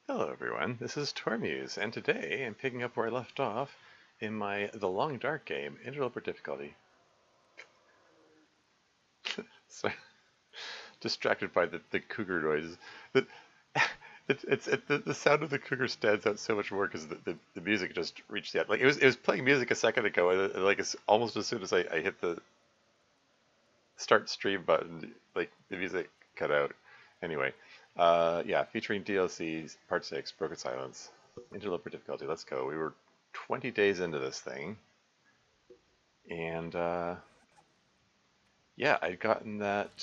Hello everyone, this is Tormuse, and today I'm picking up where I left off in my The Long Dark game, Interloper difficulty. So, distracted by the cougar noises. But the sound of the cougar stands out so much more because the music just reached the end. Like it was playing music a second ago, and like it's almost as soon as I hit the start stream button, like the music cut out. Anyway, yeah, featuring DLCs, Part 6, Broken Silence, Interloper difficulty, let's go. We were 20 days into this thing, and yeah, I'd gotten that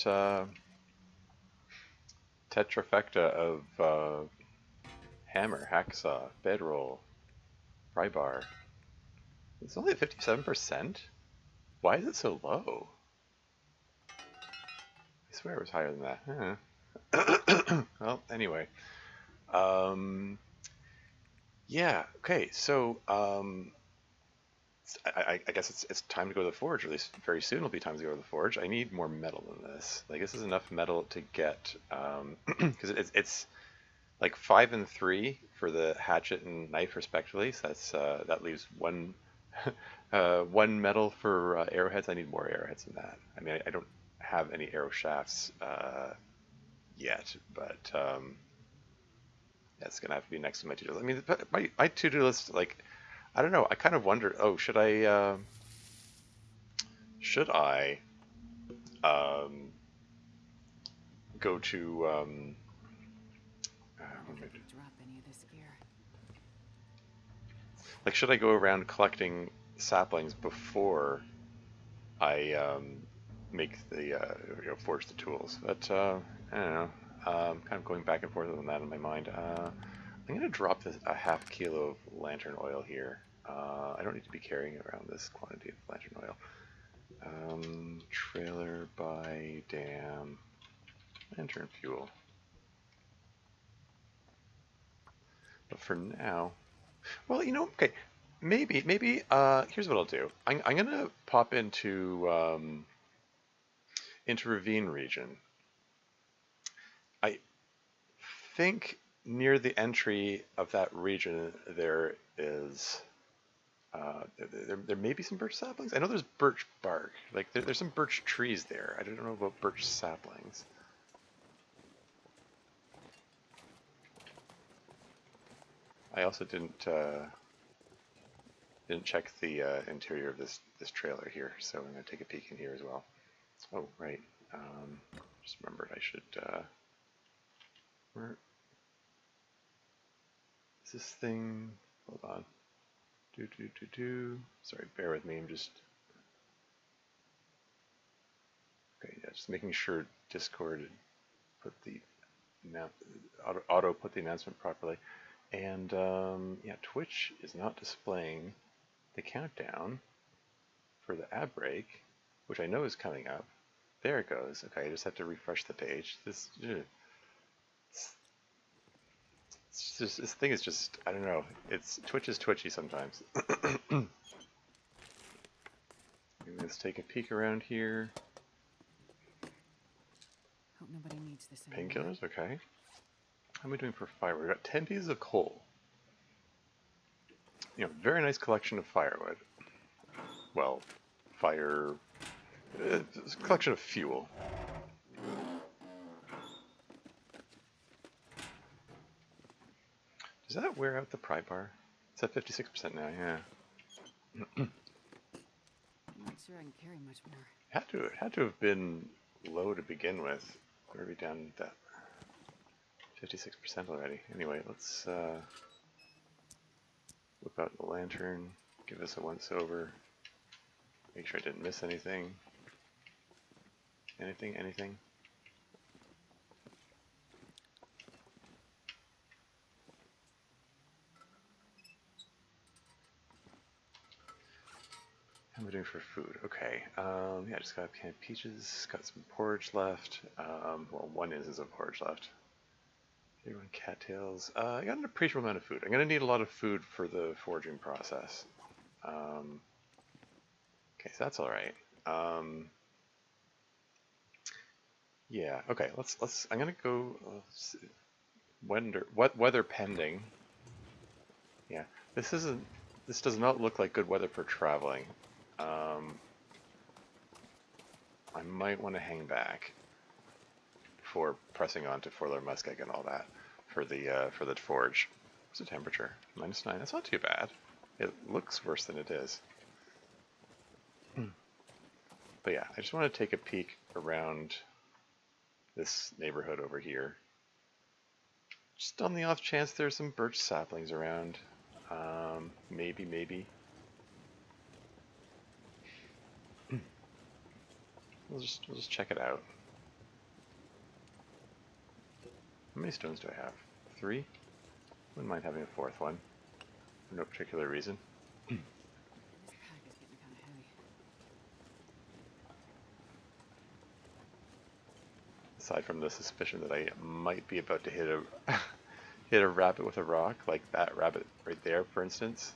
tetrafecta of hammer, hacksaw, bedroll, pry bar. It's only at 57%? Why is it so low? I swear it was higher than that. Huh. Well, anyway. Um, yeah, okay, so I guess it's time to go to the forge, or at least very soon it'll be time to go to the forge. I need more metal than this. Like, this is enough metal to get, because it's like 5 and 3 for the hatchet and knife respectively, so that leaves one one metal for arrowheads. I need more arrowheads than that. I mean, I don't have any arrow shafts yet, but that's gonna have to be next to my to-do list. I mean, my to-do list, like, I don't know. I kind of wonder. Oh, should I um, go to like, should I go around collecting saplings before I make the forge the tools? But I don't know. Kind of going back and forth on that in my mind. I'm gonna drop this a half kilo of lantern oil here. I don't need to be carrying around this quantity of lantern oil. Trailer by dam, lantern fuel. But for now, well, okay, maybe, here's what I'll do. I'm gonna pop into Ravine region. I think near the entry of that region there is there may be some birch saplings. I know there's birch bark. Like there's some birch trees there. I don't know about birch saplings. I also didn't check the interior of this trailer here, so I'm gonna take a peek in here as well. Oh right, just remembered I should. Where is this thing? Hold on. Do. Sorry, bear with me. I'm just. Okay, yeah, just making sure Discord put the auto put the announcement properly. And yeah, Twitch is not displaying the countdown for the ad break, which I know is coming up. There it goes. Okay, I just have to refresh the page. This thing is just, I don't know. Twitch is twitchy sometimes. Let's take a peek around here. Hope nobody needs this Painkillers, okay. How am I doing for firewood? We've got 10 pieces of coal. Very nice collection of firewood. Well, it's a collection of fuel. Does that wear out the pry bar? It's at 56% now, yeah. I'm not sure I can carry much more. It had to have been low to begin with. Where are we down at that? 56% already. Anyway, let's whip out the lantern, give us a once over, make sure I didn't miss anything. Anything? How am I doing for food? Okay, yeah, just got canned peaches, got some porridge left. Well, one instance of porridge left. 31 cattails. I got an appreciable amount of food. I'm going to need a lot of food for the foraging process. Okay, so that's all right. Yeah. Okay. I'm gonna go what weather pending. Yeah, this isn't. This does not look like good weather for traveling. Um, I might want to hang back before pressing on to four-layer muskeg and all that for the forge. What's the temperature? -9. That's not too bad. It looks worse than it is. But yeah, I just want to take a peek around this neighborhood over here. Just on the off chance there's some birch saplings around. Maybe. We'll just check it out. How many stones do I have? 3? Wouldn't mind having a fourth one. For no particular reason. This pack is getting kind of heavy. Aside from the suspicion that I might be about to hit a hit a rabbit with a rock, like that rabbit right there, for instance.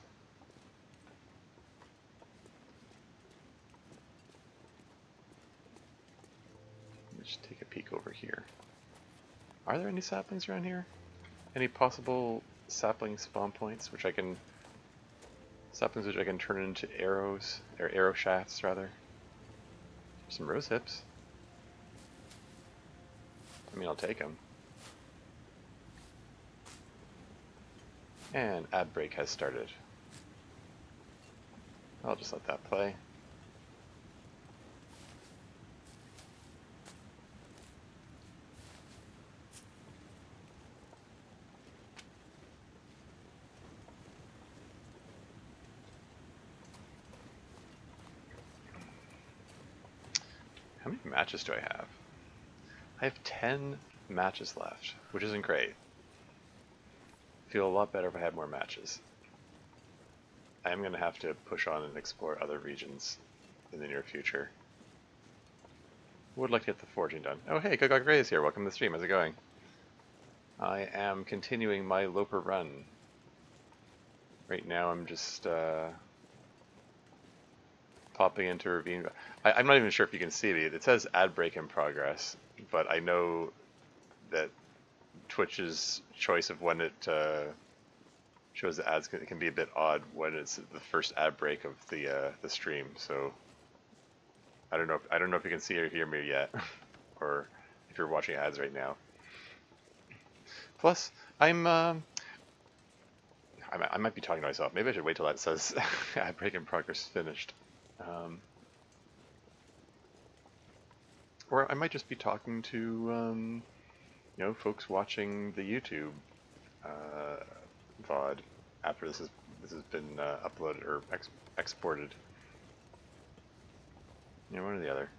Let's just take a peek over here. Are there any saplings around here? Any possible sapling spawn points which I can turn into arrows, or arrow shafts rather? Some rose hips. I mean, I'll take them. And ad break has started. I'll just let that play. How many matches do I have? I have 10 matches left, which isn't great. Feel a lot better if I had more matches. I am going to have to push on and explore other regions in the near future. Would like to get the forging done. Oh hey, Gogog Gray is here. Welcome to the stream. How's it going? I am continuing my Loper run. Right now I'm just popping into Ravine. I'm not even sure if you can see it. It says ad break in progress, but I know that Twitch's choice of when it shows the ads can be a bit odd when it's the first ad break of the stream. So I don't know if you can see or hear me yet, or if you're watching ads right now. Plus, I might be talking to myself. Maybe I should wait till that says ad break in progress finished. Or I might just be talking to folks watching the YouTube VOD after this has been uploaded or exported. Yeah, one or the other.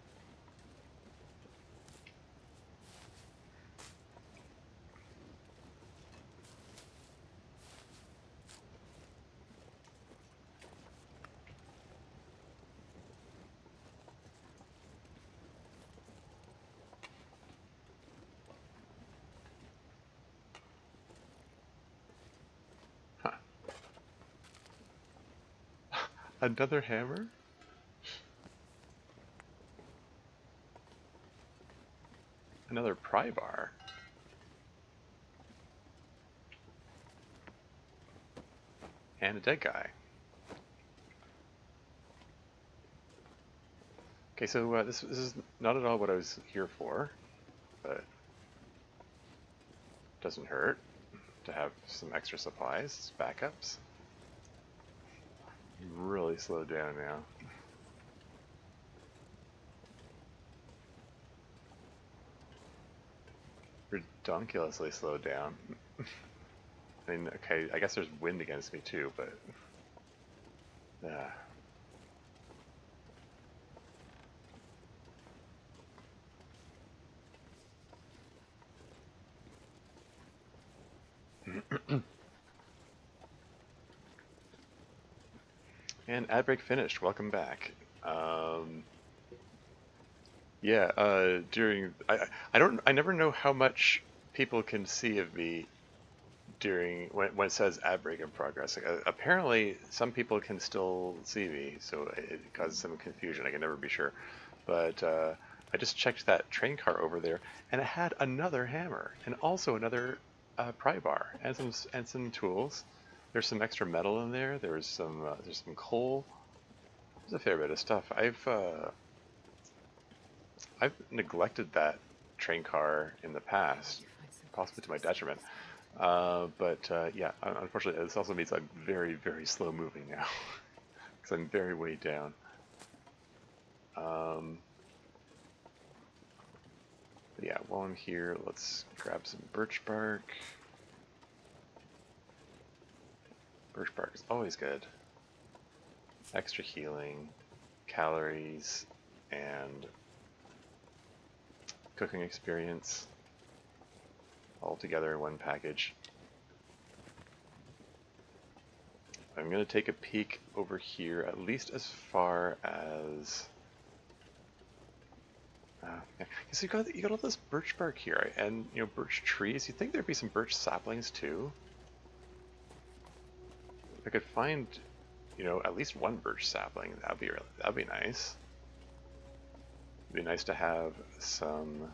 Huh. Another hammer? Another pry bar. And a dead guy. Okay, so this is not at all what I was here for, but doesn't hurt to have some extra supplies, backups. Really slowed down now. Redonkulously slowed down. I mean, okay, I guess there's wind against me too, but... And ad break finished. Welcome back. Yeah, I never know how much people can see of me during when it says ad break in progress. Apparently, some people can still see me, so it causes some confusion. I can never be sure. But I just checked that train car over there, and it had another hammer and also another a pry bar and some tools. There's some extra metal in there. There's some coal. There's a fair bit of stuff. I've neglected that train car in the past, possibly to my detriment. Yeah, unfortunately, this also means I'm very, very slow moving now because I'm very weighed down. But yeah, while I'm here, let's grab some birch bark. Birch bark is always good. Extra healing, calories, and cooking experience all together in one package. I'm going to take a peek over here, at least as far as... yeah. So you got all this birch bark here, and birch trees. You'd think there'd be some birch saplings too. If I could find, at least one birch sapling, that'd be nice. It'd be nice to have some,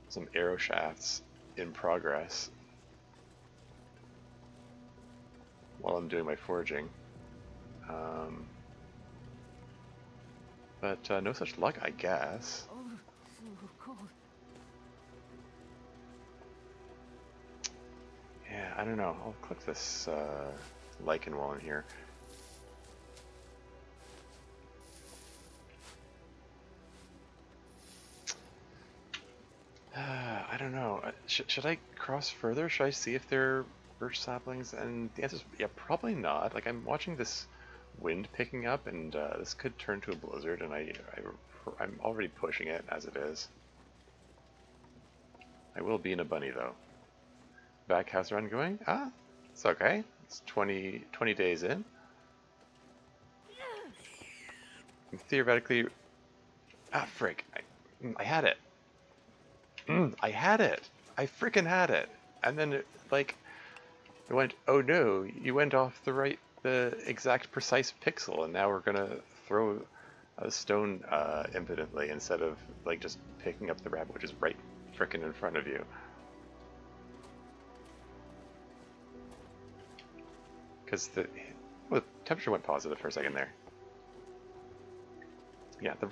some arrow shafts in progress while I'm doing my foraging. But no such luck, I guess. Oh, so cold. Yeah, I don't know. I'll click this lichen while I'm here. I don't know. Should I cross further? Should I see if there are birch saplings? And the answer is yeah, probably not. Like I'm watching this wind picking up, and this could turn to a blizzard, and I'm already pushing it as it is. I will be in a bunny though. Back house run going? Ah, it's okay. It's 20 days in. And theoretically, frick! I had it. I had it. I freaking had it. And then it went, oh no, you went off the exact precise pixel, and now we're gonna throw a stone impotently instead of just picking up the rabbit, which is right frickin' in front of you. Because the temperature went positive for a second there. Yeah, the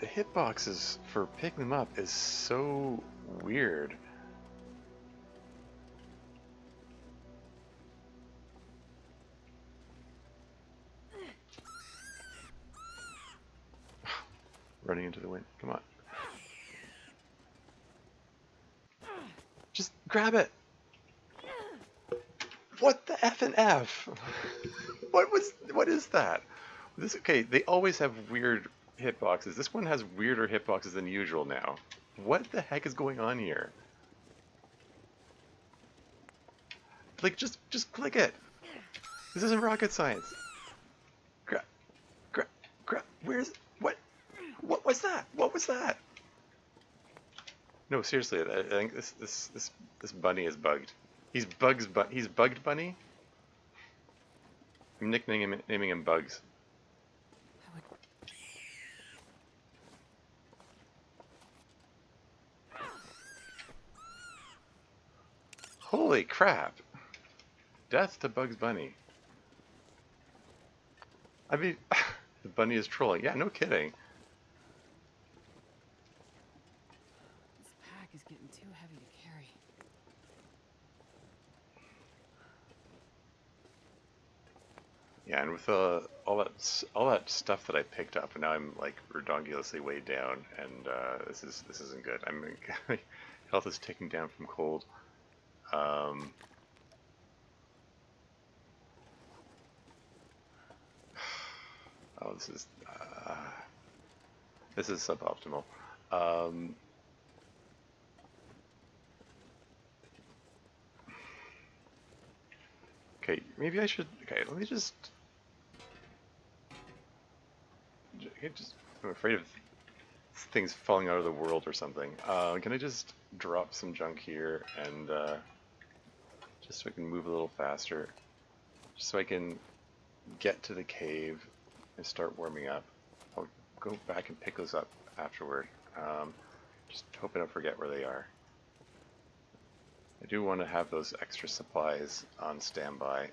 hitboxes for picking them up is so weird. Running into the wind. Come on. Just grab it. What the F and F? What is that? Okay, they always have weird hitboxes. This one has weirder hitboxes than usual now. What the heck is going on here? Just click it. This isn't rocket science. Where's what was that? What was that? No, seriously, I think this bunny is bugged. He's bugged bunny. I'm naming him Bugs. Holy crap! Death to Bugs Bunny. I mean, the bunny is trolling. Yeah, no kidding. This pack is getting too heavy to carry. Yeah, and with all that stuff that I picked up, and now I'm redonkulously weighed down, and this isn't good. My health is ticking down from cold. Oh, this is suboptimal. Okay, maybe I should. Okay, let me just. I'm afraid of things falling out of the world or something. Can I just drop some junk here and just so I can move a little faster, just so I can get to the cave and start warming up. I'll go back and pick those up afterward. Just hope I don't forget where they are. I do want to have those extra supplies on standby.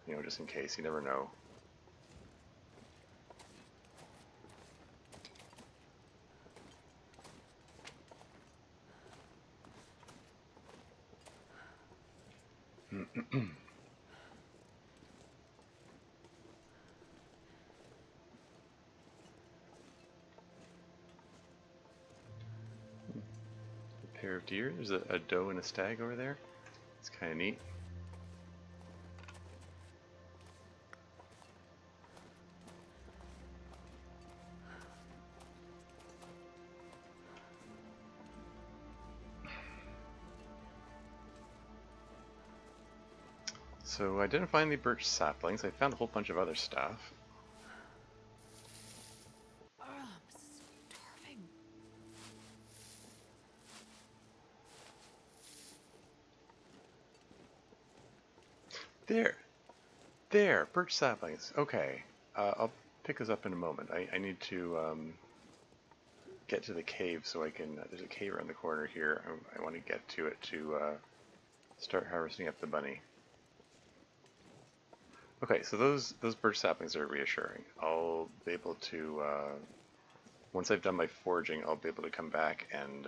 You know, just in case, you never know. A pair of deer. There's a doe and a stag over there. It's kind of neat. So I didn't find the birch saplings. I found a whole bunch of other stuff. Oh, I'm starving. There, birch saplings. Okay, I'll pick those up in a moment. I need to get to the cave so I can. There's a cave around the corner here. I want to get to it to start harvesting up the bunny. Okay, so those birch saplings are reassuring. I'll be able to once I've done my foraging, I'll be able to come back and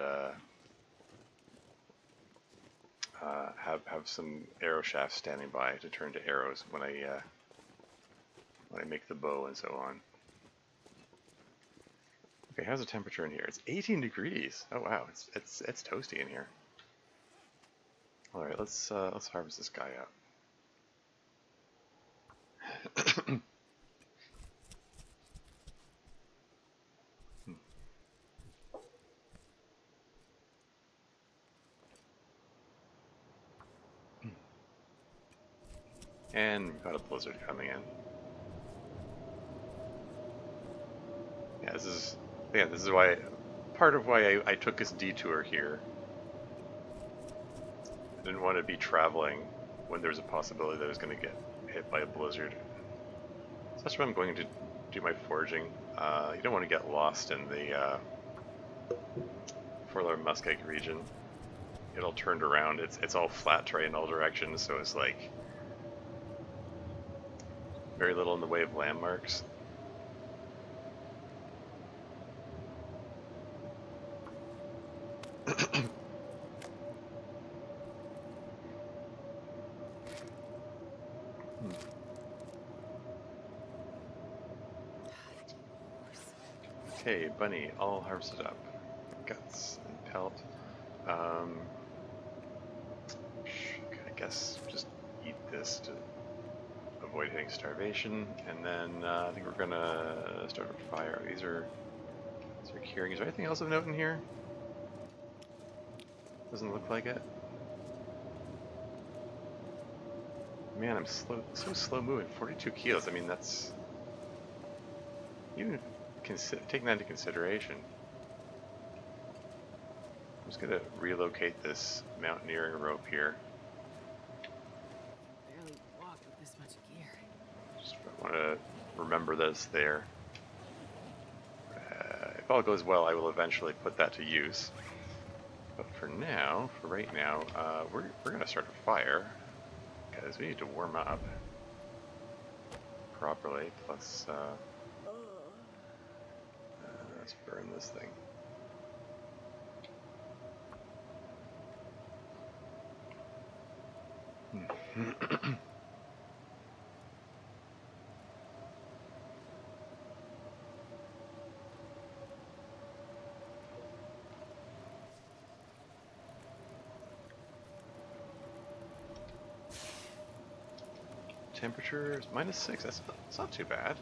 have some arrow shafts standing by to turn to arrows when I make the bow and so on. Okay, how's the temperature in here? It's 18 degrees. Oh wow, it's toasty in here. All right, let's harvest this guy up. And we've got a blizzard coming in. Yeah, this is why part of why I took this detour here. I didn't want to be traveling when there was a possibility that I was going to get hit by a blizzard. So that's why I'm going to do my foraging. You don't want to get lost in the Forlar Muskeg region. Get all turned around. It's all flat terrain in all directions, so it's like very little in the way of landmarks. Okay, bunny, all harvested up. Guts and pelt. I guess just eat this to avoid hitting starvation, and then I think we're gonna start a fire. These are curing. Is there anything else of note in here? Doesn't look like it. Man, I'm so slow moving. 42 kilos. I mean, that's even taking that into consideration. I'm just gonna relocate this mountaineering rope here. Barely walk with this much gear. Just want to remember that it's there. If all goes well, I will eventually put that to use. But for right now, we're gonna start a fire because we need to warm up properly. Plus, let's burn this thing. Temperature is -6. That's not too bad.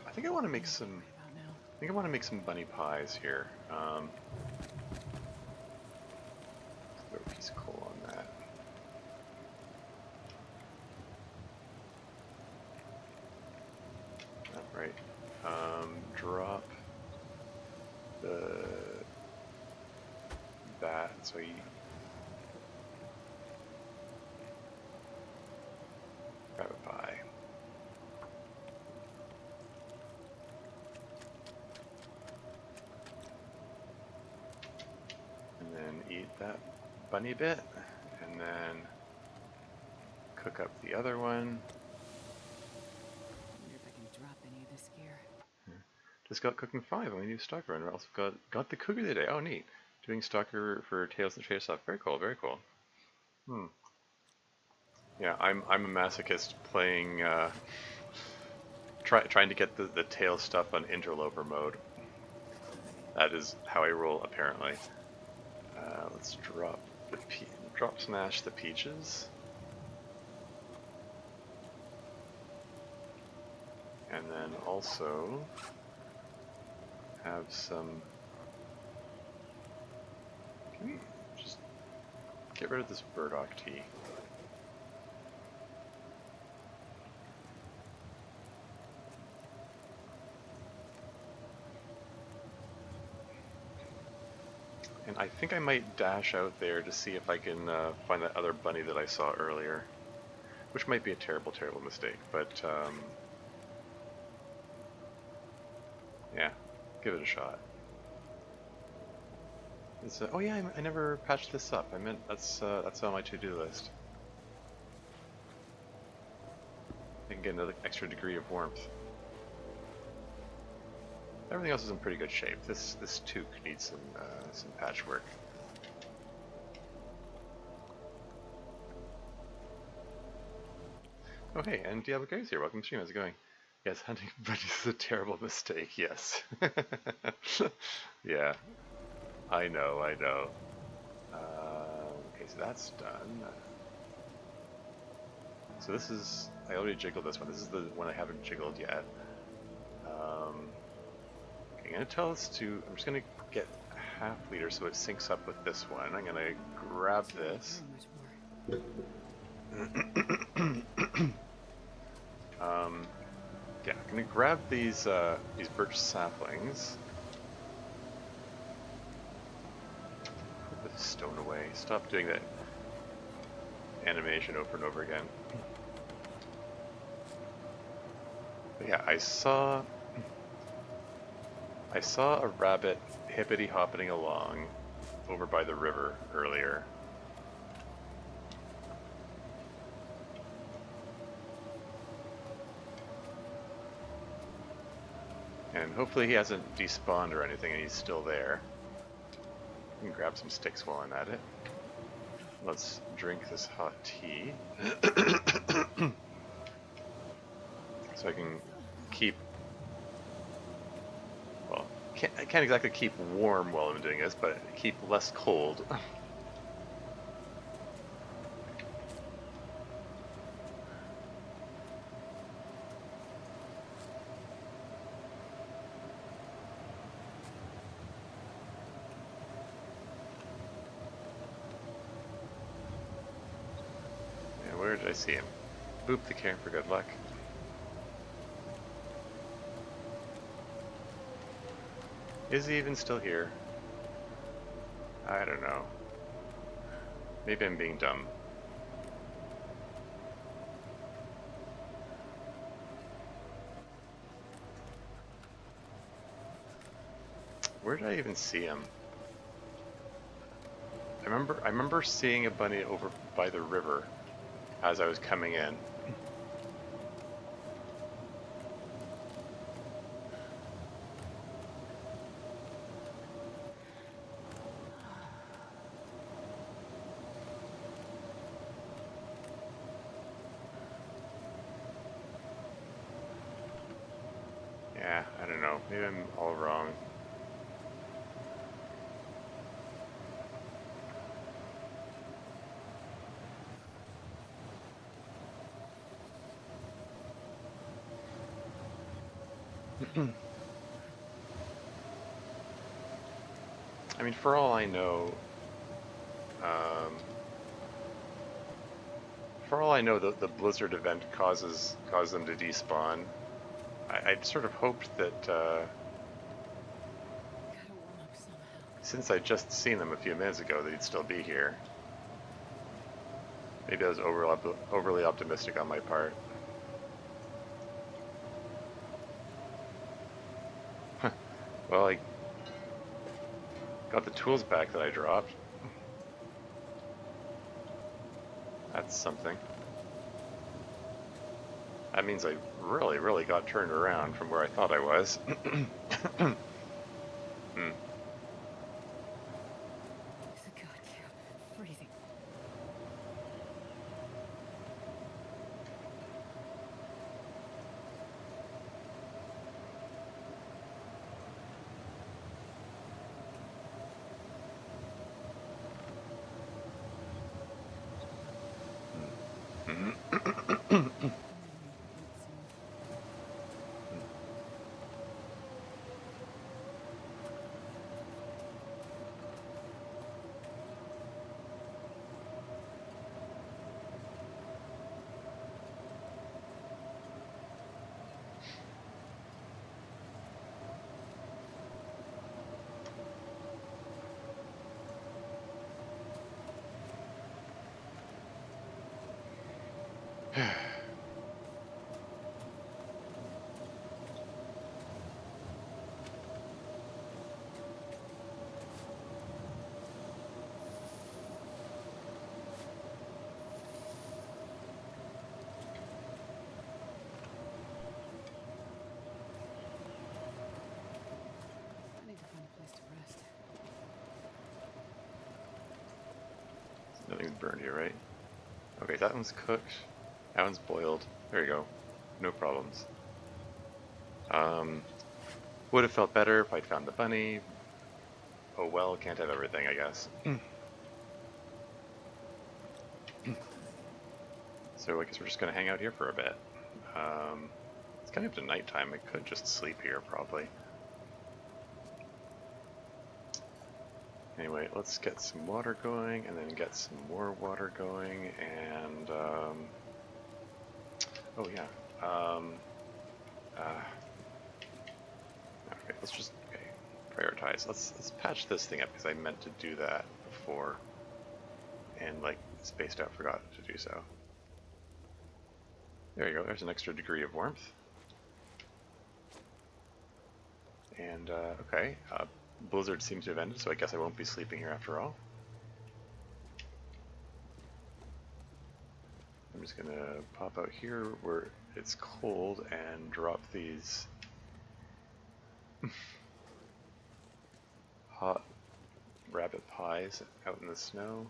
I think I want to make some. I think I want to make some bunny pies here. Throw a piece of coal on that. All right. Drop that so that bunny bit, and then cook up the other one. Wonder if I can drop any of this gear. Just got cooking 5 on my new stalker run. I also got the cougar today. Oh, neat. Doing stalker for Tales of the Trace off. Very cool, very cool. Yeah, I'm a masochist playing, trying to get the tail stuff on Interloper mode. That is how I roll, apparently. Let's drop smash the peaches. And then also have some... Can we just get rid of this burdock tea? And I think I might dash out there to see if I can find that other bunny that I saw earlier. Which might be a terrible, terrible mistake, but yeah, give it a shot. It's, oh yeah, I never patched this up. I meant that's on my to-do list. I can get another extra degree of warmth. Everything else is in pretty good shape. This toque needs some patchwork. Oh hey, and Diablo Gary's here. Welcome to stream. How's it going? Yes, hunting bunnies is a terrible mistake. Yes. Yeah, I know, I know. Okay, so that's done. So this is, I already jiggled this one. This is the one I haven't jiggled yet. Okay, I'm gonna tell this to, I'm just gonna get a half liter so it syncs up with this one. I'm gonna grab this. Yeah, I'm gonna grab these birch saplings. Put the stone away. Stop doing that animation over and over again. But yeah, I saw a rabbit hippity hopping along over by the river earlier. And hopefully he hasn't despawned or anything and he's still there. I can grab some sticks while I'm at it. Let's drink this hot tea. So I can keep... Well, I can't exactly keep warm while I'm doing this, but keep less cold. Where did I see him? Boop the cairn for good luck. Is he even still here? I don't know. Maybe I'm being dumb. Where did I even see him? I remember seeing a bunny over by the river as I was coming in. Yeah, I don't know. Maybe I'm all wrong. I mean, for all I know, the blizzard event caused them to despawn. I'd sort of hoped that since I'd just seen them a few minutes ago, they'd still be here. Maybe I was overly optimistic on my part. Well, I got the tools back that I dropped. That's something. That means I really, really got turned around from where I thought I was. Hmm. God, yeah. Freezing. I need to find a place to rest. Nothing's burned here, right? Okay, that one's cooked. That one's boiled. There you go. No problems. Would have felt better if I'd found the bunny. Oh well, can't have everything, I guess. So I guess we're just gonna hang out here for a bit. It's kind of to nighttime. I could just sleep here, probably. Anyway, let's get some water going, and then get some more water going, and oh yeah. Okay, let's just prioritize. Let's patch this thing up because I meant to do that before, and like spaced out, forgot to do so. There you go. There's an extra degree of warmth. And okay, blizzard seems to have ended, so I guess I won't be sleeping here after all. I'm just gonna pop out here where it's cold and drop these hot rabbit pies out in the snow.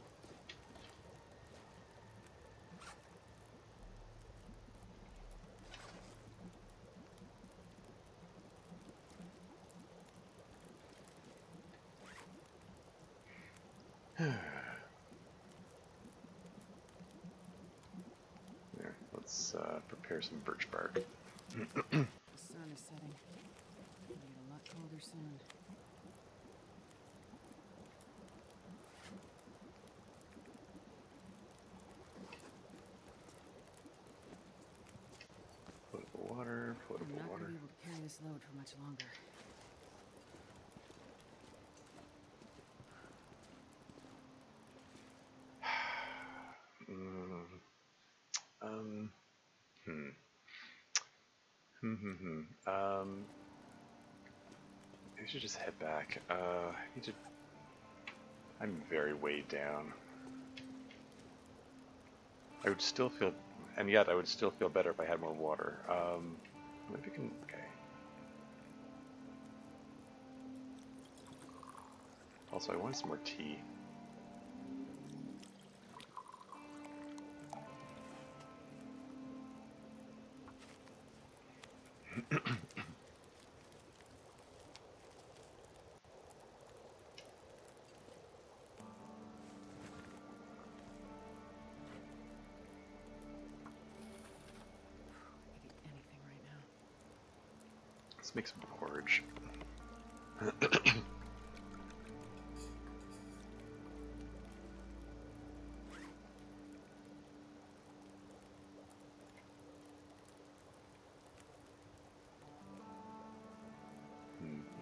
There, let's prepare some birch bark. The sun is setting. It'll get a lot colder soon. Potable water, I'm potable not water. gonna be able to carry this load for much longer. Um, hmm. Um, I should just head back. I need to. I'm very weighed down. I would still feel, and yet I would still feel better if I had more water. Maybe I can. Okay. Also, I want some more tea. I could eat anything right now. Let's make some porridge.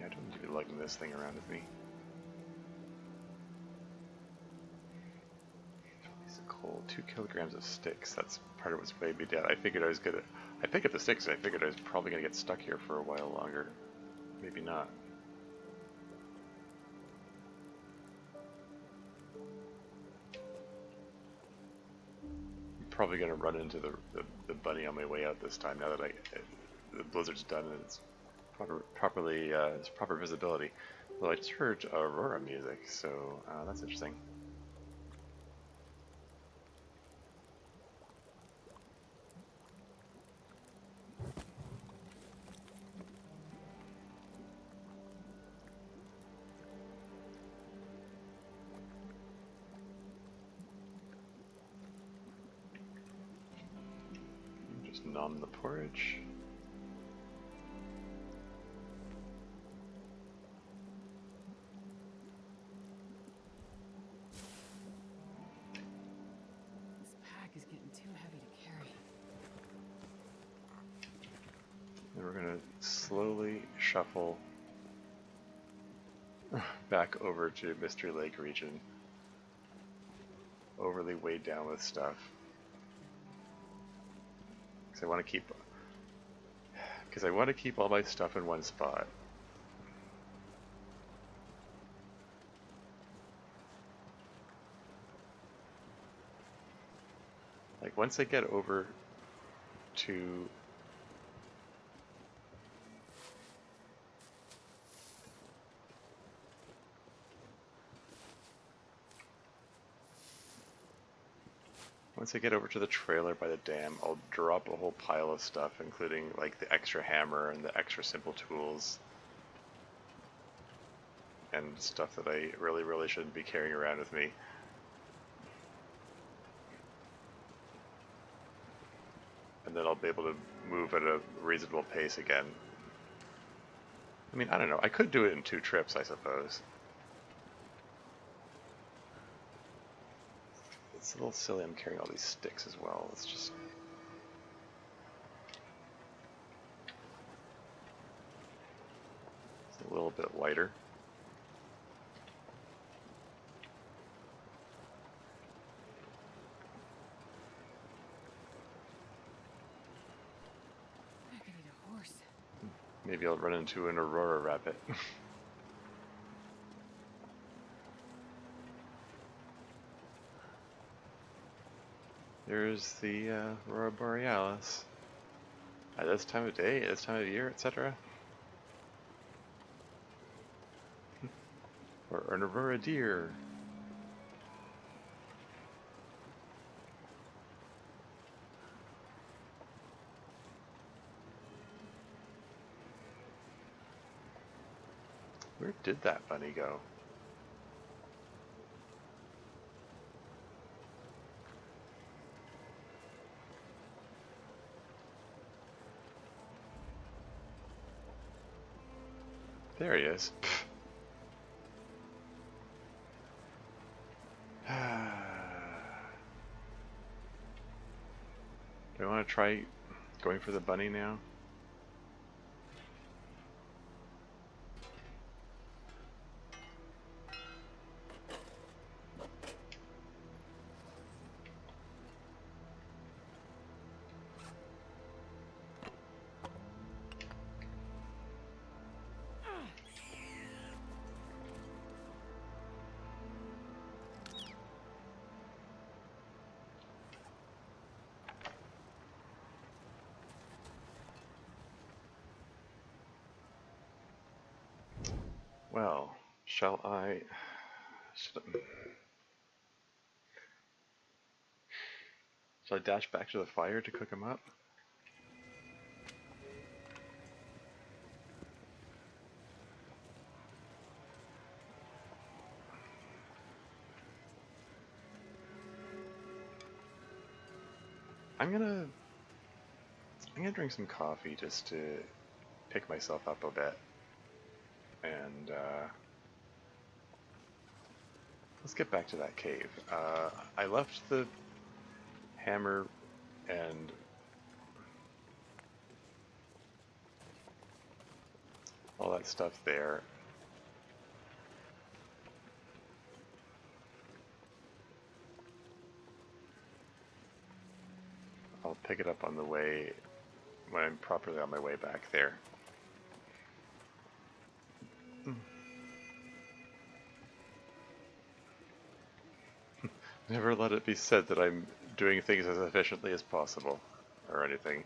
Yeah, I don't need to be lugging this thing around with me. It's cold. 2 kilograms of sticks. That's part of what's weighed me down. I figured I was gonna. I picked up the sticks. I figured I was probably gonna get stuck here for a while longer. Maybe not. probably going to run into the bunny on my way out this time, now that the blizzard's done and it's it's proper visibility. Well, I just heard Aurora music, so that's interesting. Just nom the porridge. This pack is getting too heavy to carry. And we're going to slowly shuffle back over to Mystery Lake region. Overly weighed down with stuff. Because I want to keep all my stuff in one spot. Like once I get over to the trailer by the dam, I'll drop a whole pile of stuff, including like the extra hammer and the extra simple tools and stuff that I really shouldn't be carrying around with me. And then I'll be able to move at a reasonable pace again. I mean, I don't know. I could do it in 2 trips, I suppose. It's a little silly I'm carrying all these sticks as well. It's just... It's a little bit lighter. I could eat a horse. Maybe I'll run into an Aurora rabbit. There's the Aurora Borealis. At this time of day, this time of year, etc. Or an Aurora deer. Where did that bunny go? There he is. Do I want to try going for the bunny now? Well, shall I... Shall I dash back to the fire to cook him up? I'm gonna drink some coffee just to pick myself up a bit. And let's get back to that cave. I left the hammer and all that stuff there. I'll pick it up on the way, when I'm properly on my way back there. Never let it be said that I'm doing things as efficiently as possible, or anything.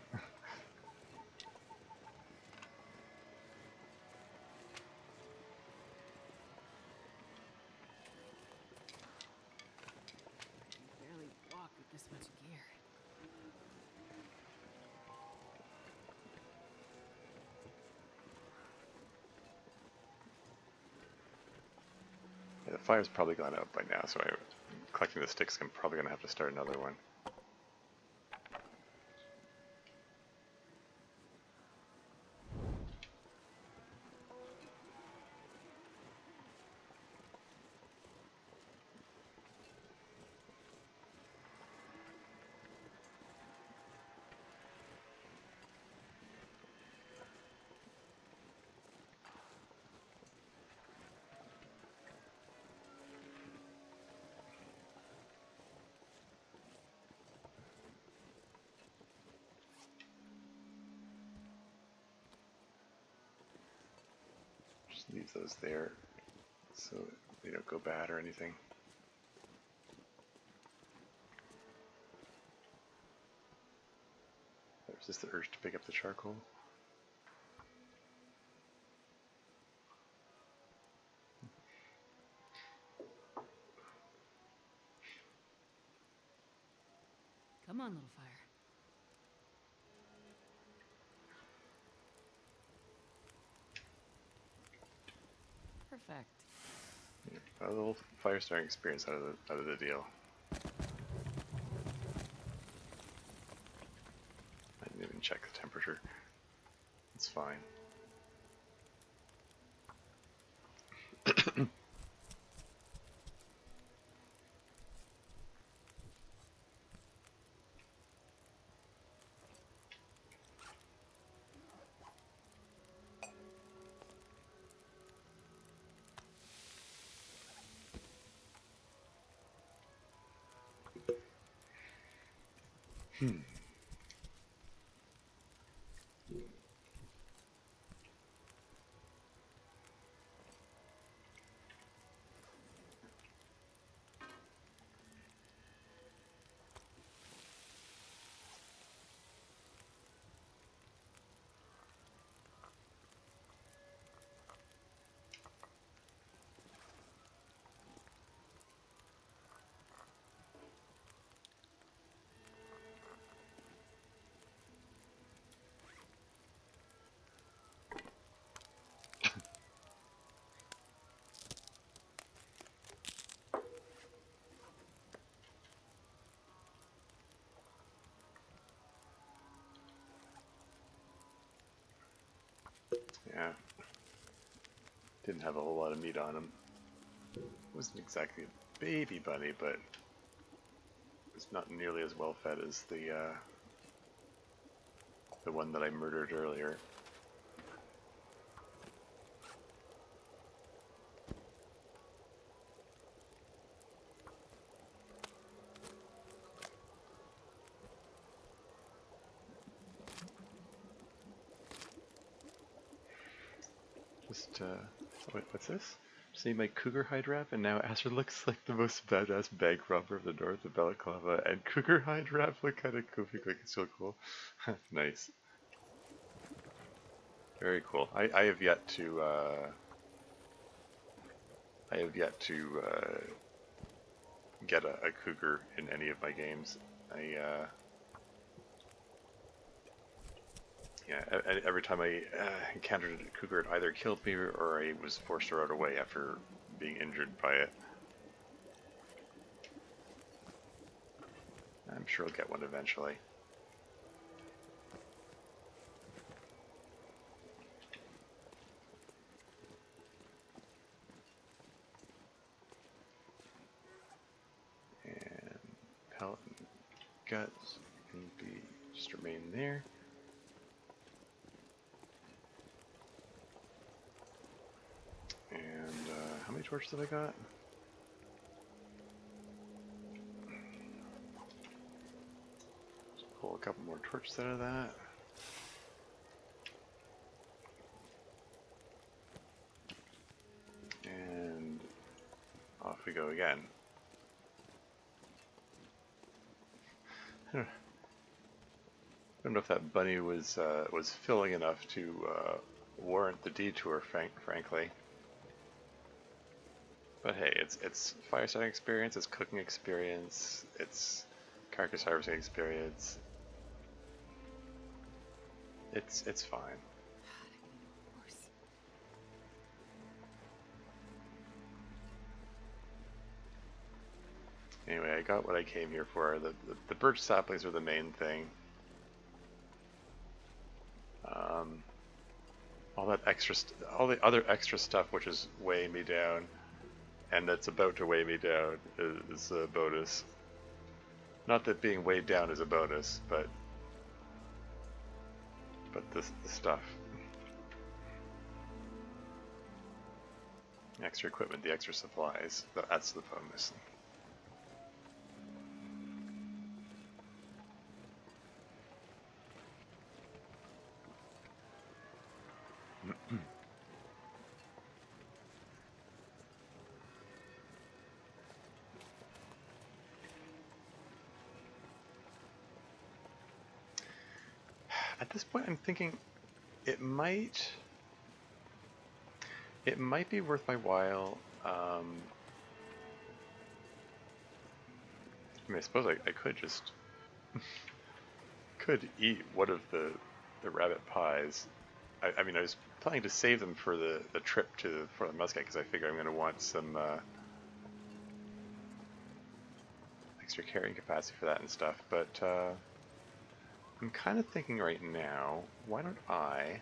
Barely walk with this much gear. Yeah, the fire's probably gone out by now, so collecting the sticks, I'm probably gonna have to start another one. Just leave those there so they don't go bad or anything. There's just the urge to pick up the charcoal. Come on, little fire. Perfect. Yeah, a little fire starting experience out of the deal. I didn't even check the temperature. It's fine. Yeah. Didn't have a whole lot of meat on him. Wasn't exactly a baby bunny, but it's not nearly as well fed as the one that I murdered earlier. Just, wait, what's this? See my cougar hide wrap, and now Aster looks like the most badass bank robber of the North of Balaclava, and cougar hide wrap look kind of goofy, like it's so cool. Nice. Very cool. I have yet to, get a cougar in any of my games. Yeah, every time I encountered a cougar, it either killed me or I was forced to run away after being injured by it. I'm sure I'll get one eventually. And pellet and guts can be just remain there. And how many torches have I got? Just pull a couple more torches out of that. And off we go again. I don't know if that bunny was filling enough to warrant the detour, frankly. But hey, it's fire starting experience, it's cooking experience, it's carcass harvesting experience. It's fine. God, I need a horse. Anyway, I got what I came here for. The birch saplings are the main thing. All that extra, all the other extra stuff which is weighing me down, and that's about to weigh me down, is a bonus. Not that being weighed down is a bonus, but the stuff, the extra equipment, the extra supplies, that's the bonus. At this point, I'm thinking it might be worth my while. I mean, I suppose I could just could eat one of the rabbit pies. I mean, I was planning to save them for the trip to for the Muscat because I figure I'm going to want some extra carrying capacity for that and stuff. But I'm kind of thinking right now, why don't I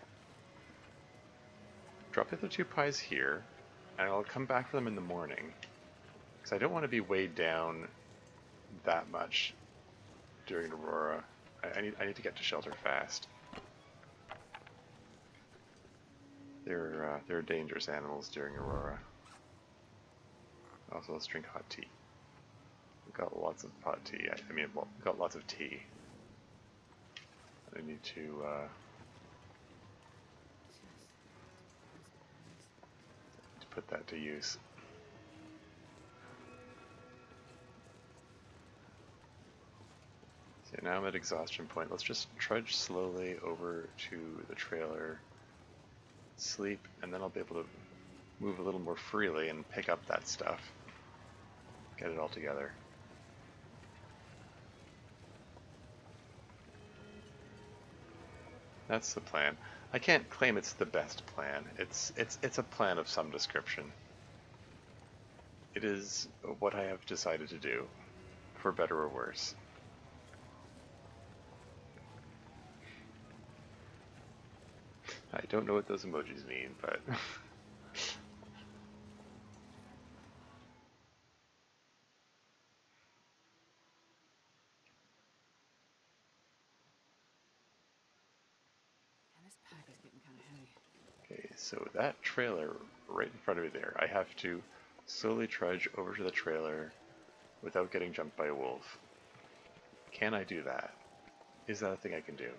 drop the other two pies here, and I'll come back for them in the morning because I don't want to be weighed down that much during Aurora. I need to get to shelter fast. They're dangerous animals during Aurora. Also, let's drink hot tea. We've got lots of hot tea. I mean, well, we've got lots of tea. I need to put that to use. So now I'm at exhaustion point. Let's just trudge slowly over to the trailer, sleep, and then I'll be able to move a little more freely and pick up that stuff. Get it all together. That's the plan. I can't claim it's the best plan. It's a plan of some description. It is what I have decided to do, for better or worse. I don't know what those emojis mean, but And this pack is getting kind of heavy. okay, so that trailer right in front of me there, I have to slowly trudge over to the trailer without getting jumped by a wolf. Can I do that? Is that a thing I can do?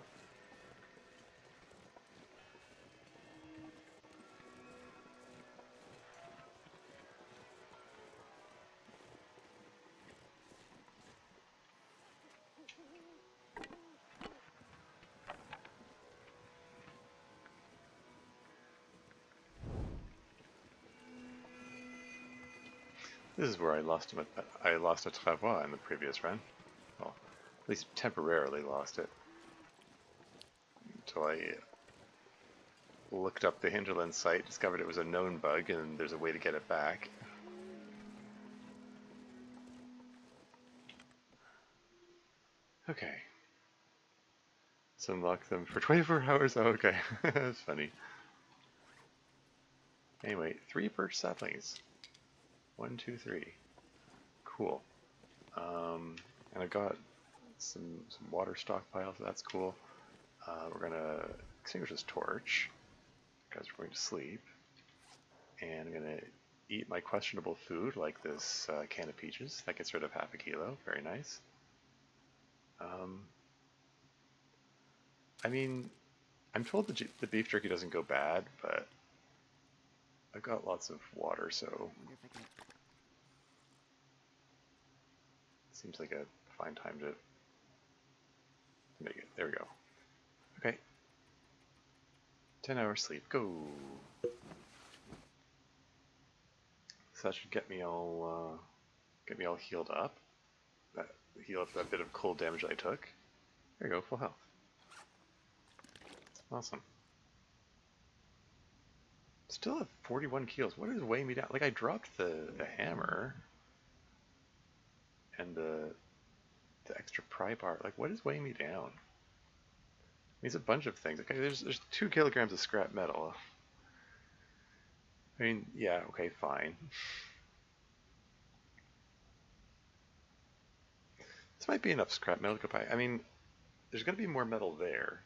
This is where I lost him. I lost a travois in the previous run. Well, at least temporarily lost it until I looked up the hinterland site, discovered it was a known bug, and there's a way to get it back. Okay. So unlock them for 24 hours. Oh, okay. That's funny. Anyway, 3 birch saplings. 1, 2, 3. Cool. And I've got some water stockpiles. So that's cool. We're gonna extinguish this torch because we're going to sleep, and I'm gonna eat my questionable food like this can of peaches. That gets rid of half a kilo. Very nice. I mean, I'm told the beef jerky doesn't go bad, but I've got lots of water, so I wonder if I can. it seems like a fine time to Make it. There we go. Okay. 10 hours sleep. Go. So that should get me all healed up. Heal up that bit of cold damage I took. There you go, full health. Awesome. Still have 41 kills. What is weighing me down? Like, I dropped the hammer and the extra pry bar. Like, what is weighing me down? I mean, it's a bunch of things. Okay, there's 2 kilograms of scrap metal. I mean, yeah, okay, fine. This might be enough scrap metal to buy. I mean, there's going to be more metal there.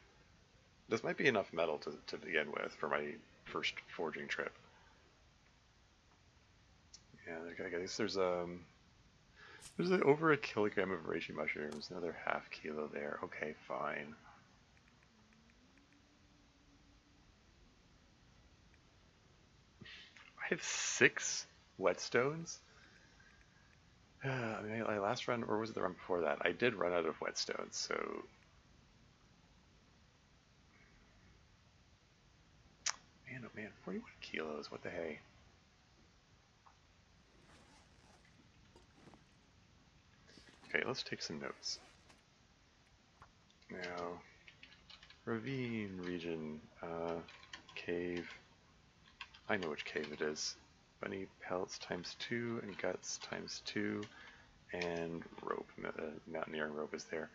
This might be enough metal to begin with for my first forging trip. Yeah, I guess there's over a kilogram of reishi mushrooms, another half kilo there. Okay, fine. I have 6 whetstones. I mean, I last run, or was it the run before that? I did run out of whetstones, so man, oh man, 41 kilos. What the hey? Okay, let's take some notes. Now, ravine region, cave. I know which cave it is. Bunny pelts ×2 and guts ×2, and rope. Mountaineering rope is there.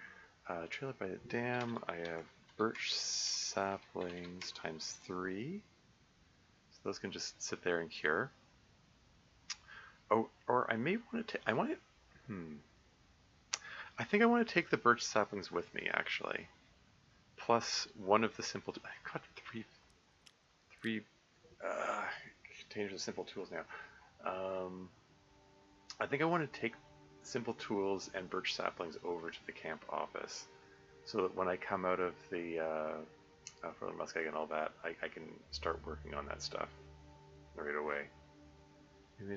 Trailer by the dam. I have birch saplings ×3. So those can just sit there and cure. Oh, or I may want to. I think I want to take the birch saplings with me, actually. Plus one of the simple. I've got three containers of simple tools now. I think I want to take simple tools and birch saplings over to the camp office, so that when I come out of the for the muskeg and all that, I can start working on that stuff right away. And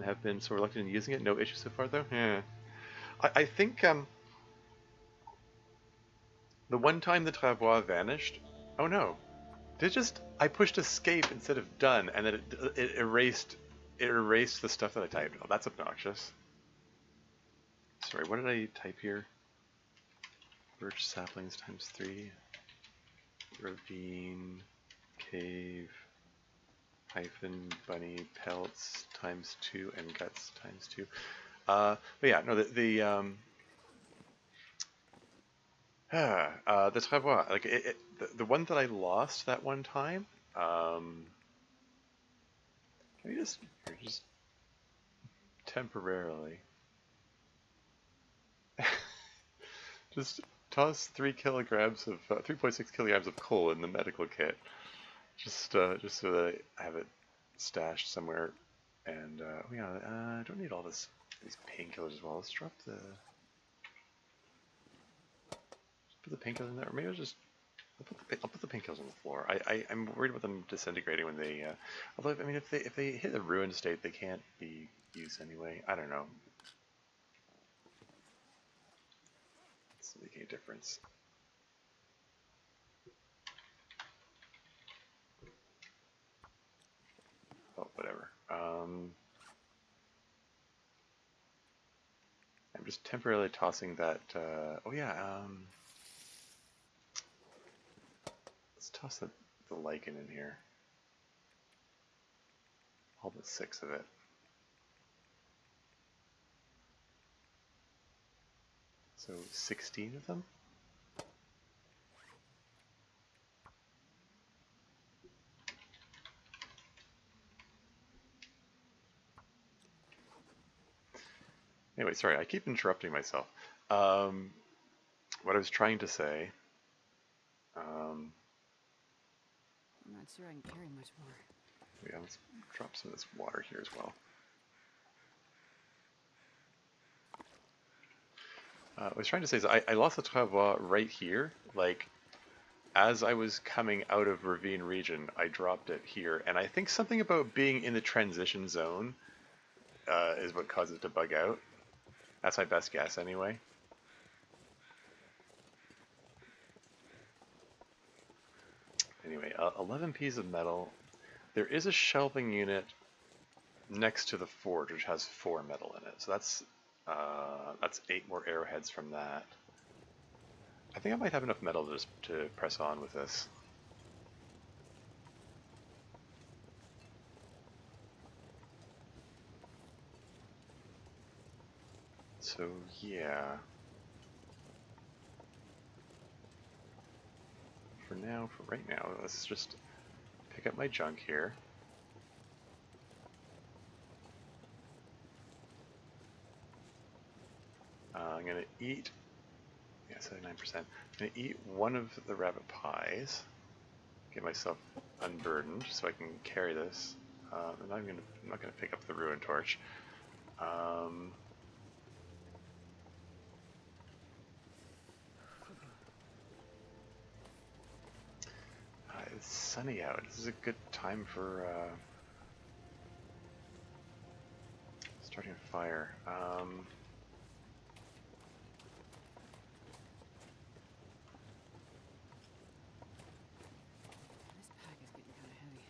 have been so reluctant in using it. No issues so far, though. Yeah. I think the one time the travois vanished. Oh no! I pushed escape instead of done, and then it erased the stuff that I typed. Oh, that's obnoxious. Sorry, what did I type here? Birch saplings ×3, ravine, cave, hyphen, bunny, pelts ×2, and guts ×2. But yeah, no, the travois, like the one that I lost that one time. Can you just temporarily just toss 3.6 kilograms of coal in the medical kit, just so that I have it stashed somewhere. And oh yeah, I don't need all these painkillers as well. Let's drop put the painkillers in there, or maybe I'll put the painkillers on the floor. I'm worried about them disintegrating when they. Although I mean, if they hit a ruined state, they can't be used anyway. I don't know. It's making a difference. Oh, whatever. I'm just temporarily tossing that. Oh yeah. Let's toss the lichen in here. All but 6 of it. So 16 of them? Anyway, sorry, I keep interrupting myself. What I was trying to say... I'm not sure I can carry much more. Yeah, let's drop some of this water here as well. I was trying to say is I lost the travois right here. Like, as I was coming out of Ravine region, I dropped it here. And I think something about being in the transition zone is what caused it to bug out. That's my best guess anyway. Anyway, 11 pieces of metal. There is a shelving unit next to the forge, which has 4 metal in it. So that's 8 more arrowheads from that. I think I might have enough metal to just to press on with this. So yeah. For right now, let's just pick up my junk here. I'm gonna eat, yeah, 79%. I'm gonna eat one of the rabbit pies, get myself unburdened so I can carry this. And I'm not gonna pick up the ruin torch. It's sunny out. This is a good time for starting a fire. This pack is getting kind of heavy.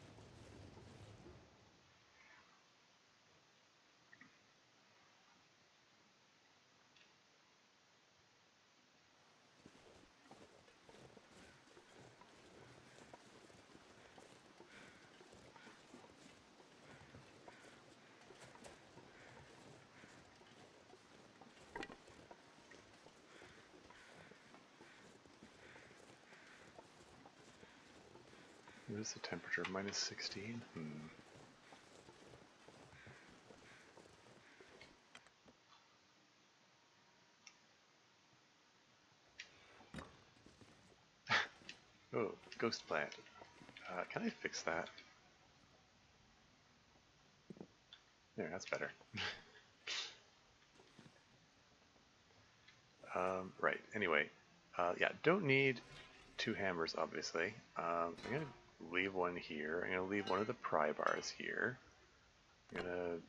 What is the temperature? Minus 16? Oh, ghost plant. Can I fix that? There, that's better. Right, anyway. Yeah, don't need 2 hammers, obviously. I'm going to leave one here. I'm going to leave one of the pry bars here. I'm going to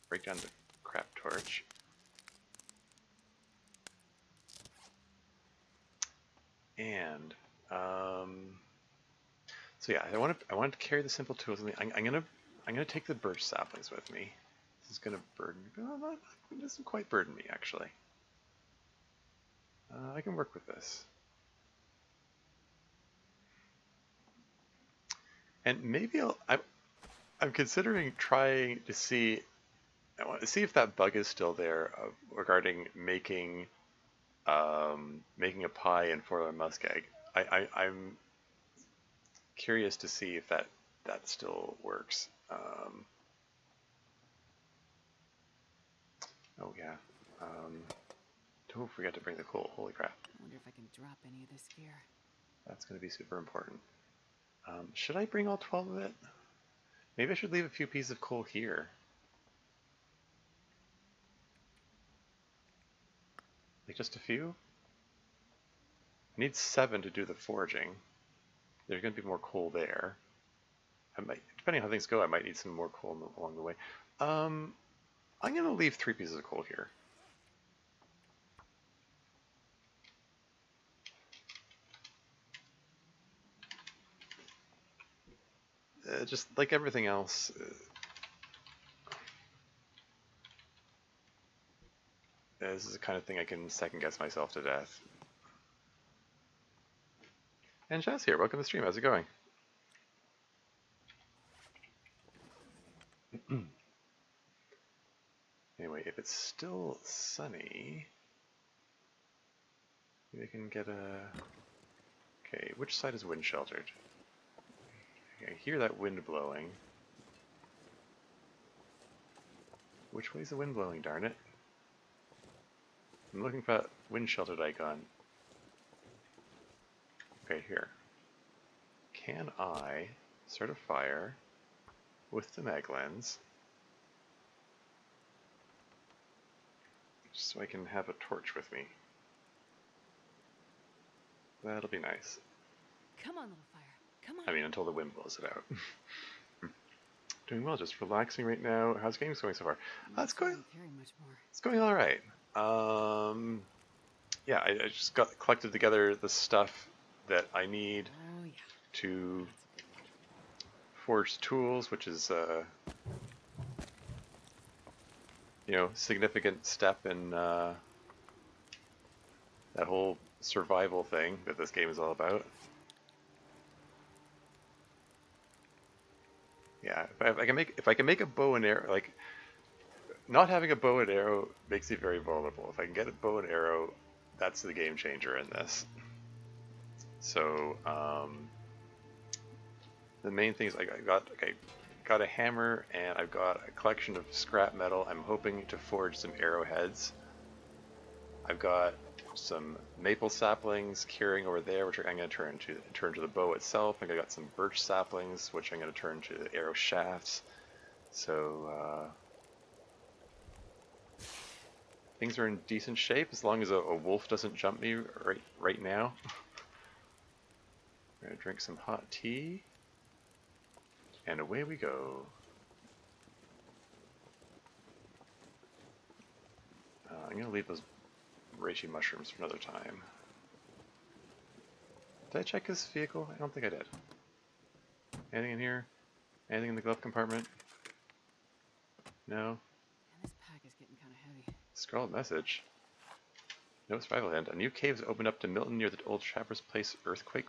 break down the crap torch. And, so yeah, I want to carry the simple tools. I'm gonna take the birch saplings with me. This is gonna burden. No, it doesn't quite burden me actually. I can work with this. And maybe I'm considering trying to see. I want to see if that bug is still there regarding making a pie in 4-letter muskeg. I'm curious to see if that still works. Oh yeah. Don't forget to bring the coal. Holy crap. I wonder if I can drop any of this gear. That's going to be super important. Should I bring all 12 of it? Maybe I should leave a few pieces of coal here. Like just a few? I need 7 to do the forging. There's going to be more coal there. I might, depending on how things go, I might need some more coal along the way. I'm going to leave 3 pieces of coal here. Just like everything else, this is the kind of thing I can second guess myself to death. And Jazz here, welcome to the stream, how's it going? Anyway, if it's still sunny, maybe I can get a... Okay, which side is wind sheltered? I hear that wind blowing. Which way is the wind blowing, darn it? I'm looking for that wind sheltered icon. Okay, here. Can I start a fire with the mag lens just so I can have a torch with me? That'll be nice. Come on, little fire. Come on. I mean, until the wind blows it out. Doing well, just relaxing right now. How's games going so far? It's going. Carry much more. It's going all right. Yeah, I just collected together the stuff that I need. Oh yeah. to forge tools, which is significant step in that whole survival thing that this game is all about. Yeah, if I can make a bow and arrow, like not having a bow and arrow makes me very vulnerable. If I can get a bow and arrow, that's the game changer in this. So the main things I got a hammer and I've got a collection of scrap metal. I'm hoping to forge some arrowheads. I've got some maple saplings carrying over there, which I'm going to turn to the bow itself. I got some birch saplings, which I'm going to turn to the arrow shafts. So things are in decent shape as long as a wolf doesn't jump me right now. I'm going to drink some hot tea, and away we go. I'm going to leave those reishi mushrooms for another time. Did I check this vehicle? I don't think I did. Anything in here? Anything in the glove compartment? No? And this pack is getting kind of heavy. Scrawled message. No survival hint. A new cave has opened up to Milton near the old Trappers Place earthquake ?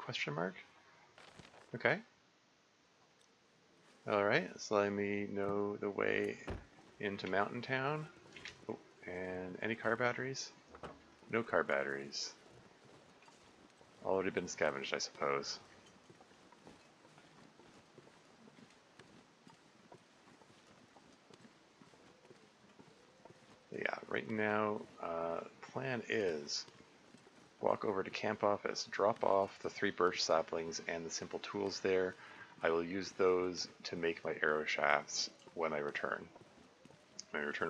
Okay. Alright, so let me know the way into Mountain Town. Oh, and any car batteries? No car batteries. Already been scavenged, I suppose. Yeah, right now, plan is walk over to camp office, drop off the 3 birch saplings and the simple tools there. I will use those to make my arrow shafts when I return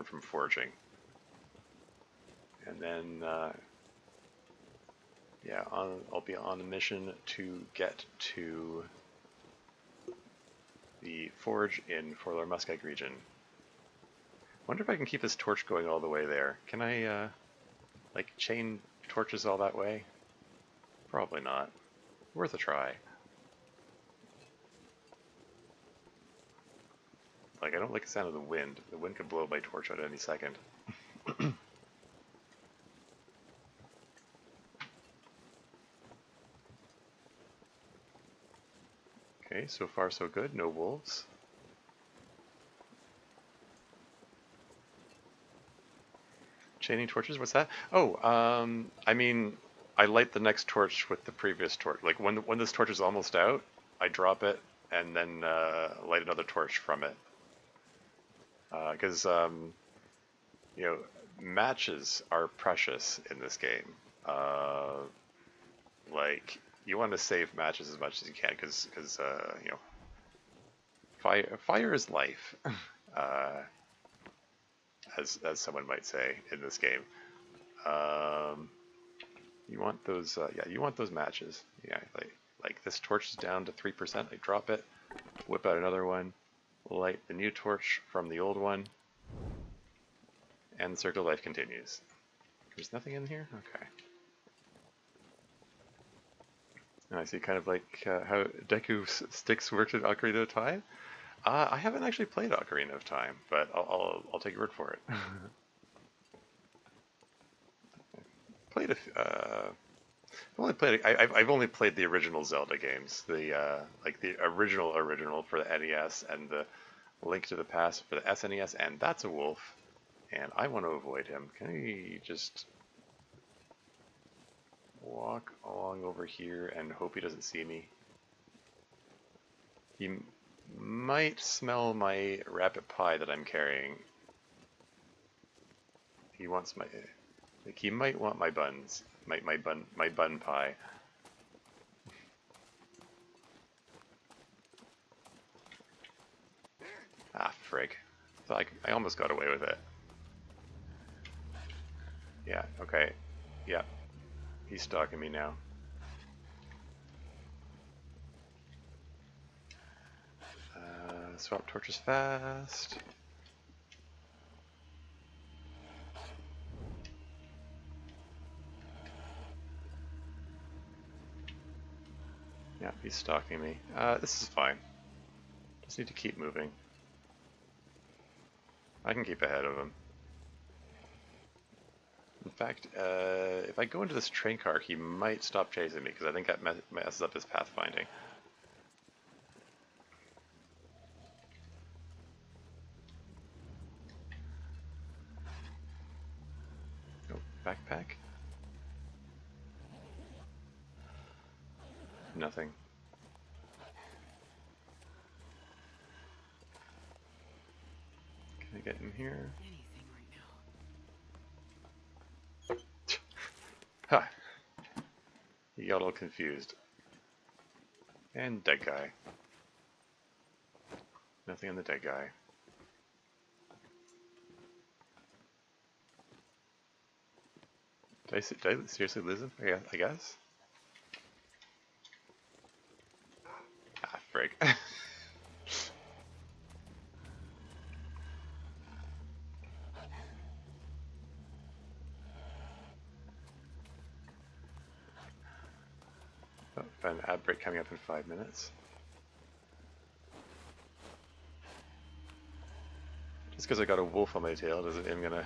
from forging. And then, yeah, I'll be on a mission to get to the forge in Forlor Muskeg region. Wonder if I can keep this torch going all the way there. Can I, like, chain torches all that way? Probably not. Worth a try. Like, I don't like the sound of the wind. The wind could blow my torch out any second. Okay, so far so good. No wolves. Chaining torches? What's that? Oh, I mean, I light the next torch with the previous torch. Like when this torch is almost out, I drop it and then light another torch from it. Because matches are precious in this game. Like you want to save matches as much as you can, because fire is life. As someone might say in this game. You want those, yeah, you want those matches. Yeah, like this torch is down to 3%. I drop it, whip out another one, light the new torch from the old one, and the circle of life continues. There's nothing in here? Okay. And I see kind of like how Deku sticks works in Ocarina of Time. I haven't actually played Ocarina of Time, but I'll take your word for it. Played I've only played the original Zelda games, the like the original for the NES and the Link to the Past for the SNES, and that's a wolf, and I want to avoid him. Can he just walk along over here and hope he doesn't see me? He might smell my rabbit pie that I'm carrying. He wants my, like, he might want my buns, my bun pie. Ah, frig. So I almost got away with it. Yeah, okay. Yeah. He's stalking me now. Swap torches fast. Yeah, he's stalking me. This is fine. Just need to keep moving. I can keep ahead of him. In fact, if I go into this train car, he might stop chasing me, because I think that messes up his pathfinding. Oh, backpack? Nothing. Can I get in here? Anything right now. Ha! He got all confused. And dead guy. Nothing on the dead guy. Did I seriously lose him? Yeah, I guess. Ah, frig. Oh, an ad break coming up in 5 minutes. Just because I got a wolf on my tail doesn't mean I'm gonna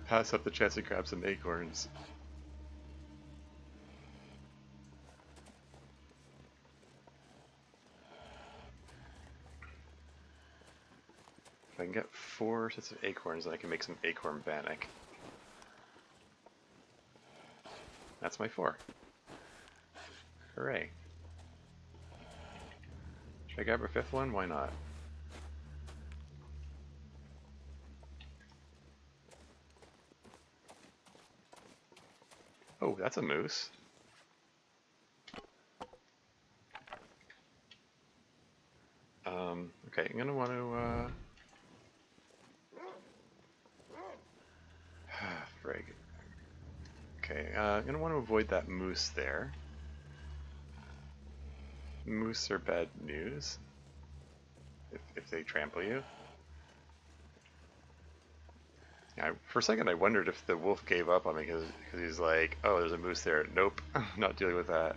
pass up the chance to grab some acorns. If I can get 4 sets of acorns, then I can make some acorn bannock. That's my 4. Hooray. Should I grab a 5th one? Why not? Oh, that's a moose. Okay, I'm gonna want to, frig. Okay, I'm gonna want to avoid that moose there. Moose are bad news if they trample you. Yeah, for a second I wondered if the wolf gave up on me because he's like, oh, there's a moose there. Nope, not dealing with that.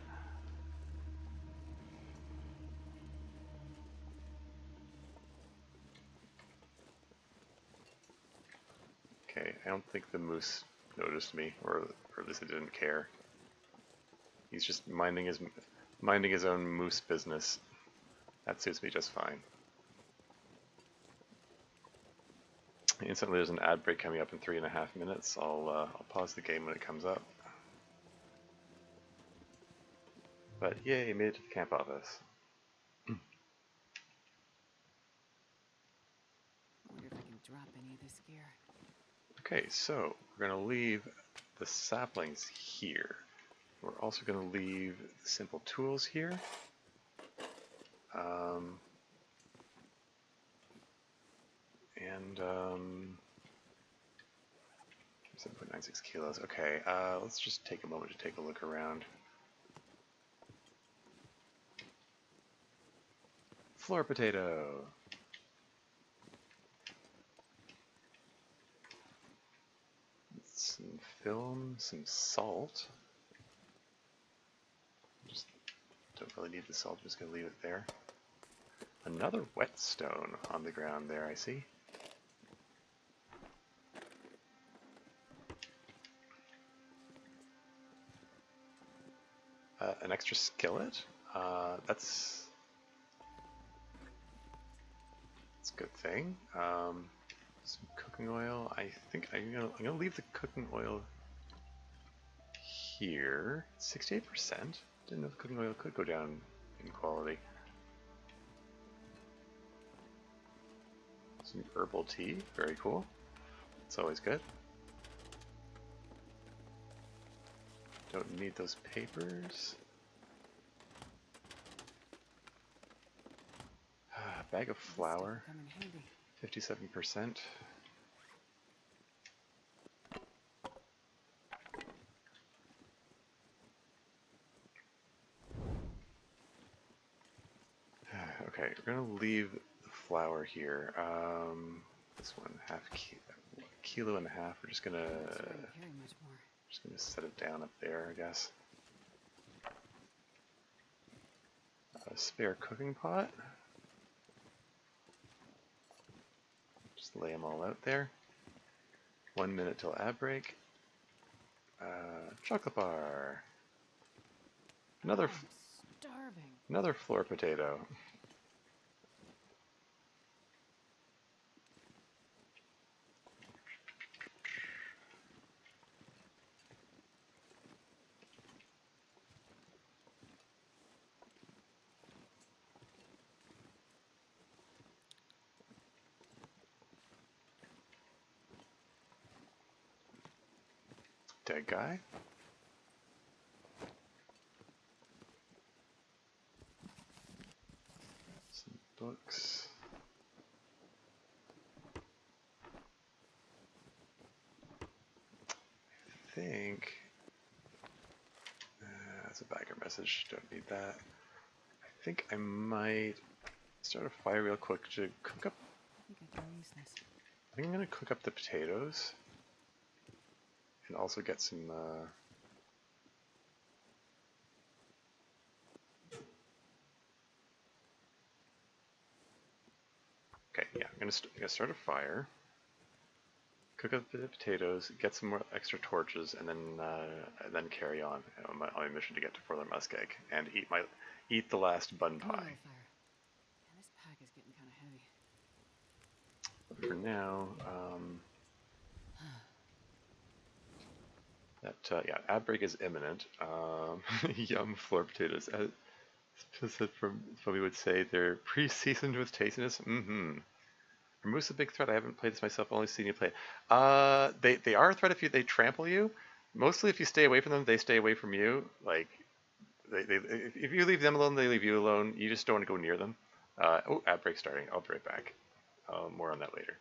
Okay, I don't think the moose noticed me, or at least it didn't care. He's just minding his own moose business. That suits me just fine. Instantly, there's an ad break coming up in 3.5 minutes. I'll pause the game when it comes up. But yay, made it to the camp office. I wonder if I can drop any of this gear. Okay, so we're gonna leave the saplings here. We're also gonna leave the simple tools here. 7.96 kilos. Okay, let's just take a moment to take a look around. Floor potato. Some film, some salt. Just don't really need the salt, I'm just gonna leave it there. Another whetstone on the ground there, I see. An extra skillet. That's a good thing. Some cooking oil. I think I'm gonna leave the cooking oil here. 68%. Didn't know the cooking oil could go down in quality. Some herbal tea. Very cool. It's always good. Don't need those papers. Bag of flour. 57%. Okay, we're gonna leave the flour here. This one, kilo and a half. We're just gonna set it down up there, I guess. spare cooking pot. Just lay them all out there. 1 minute till ad break. Chocolate bar. I'm starving. Another floor potato. Dead guy. Some books. I think that's a bagger message. Don't need that. I think I might start a fire real quick to cook up. I think I can use this. I think I'm gonna cook up the potatoes and also get some. Okay, yeah, I'm gonna start a fire, cook up the potatoes, get some more extra torches, and then carry on my mission to get to Further Muskeg and eat the last bun Come on, pie. little fire. Man, this pack is getting kind of heavy. But for now, yeah, ad break is imminent. Yum floor potatoes. As from we would say, they're pre-seasoned with tastiness. Mm-hmm. Are moose a big threat? I haven't played this myself. Only seen you play it. They are a threat if they trample you. Mostly, if you stay away from them, they stay away from you. Like if you leave them alone, they leave you alone. You just don't want to go near them. Oh, ad break starting. I'll be right back. More on that later.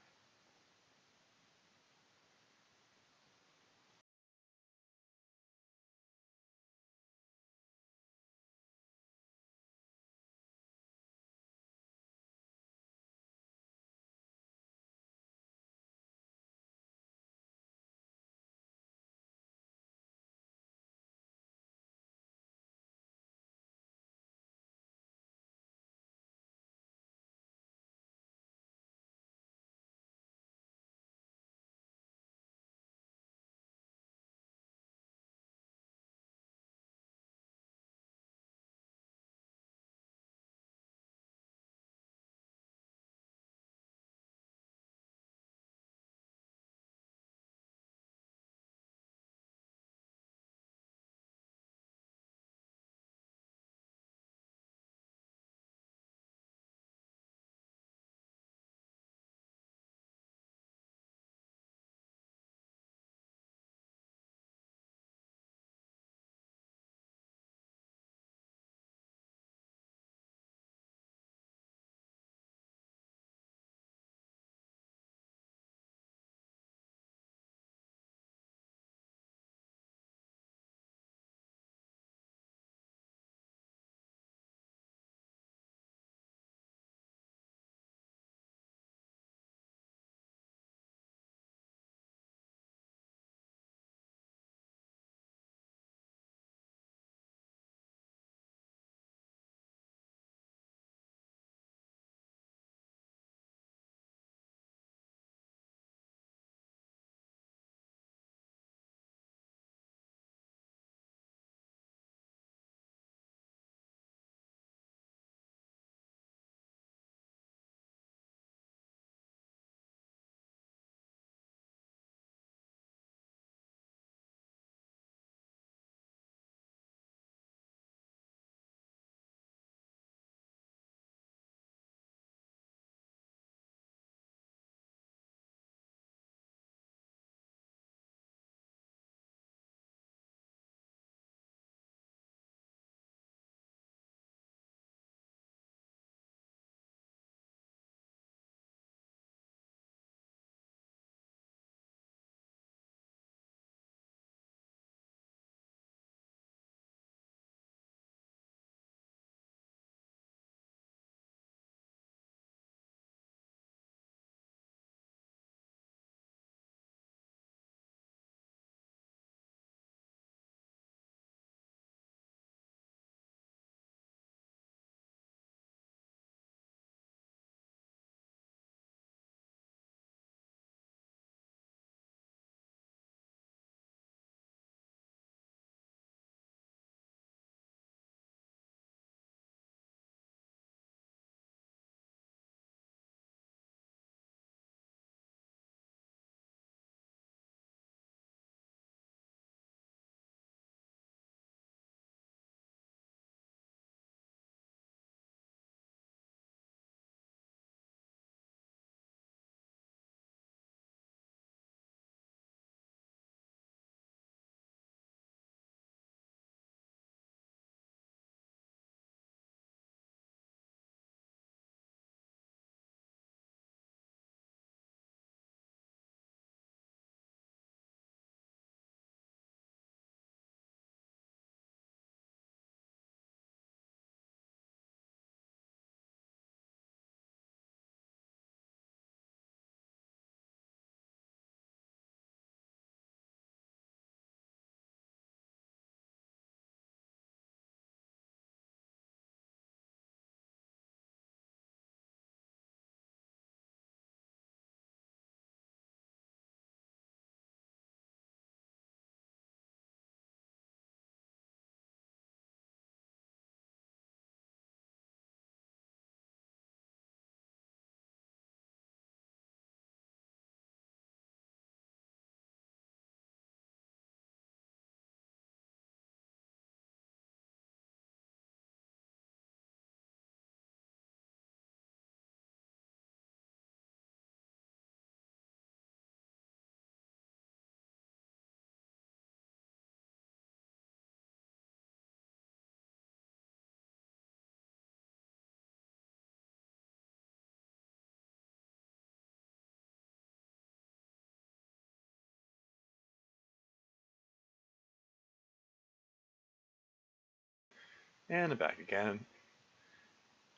And I'm back again.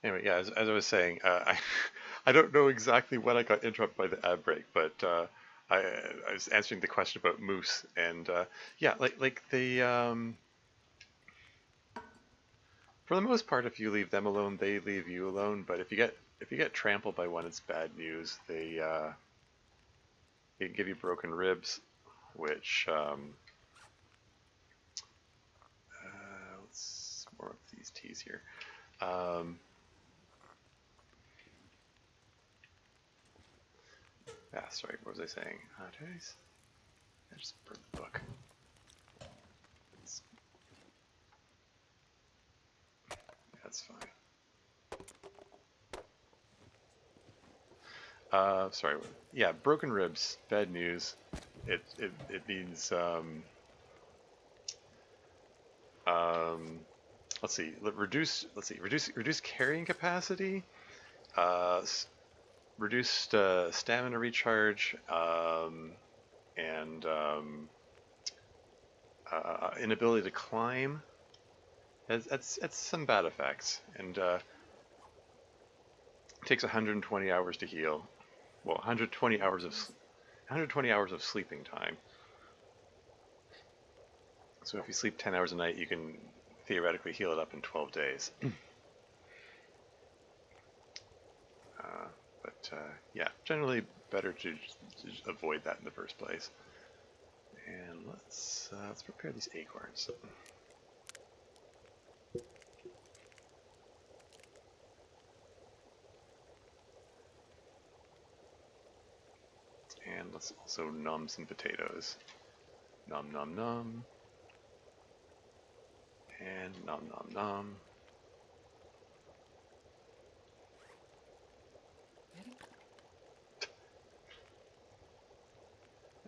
Anyway, yeah, as I was saying, I don't know exactly when I got interrupted by the ad break, but I was answering the question about moose, and yeah, like they for the most part, if you leave them alone, they leave you alone. But if you get trampled by one, it's bad news. They can give you broken ribs, which let's warm up these teas here. Um, yeah, sorry, what was I saying? I just burned the book. That's fine. Sorry. Yeah, broken ribs, bad news. It means um, reduce carrying capacity, uh, reduced stamina recharge, and inability to climb. That's some bad effects, and it takes 120 hours to heal. Well, 120 hours of sleeping time. So if you sleep 10 hours a night, you can theoretically heal it up in 12 days. But yeah, generally better to avoid that in the first place. And let's prepare these acorns. And let's also nom some potatoes. Nom nom nom. And nom nom nom.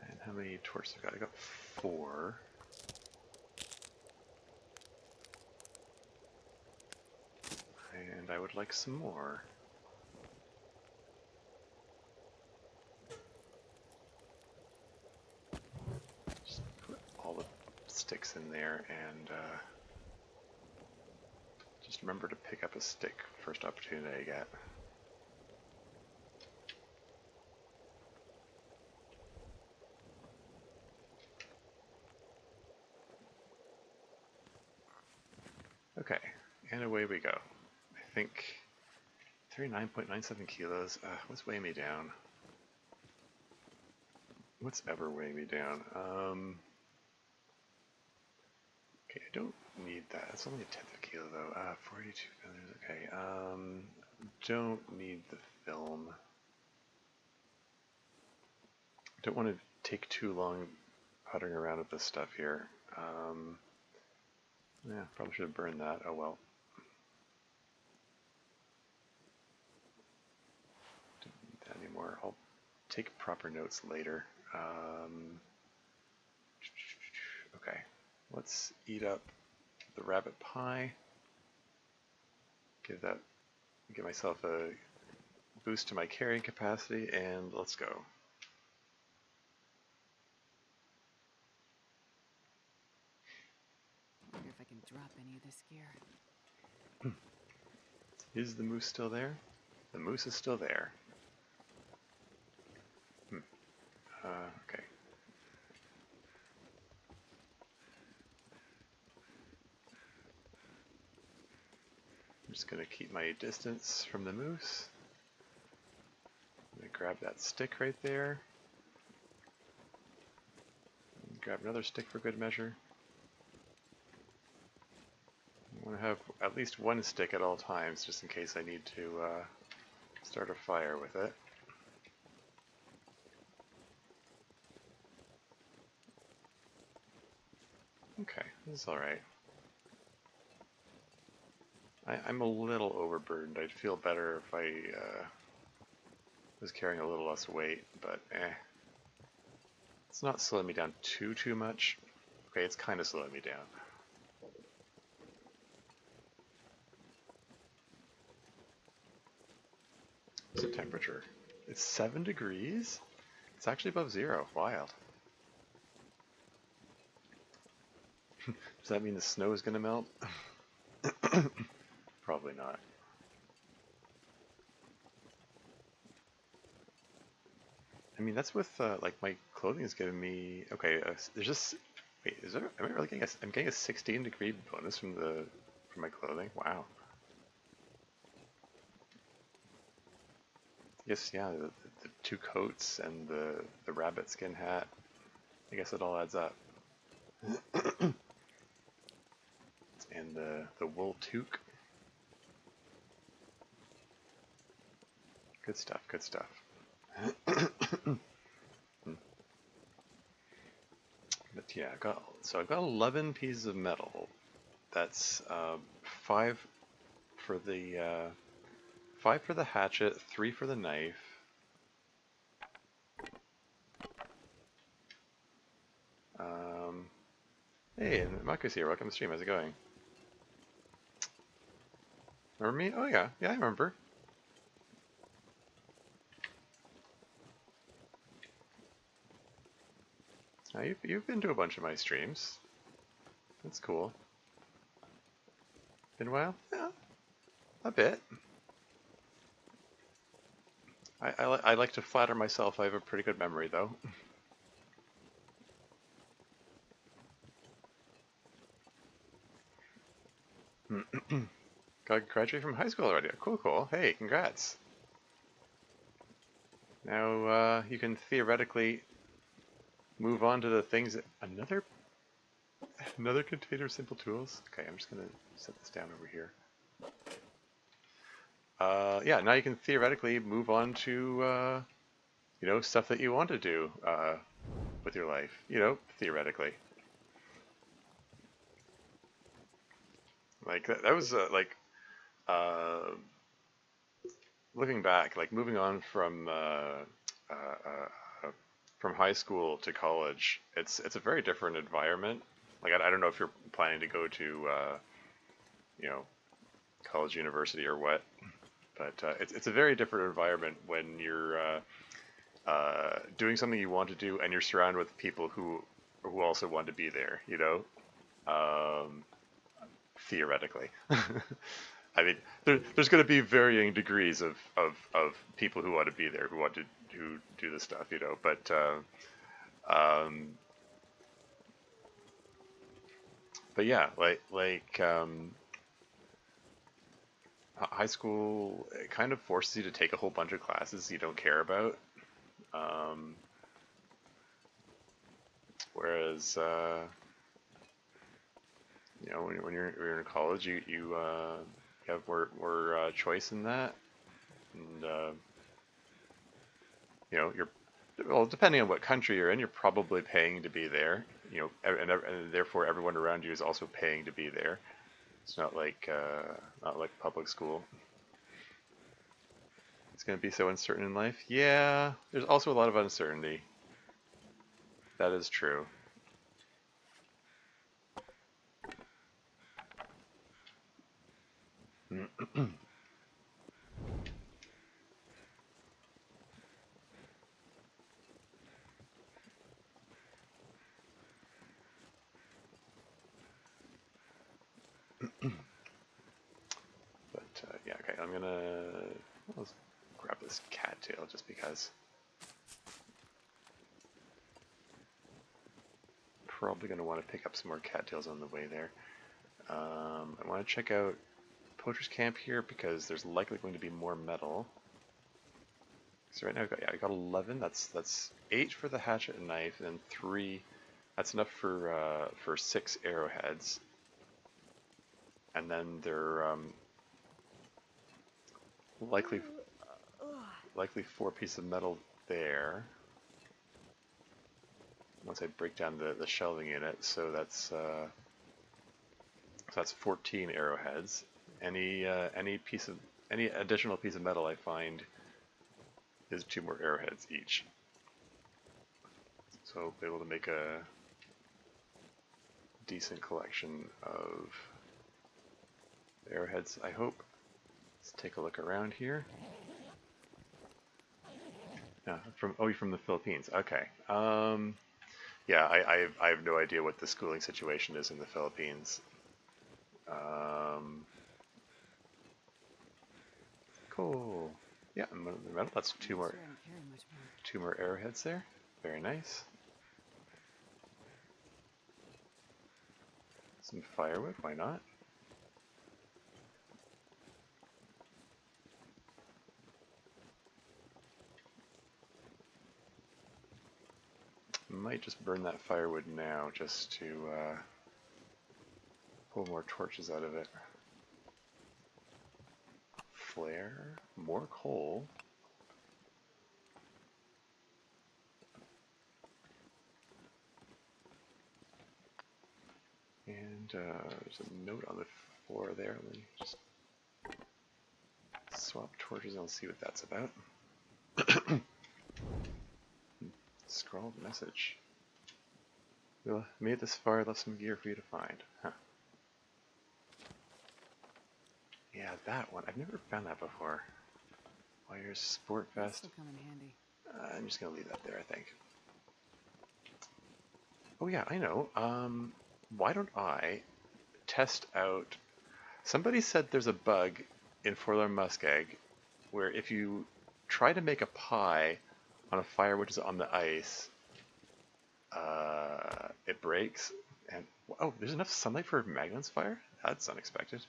And how many torches I got? I got 4. And I would like some more. Just put all the sticks in there and just remember to pick up a stick first opportunity I get. Okay, and away we go. I think 39.97 kilos. What's weighing me down? What's ever weighing me down? Okay, I don't need that. It's only a tenth of a kilo though. 42 feathers. Okay. Don't need the film. Don't want to take too long puttering around with this stuff here. Yeah, probably should have burned that. Oh well. Don't need that anymore. I'll take proper notes later. Okay, let's eat up the rabbit pie. Give myself a boost to my carrying capacity, and let's go. I wonder if I can drop any of this gear. Is the moose still there? The moose is still there. Okay. I'm just gonna keep my distance from the moose. I'm gonna grab that stick right there. And grab another stick for good measure. I want to have at least one stick at all times, just in case I need to start a fire with it. Okay, this is alright. I'm a little overburdened. I'd feel better if I was carrying a little less weight, but it's not slowing me down too much. Okay, it's kind of slowing me down. What's the temperature? It's 7 degrees? It's actually above 0. Wild. Does that mean the snow is going to melt? Probably not. I mean, that's with like my clothing is giving me. Okay, there's just. Wait, is there? Am I really getting a? I'm getting a 16-degree bonus from my clothing. Wow. Yes, yeah, the two coats and the rabbit skin hat. I guess it all adds up. And the wool toque. Good stuff. Good stuff. But yeah, I've got 11 pieces of metal. That's five for the 5 for the hatchet, 3 for the knife. Hey, Marcus here. Welcome to the stream. How's it going? Remember me? Oh yeah, yeah, I remember. You've been to a bunch of my streams. That's cool. Been a while? Yeah, a bit. I like to flatter myself. I have a pretty good memory though. Got graduated from high school already. Cool, cool. Hey, congrats. Now you can theoretically move on to the things that another container of simple tools. Okay, I'm just gonna set this down over here. Yeah, now you can theoretically move on to you know, stuff that you want to do with your life. You know, theoretically. Like that was like uh, looking back, like moving on from high school to college. It's a very different environment. Like I don't know if you're planning to go to you know, college, university, or what, but it's a very different environment when you're doing something you want to do and you're surrounded with people who also want to be there. You know, um, theoretically. I mean, there's going to be varying degrees of people who want to be there, who do this stuff, you know. Um, but yeah, high school it kind of forces you to take a whole bunch of classes you don't care about. Um, whereas you know, when you're in college, you have more choice in that, and you know, you're well, depending on what country you're in, you're probably paying to be there. You know, and therefore everyone around you is also paying to be there. It's not like public school. It's going to be so uncertain in life. Yeah, there's also a lot of uncertainty. That is true. But yeah, okay. Let's grab this cattail just because. Probably going to want to pick up some more cattails on the way there. I want to check out Poacher's Camp here because there's likely going to be more metal. So right now I got 11. That's 8 for the hatchet and knife, and then 3. That's enough for 6 arrowheads. And then they're likely 4 pieces of metal there. Once I break down the shelving in it, so that's 14 arrowheads. Any additional piece of metal I find is 2 more arrowheads each. So I'll be able to make a decent collection of arrowheads, I hope. Let's take a look around here. Yeah, you're from the Philippines. Okay. Yeah, I have no idea what the schooling situation is in the Philippines. Cool. Yeah, metal. That's I'm not sure I can carry much more. 2 more arrowheads there. Very nice. Some firewood, why not? Might just burn that firewood now just to pull more torches out of it. Flare, more coal. And there's a note on the floor there. Let me just swap torches and I'll see what that's about. Scrawled message. We made this far, left some gear for you to find. Huh. Yeah, that one. I've never found that before. Wires, sport vest. This'll come in handy. I'm just gonna leave that there, I think. Oh yeah, I know. Why don't I test out... Somebody said there's a bug in Forlorn Muskeg where if you try to make a pie on a fire which is on the ice, it breaks. And oh, there's enough sunlight for Magnon's fire? That's unexpected.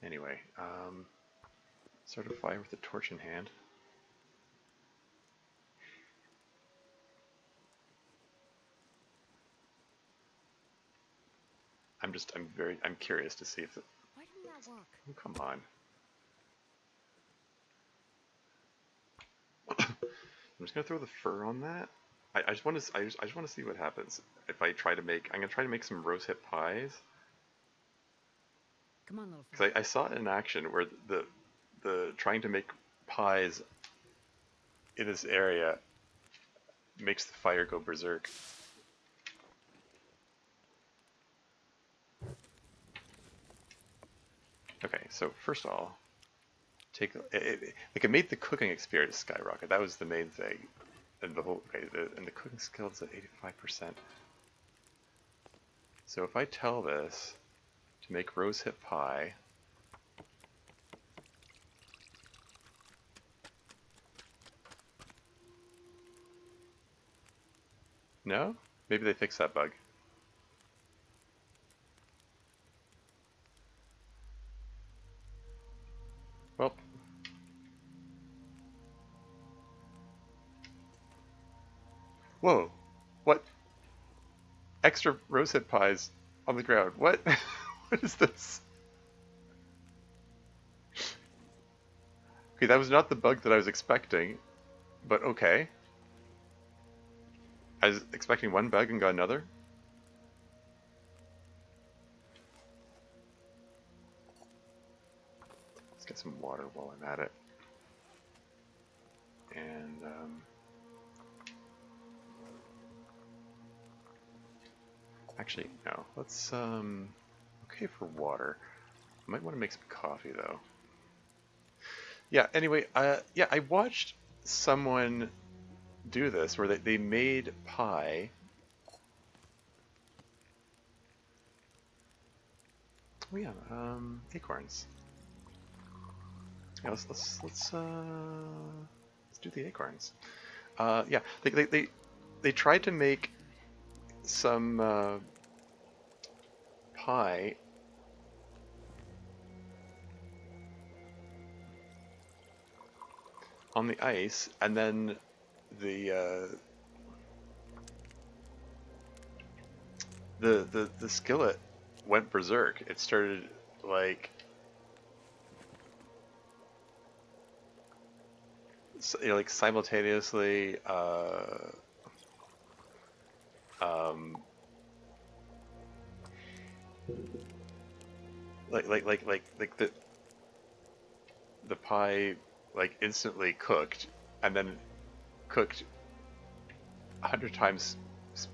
Anyway, start a fire with a torch in hand. I'm curious to see if it... Why didn't that work? Oh, come on. I'm just gonna throw the fur on that. I just want to see what happens if I try to make. I'm gonna try to make some rose hip pies. Come on, little Because fella. I saw it in action where the trying to make pies in this area makes the fire go berserk. Okay, so first of all, it made the cooking experience skyrocket. That was the main thing, and the whole and the cooking skills at 85%. So if I tell this to make rose hip pie, no, maybe they fixed that bug. Well, whoa, what? Extra rosehip pies on the ground. What? What is this? Okay, that was not the bug that I was expecting, but okay. I was expecting one bug and got another. Let's get some water while I'm at it. And, actually, no. Let's, okay for water. I might want to make some coffee, though. Yeah, anyway, yeah, I watched someone do this, where they made pie. Oh yeah, acorns. Yeah, let's do the acorns. Yeah, they tried to make some pie on the ice, and then the skillet went berserk. It started like like simultaneously like the pie like instantly cooked and then cooked 100 times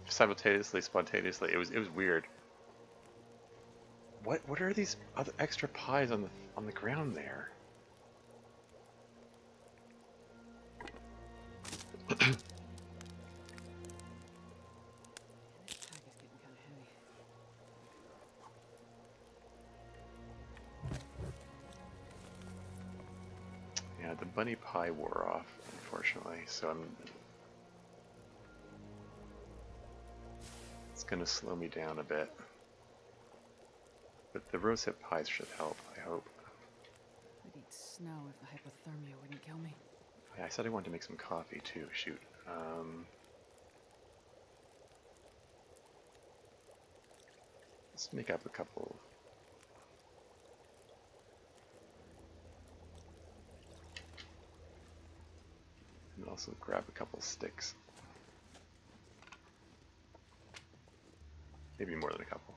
simultaneously, spontaneously. It was weird. What are these other extra pies on the ground there? This pack is getting kind of heavy. the bunny pie wore off, unfortunately, so it's going to slow me down a bit. But the rosehip pies should help, I hope. I'd eat snow if the hypothermia wouldn't kill me. Yeah, I said I wanted to make some coffee too, shoot. Let's make up a couple. And also grab a couple sticks. Maybe more than a couple.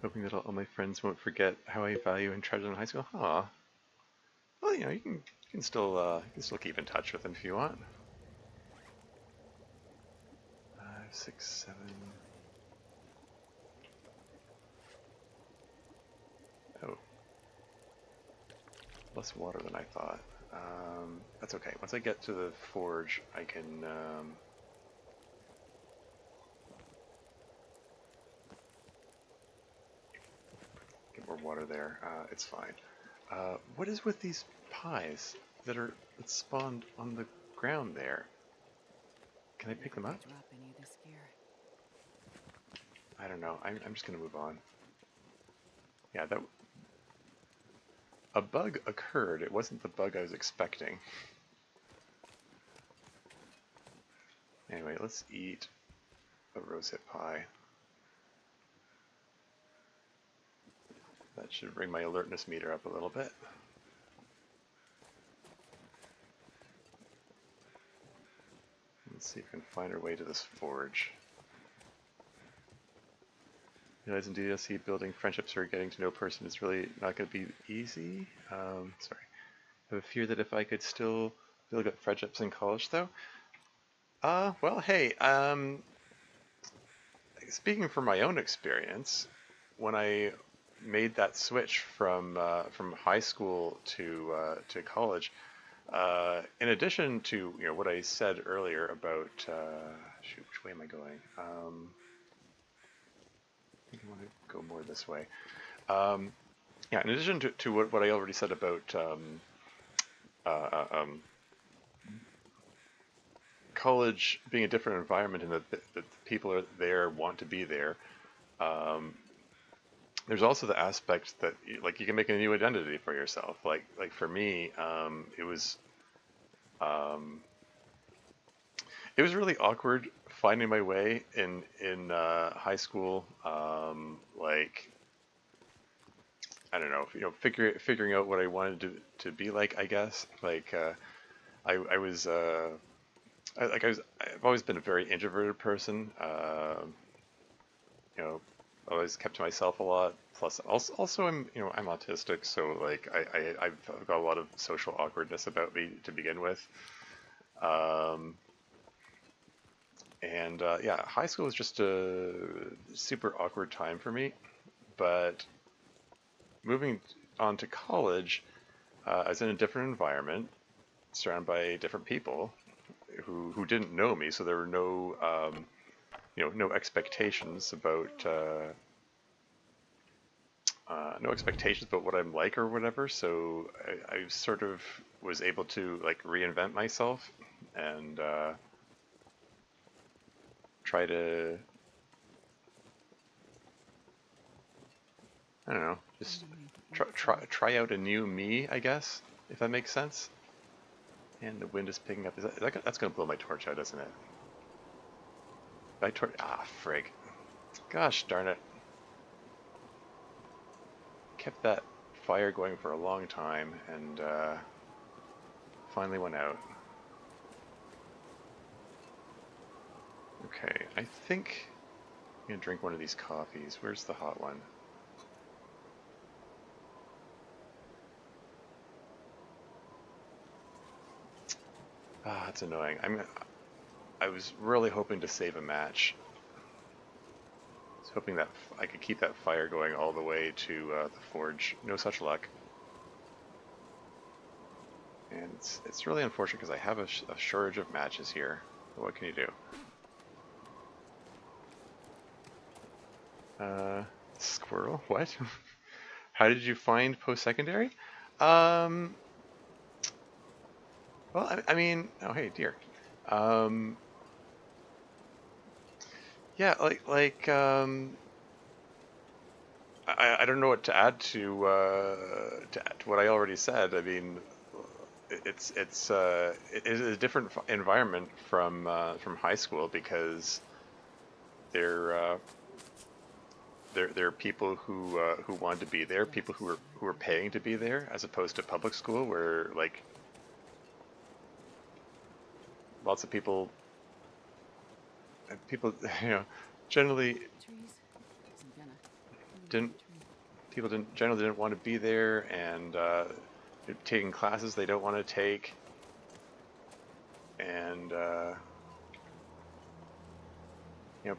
Hoping that all my friends won't forget how I value and treasure them in high school. Aw. Well, you know, you can still keep in touch with them if you want. 5, 6, 7. Oh, less water than I thought. That's okay. Once I get to the forge, I can get more water there. It's fine. What is with these pies that spawned on the ground there? Can I pick them up? Drop any of this gear. I don't know. I'm just gonna move on. Yeah, a bug occurred. It wasn't the bug I was expecting. Anyway, let's eat a rosehip pie. That should bring my alertness meter up a little bit. Let's see if we can find our way to this forge. Realize in DLC, building friendships or getting to know a person is really not going to be easy. Sorry. I have a fear that if I could still build up friendships in college, though. Well, hey, speaking from my own experience, when I made that switch from high school to college, in addition to what I said earlier about shoot, which way am I going? I think I want to go more this way. Yeah, in addition to what I already said about college being a different environment and that the people are there, want to be there, there's also the aspect that like you can make a new identity for yourself. Like for me, it was really awkward finding my way in high school. Like I don't know, figuring out what I wanted to be like. I guess like I was I've always been a very introverted person. You know, always kept to myself a lot. Plus, also I'm autistic, so like I've got a lot of social awkwardness about me to begin with. Um, and yeah, high school was just a super awkward time for me. But moving on to college, I was in a different environment, surrounded by different people who didn't know me, so there were no expectations about what I'm like or whatever. So I sort of was able to like reinvent myself and try to, I don't know, just try out a new me, I guess, if that makes sense. And the wind is picking up. That's gonna blow my torch out, isn't it? Frig. Gosh darn it. Kept that fire going for a long time and finally went out. Okay, I think I'm gonna drink one of these coffees. Where's the hot one? That's annoying. I was really hoping to save a match. I was hoping that I could keep that fire going all the way to the forge. No such luck. And it's really unfortunate because I have a shortage of matches here. But what can you do? Uh, Squirrel? What? How did you find post-secondary? Um, well, I mean, oh hey, dear. Um, yeah, I don't know what to add to add to what I already said. I mean, it is a different environment from high school because they're there are people who want to be there, people who are paying to be there, as opposed to public school where like lots of people you know generally Trees? Isn't gonna. Maybe didn't another tree. people didn't generally didn't want to be there, and they're taking classes they don't want to take, and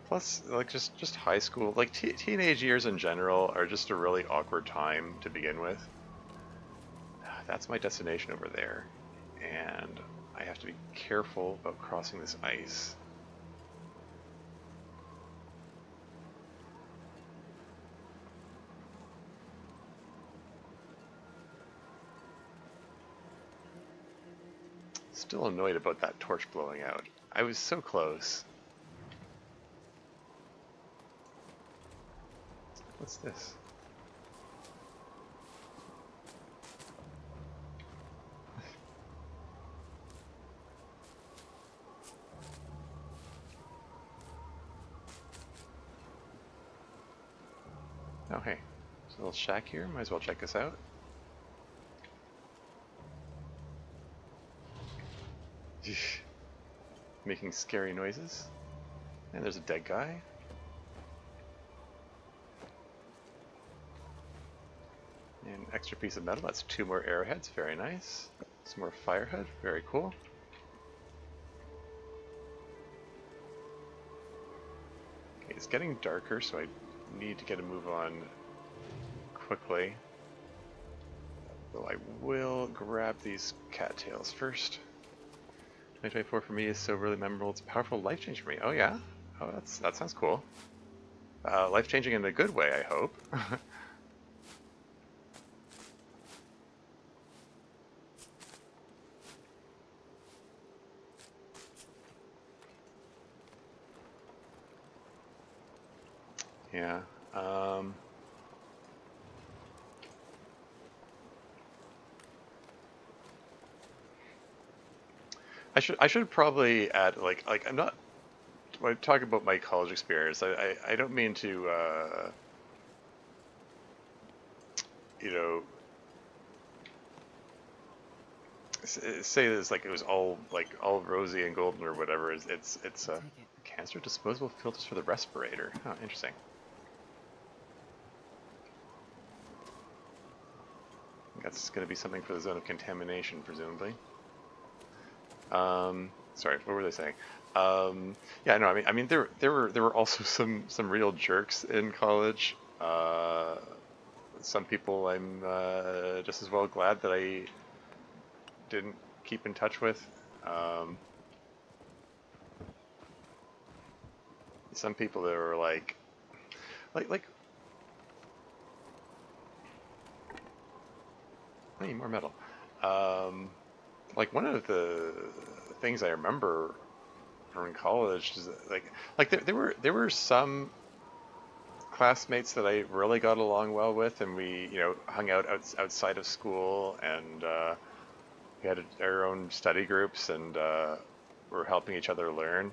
plus like just high school, like teenage years in general are just a really awkward time to begin with. That's my destination over there, and I have to be careful about crossing this ice. Still annoyed about that torch blowing out. I was so close. What's this? Oh, hey. There's a little shack here. Might as well check this out. Making scary noises. And there's a dead guy. An extra piece of metal. That's 2 more arrowheads. Very nice. Some more firewood. Very cool. Okay, it's getting darker, so I need to get a move on quickly. Though I will grab these cattails first. 2024 for me is so really memorable. It's a powerful life change for me. Oh yeah? Oh, that sounds cool. Life changing in a good way, I hope. Yeah. I should probably add I'm not when I talk about my college experience. I don't mean to you know say this like it was all rosy and golden or whatever. It's I'll take it. cancer disposable filters for the respirator. Oh, interesting. That's going to be something for the zone of contamination, presumably. Sorry, what were they saying? Yeah, no, I mean, there were also some real jerks in college. Some people I'm just as well glad that I didn't keep in touch with. Um, some people that were like, hey, more metal. Um, like one of the things I remember from college is that, there were some classmates that I really got along well with, and we hung out outside of school, and we had our own study groups, and were helping each other learn,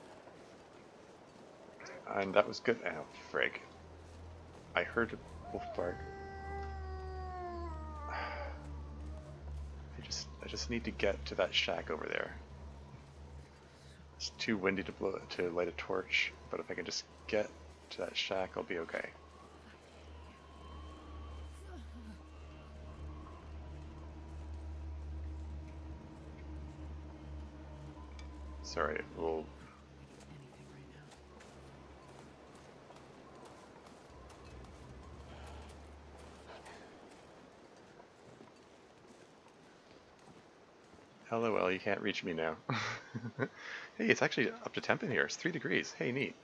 and that was good. Oh, frig! I heard a wolf bark. I just need to get to that shack over there. It's too windy to light a torch, but if I can just get to that shack, I'll be okay. Sorry, we'll. Anything right now. LOL, you can't reach me now. Hey, it's actually up to temp in here. It's 3 degrees. Hey, neat.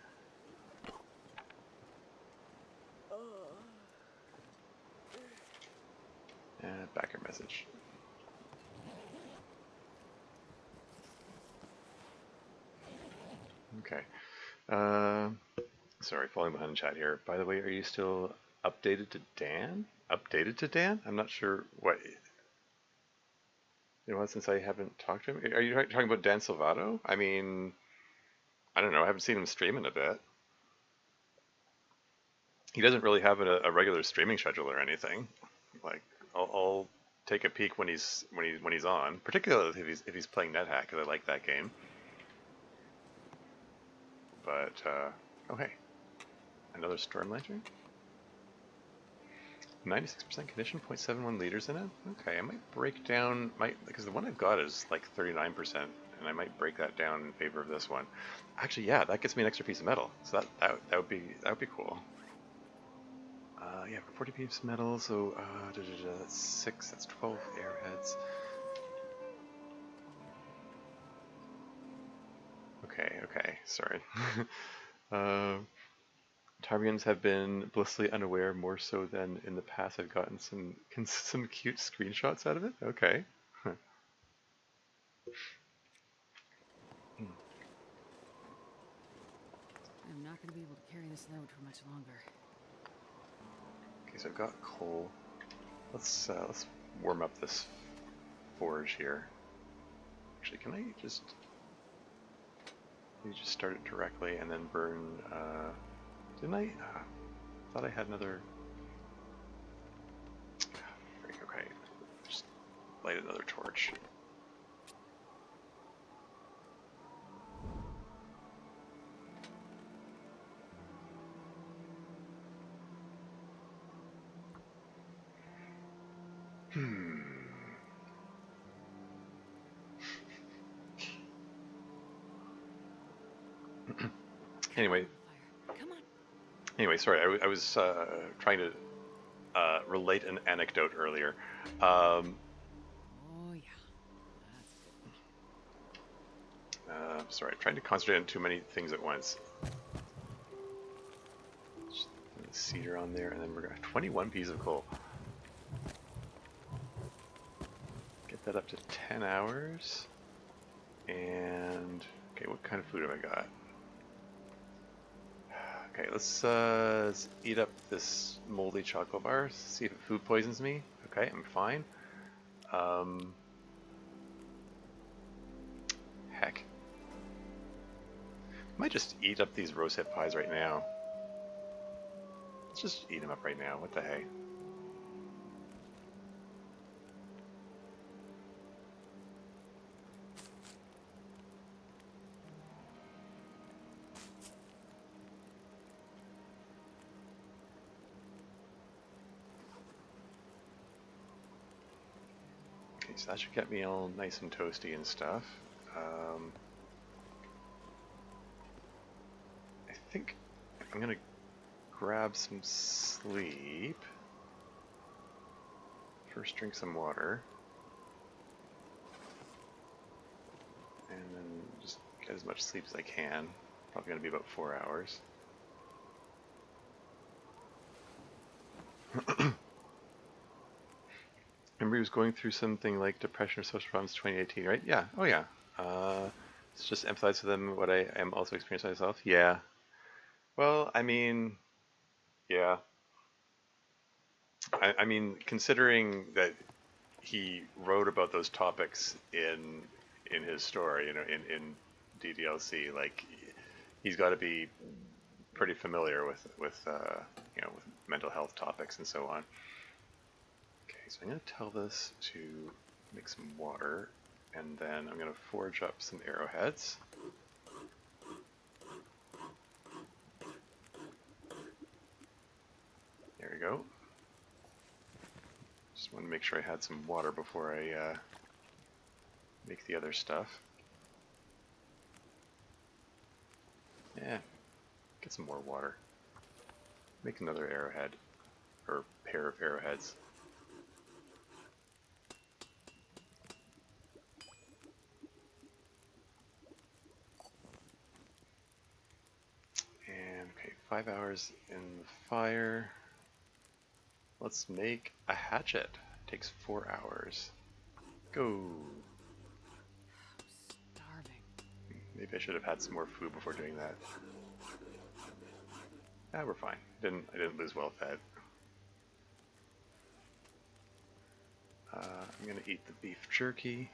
Okay. Uh, Sorry, falling behind in chat here. By the way, are you still updated to Dan? Updated to Dan? I'm not sure what. You know what? Since I haven't talked to him, are you talking about Dan Silvato? I mean, I don't know. I haven't seen him stream in a bit. He doesn't really have a regular streaming schedule or anything. Like, I'll take a peek when he's on, particularly if he's playing NetHack because I like that game. But oh hey, another storm lantern. 96% condition, 0.71 liters in it. Okay, I might break down because the one I've got is like 39%, and I might break that down in favor of this one. Actually, yeah, that gets me an extra piece of metal, so that would be cool. Yeah, 40 pieces of metal, so that's 6, that's 12 arrowheads. Okay, sorry. uh, Tarbians have been blissfully unaware more so than in the past. I've gotten some cute screenshots out of it. Okay. I'm not going to be able to carry this load for much longer. Okay, so I've got coal. Let's warm up this forge here. Actually, can I just start it directly and then burn? Didn't I? Thought I had another. Okay, just light another torch. Anyway. Come on. Anyway, sorry, I was trying to relate an anecdote earlier. Oh yeah, that's good. Sorry, I'm trying to concentrate on too many things at once. Just put the cedar on there, and then we're gonna 21 pieces of coal. Get that up to 10 hours. And okay, what kind of food have I got? Okay, let's eat up this moldy chocolate bar. See if food poisons me. Okay, I'm fine. Heck. I might just eat up these rosehip pies right now. Let's just eat them up right now. What the hey? Okay, so that should get me all nice and toasty and stuff. I think I'm gonna grab some sleep. First, drink some water. And then just get as much sleep as I can. Probably gonna be about 4 hours. Remember he was going through something like depression or social problems 2018, right? Yeah. Oh yeah. Let's just emphasize to them what I am also experiencing myself. Yeah. Well, I mean, yeah. I mean, considering that he wrote about those topics in his story, you know, in DDLC, like he's got to be pretty familiar with you know, with mental health topics and so on. Okay, so I'm gonna tell this to make some water, and then I'm gonna forge up some arrowheads. There we go. Just want to make sure I had some water before I make the other stuff. Yeah, get some more water. Make another arrowhead, or pair of arrowheads. And okay, 5 hours in the fire. Let's make a hatchet. It takes 4 hours. Go. I'm starving. Maybe I should have had some more food before doing that. Ah, we're fine. I didn't lose well fed. I'm gonna eat the beef jerky.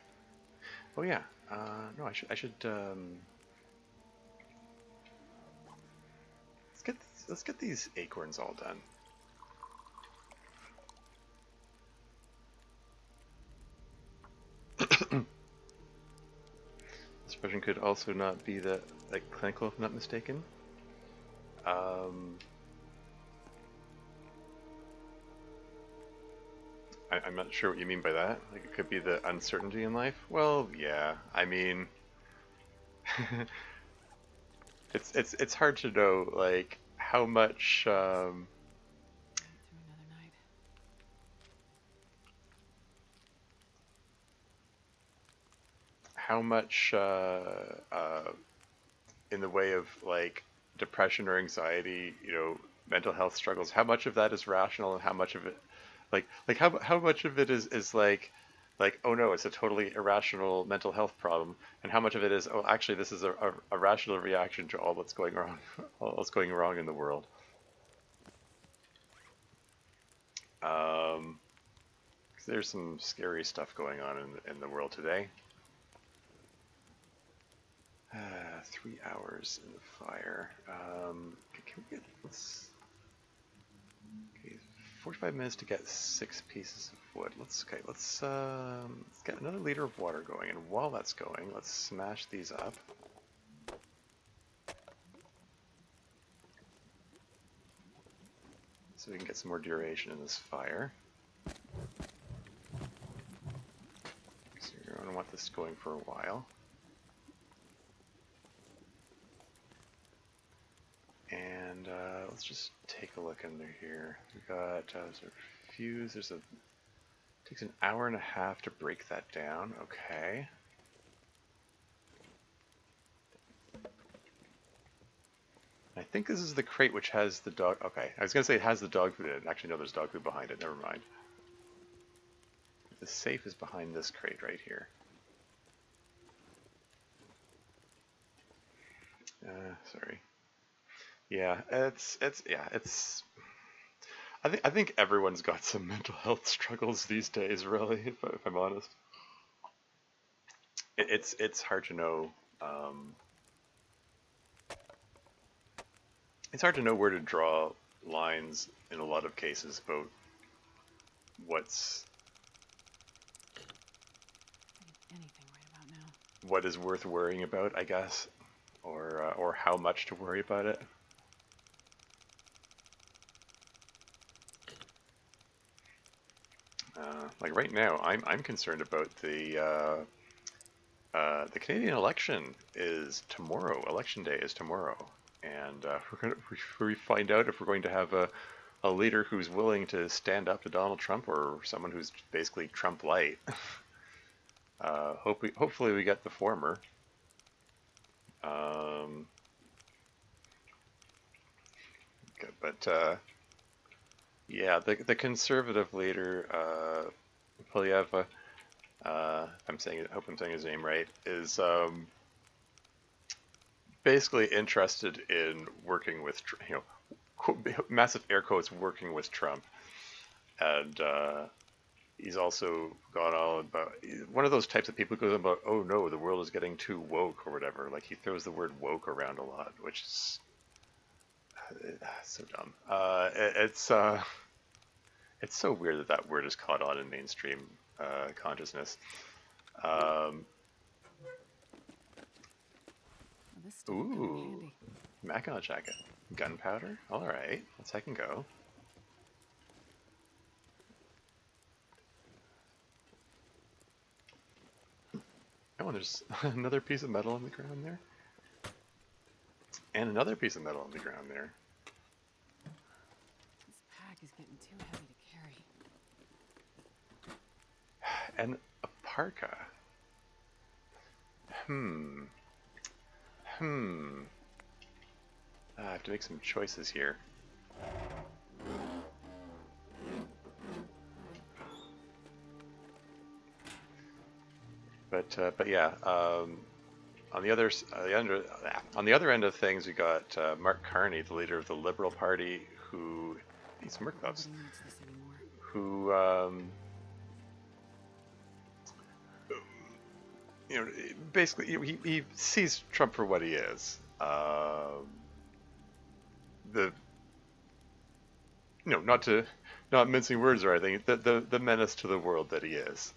Oh yeah. No, I should. Let's get these acorns all done. This version could also not be that like clinical, if I'm not mistaken. I'm not sure what you mean by that. Like it could be the uncertainty in life. Well, yeah. I mean, it's hard to know like how much. Through another night. How much in the way of like depression or anxiety, mental health struggles, how much of that is rational and how much of it like how much of it is like oh no, it's a totally irrational mental health problem, and how much of it is oh actually this is a rational reaction to all that's going wrong all that's going wrong in the world. Um, 'Cause there's some scary stuff going on in the world today. 3 hours in the fire. Can we get let's okay, 45 minutes to get 6 pieces of wood. Let's get another liter of water going, and while that's going, let's smash these up. So we can get some more duration in this fire. So you're going to want this going for a while. And let's just take a look under here. We've got there's a fuse. Takes an hour and a half to break that down. Okay. I think this is the crate which has the dog. Okay, I was gonna say it has the dog food in it. Actually, no, there's dog food behind it. Never mind. The safe is behind this crate right here. Sorry. Yeah, it's. I think everyone's got some mental health struggles these days. Really, if I'm honest, it's hard to know. Um, it's hard to know where to draw lines in a lot of cases about what's Anything right about now. what is worth worrying about, I guess, or how much to worry about it. Like right now, I'm concerned about the Canadian election is tomorrow. Election day is tomorrow, and we find out if we're going to have a leader who's willing to stand up to Donald Trump or someone who's basically Trump light. Hopefully we get the former. Um, but yeah, the conservative leader, Poilievre, I hope I'm saying his name right, is basically interested in working with, massive air quotes, working with Trump, and he's also gone all about one of those types of people who goes about, oh no, the world is getting too woke or whatever. Like he throws the word woke around a lot, which is so dumb. It's so weird that that word is caught on in mainstream consciousness. Um, Well, this stuff will come in ooh, handy. Mackinac jacket, gunpowder. All right, let's I can go. Oh, and there's another piece of metal on the ground there, and another piece of metal on the ground there, This pack is getting too heavy to carry. and a parka. Hmm. Hmm. I have to make some choices here. But yeah, On the other on the other end of things, we got Mark Carney, the leader of the Liberal Party, who needs some work gloves, Nobody needs this anymore. who you know, basically he sees Trump for what he is. The not mincing words or anything, the menace to the world that he is.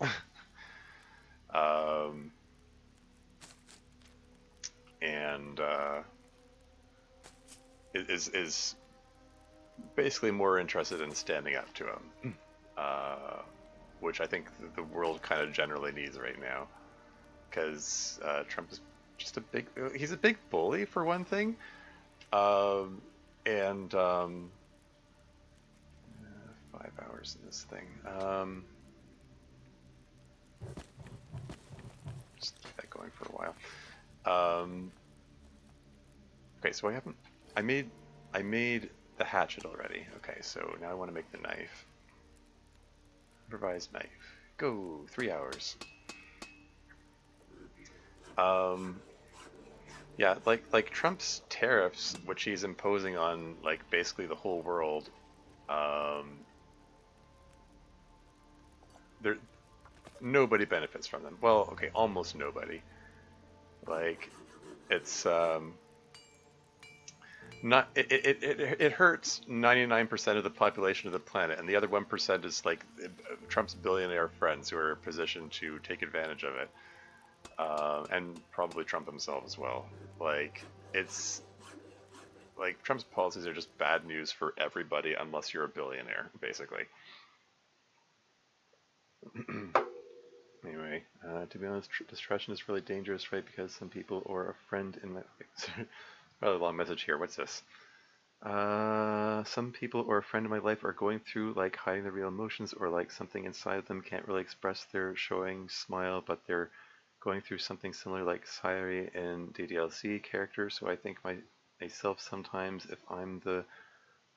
um, and is basically more interested in standing up to him, which I think the world kind of generally needs right now, because Trump is just he's a big bully for one thing, um, and 5 hours in this thing. Just keep that going for a while. Okay, so I made the hatchet already. Okay, so now I want to make the knife. Improvised knife. Go, 3 hours. Yeah, like Trump's tariffs, which he's imposing on like basically the whole world. Um, there, nobody benefits from them. Well, okay, almost nobody. Like, it's not it hurts 99% of the population of the planet, and the other 1% is like Trump's billionaire friends who are positioned to take advantage of it, and probably Trump himself as well. Like, it's like Trump's policies are just bad news for everybody unless you're a billionaire, basically. Anyway, to be honest, distraction is really dangerous, right? Because some people or a friend in my rather long message here. What's this? Some people or a friend in my life are going through like hiding their real emotions, or like something inside of them can't really express their showing smile, but they're going through something similar like Sayuri in DDLC character. So I think myself sometimes, if I'm the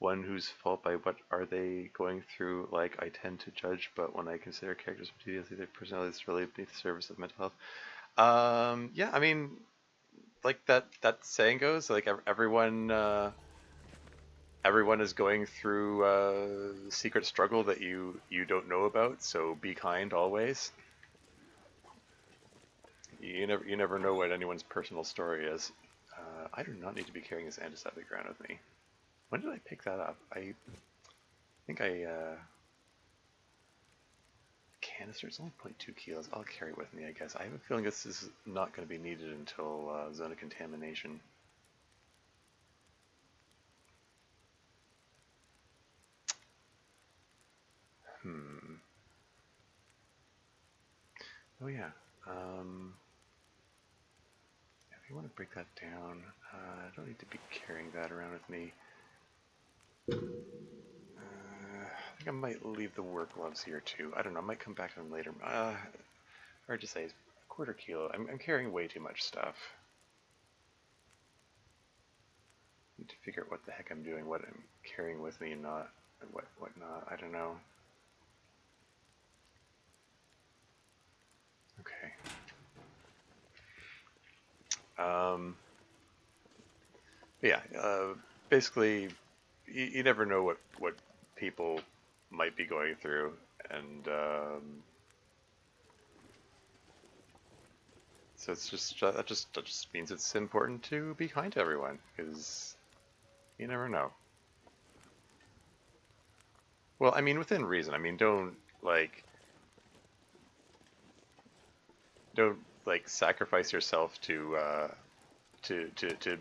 one whose fault by what are they going through, like I tend to judge, but when I consider characters from DDLC, their personalities really beneath the surface of mental health. Yeah, I mean, like that saying goes, like everyone is going through a secret struggle that you don't know about. So be kind always. You never know what anyone's personal story is. I do not need to be carrying this antiseptic around with me. When did I pick that up? I think canister. It's only 0.2 kilos. I'll carry it with me, I guess. I have a feeling this is not going to be needed until zone of contamination. Hmm. Oh yeah. Um, if you want to break that down, I don't need to be carrying that around with me. I think I might leave the work gloves here too. I don't know. I might come back to them later. Hard to say. A quarter kilo. I'm carrying way too much stuff. Need to figure out what the heck I'm doing, what I'm carrying with me, and not, and what not. I don't know. Okay. Yeah. Basically, you never know what people might be going through, and so it's just that just means it's important to be kind to everyone, because you never know. Well, I mean, within reason. I mean, don't like sacrifice yourself to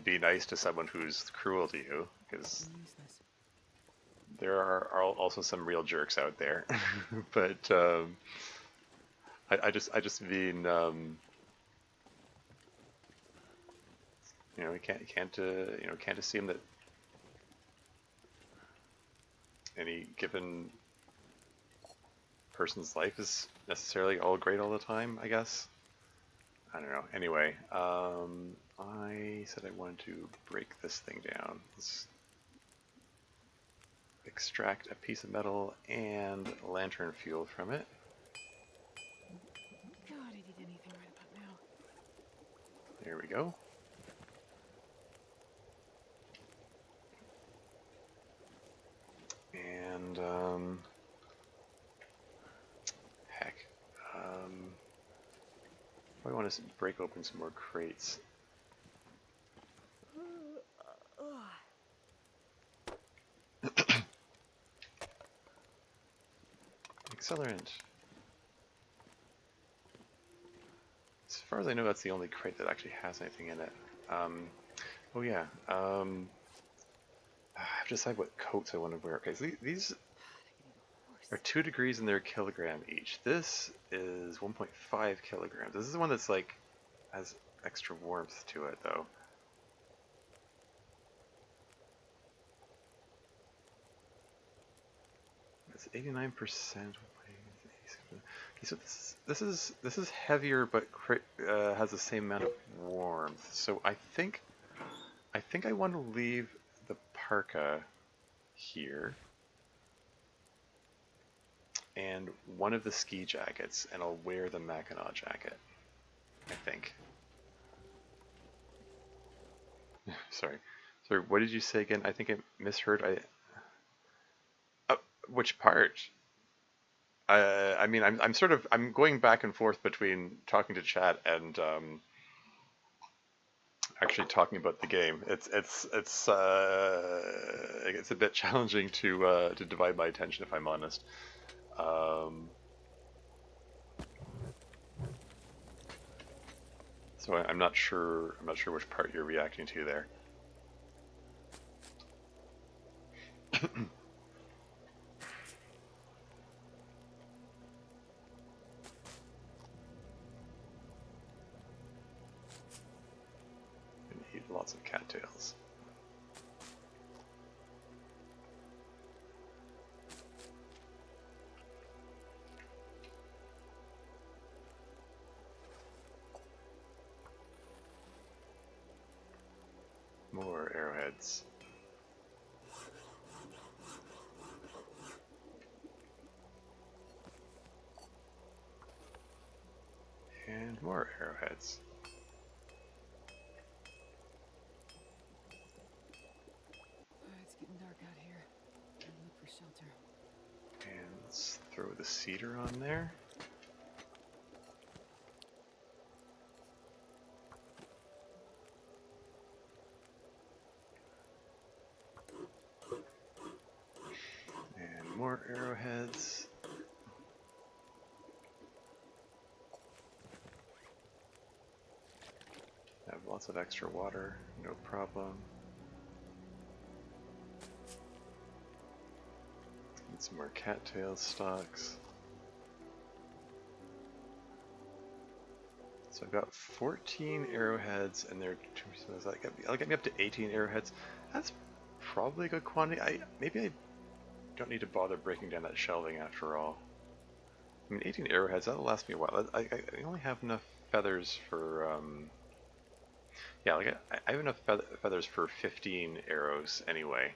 be nice to someone who's cruel to you, because Can use this. there are also some real jerks out there. But I just mean, you can't assume that any given person's life is necessarily all great all the time, I guess. I don't know. Anyway, I said I wanted to break this thing down. Let's extract a piece of metal and lantern fuel from it. God, I need anything right about now. There we go. And, heck. I want to break open some more crates. Accelerant. As far as I know, that's the only crate that actually has anything in it. Oh yeah. I have to decide what coats I want to wear. Okay, so these are 2 degrees and they're a kilogram each. This is 1.5 kilograms. This is the one that's like has extra warmth to it though. It's 89%. Okay, so this is heavier, but has the same amount of warmth. So I think I want to leave the parka here and one of the ski jackets, and I'll wear the Mackinac jacket. I think. Sorry, what did you say again? I think I misheard. Which part? I mean, I'm going back and forth between talking to chat and actually talking about the game. It's a bit challenging to divide my attention, if I'm honest. So I'm not sure which part you're reacting to there. And eat lots of cattails. More arrowheads. And more arrowheads. It's getting dark out here. Gotta look for shelter. And let's throw the cedar on there. And more arrowheads. I have lots of extra water, no problem. Need some more cattail stalks. So I've got 14 arrowheads, and they're so that'll get me up to 18 arrowheads. That's probably a good quantity. Maybe I don't need to bother breaking down that shelving after all. I mean, 18 arrowheads, that'll last me a while. I only have enough feathers for yeah, like I have enough feathers for 15 arrows anyway.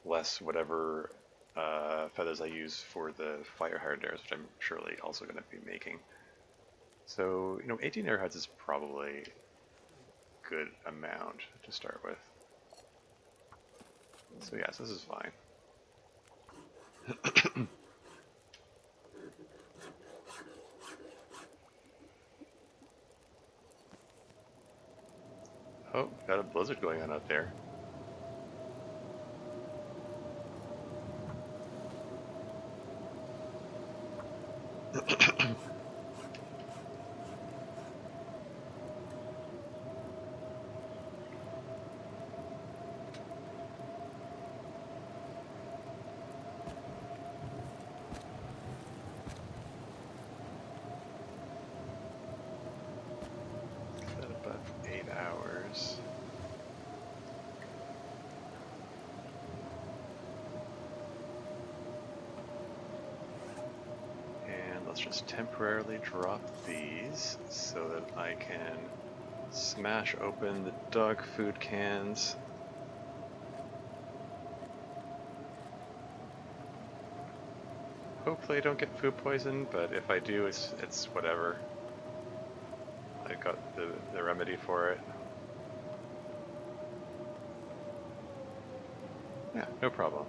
Less whatever feathers I use for the fire hardened arrows, which I'm surely also going to be making. So, 18 arrowheads is probably a good amount to start with. So yes, this is fine. Oh, got a blizzard going on out there. About 8 hours. And let's just temporarily drop these so that I can smash open the dog food cans. Hopefully I don't get food poison, but if I do, it's whatever. I got the remedy for it. Yeah, no problem.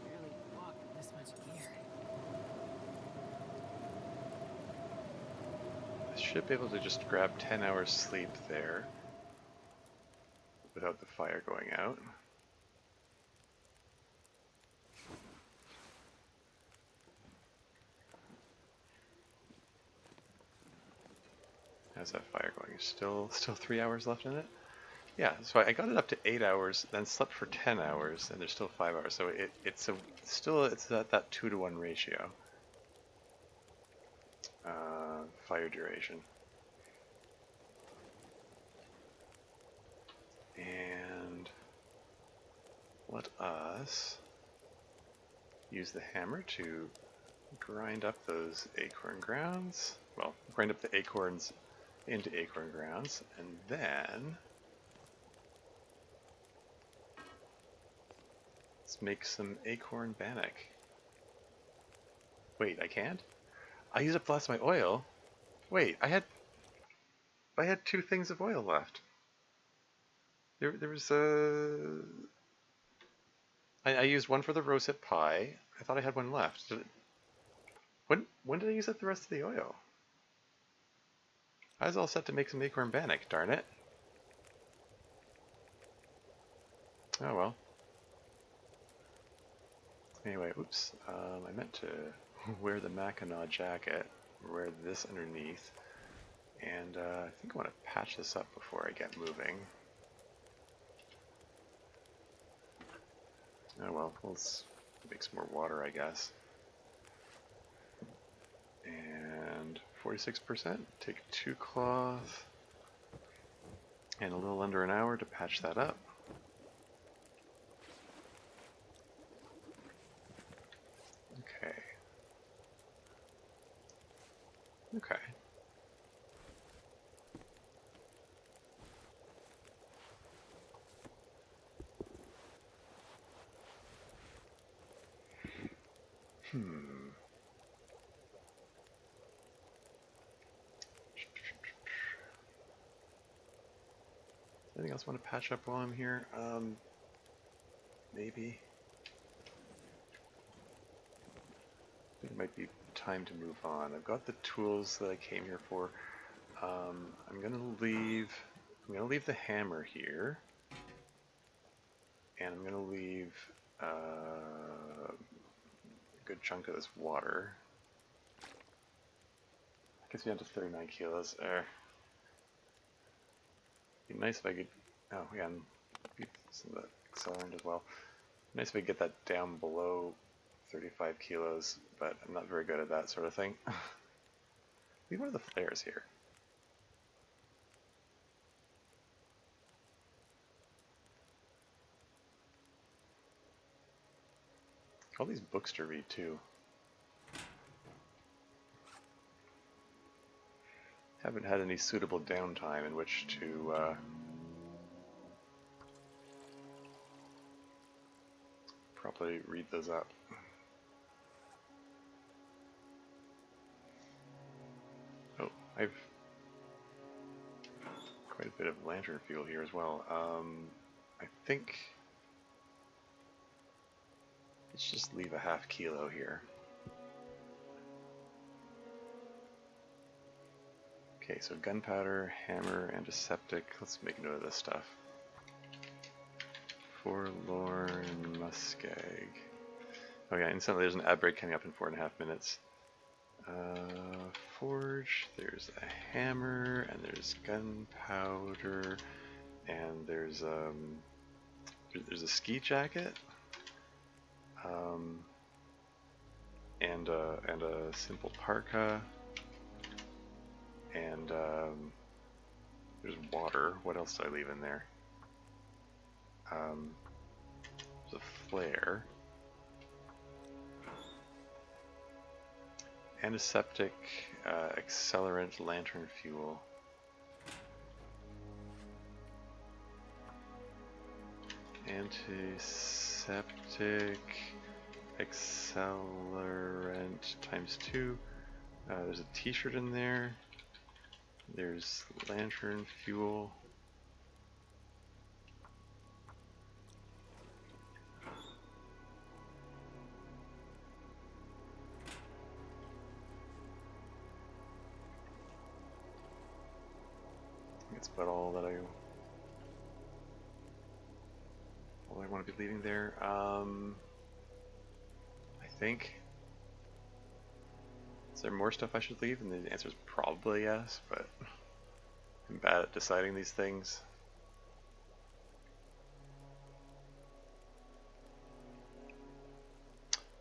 Barely walk with this much gear. I should be able to just grab 10 hours sleep there without the fire going out. How's that fire going? Still 3 hours left in it? Yeah, so I got it up to 8 hours, then slept for 10 hours, and there's still 5 hours. So it's at that 2-to-1 ratio. Fire duration. And let us use the hammer to grind up those acorn grounds. Well, grind up the acorns into acorn grounds, and then let's make some acorn bannock. Wait, I can't? I used up the last of my oil. Wait, I had 2 things of oil left. There was I used one for the rosehip pie. I thought I had one left. When did I use up the rest of the oil? I was all set to make some acorn bannock, darn it. Oh well. Anyway, oops. I meant to wear the Mackinac jacket, wear this underneath, and I think I want to patch this up before I get moving. Oh well, let's make some more water, I guess. And 46%, take 2 cloth, and a little under an hour to patch that up. Okay. Okay. Hmm. Anything else I want to patch up while I'm here? Maybe. I think it might be time to move on. I've got the tools that I came here for. I'm gonna leave the hammer here, and I'm gonna leave a good chunk of this water. Gets me down to 39 kilos. Be nice if I could. Oh yeah, and some of the accelerant as well. Nice if I could get that down below 35 kilos, but I'm not very good at that sort of thing. Leave one of the flares here. All these books to read too. Haven't had any suitable downtime in which to properly read those up. Oh, I've quite a bit of lantern fuel here as well. I think let's just leave a half kilo here. Okay, so gunpowder, hammer, antiseptic. Let's make note of this stuff. Forlorn muskeg. Oh yeah, instantly there's an ad break coming up in 4.5 minutes. Forge, there's a hammer, and there's gunpowder, and there's a ski jacket, and a simple parka, and there's water. What else did I leave in there? There's a flare. Antiseptic, accelerant, lantern fuel. Antiseptic accelerant times 2. There's a t-shirt in there. There's lantern fuel. That's about all that I want to be leaving there. I think. Is there more stuff I should leave? And the answer is probably yes, but I'm bad at deciding these things.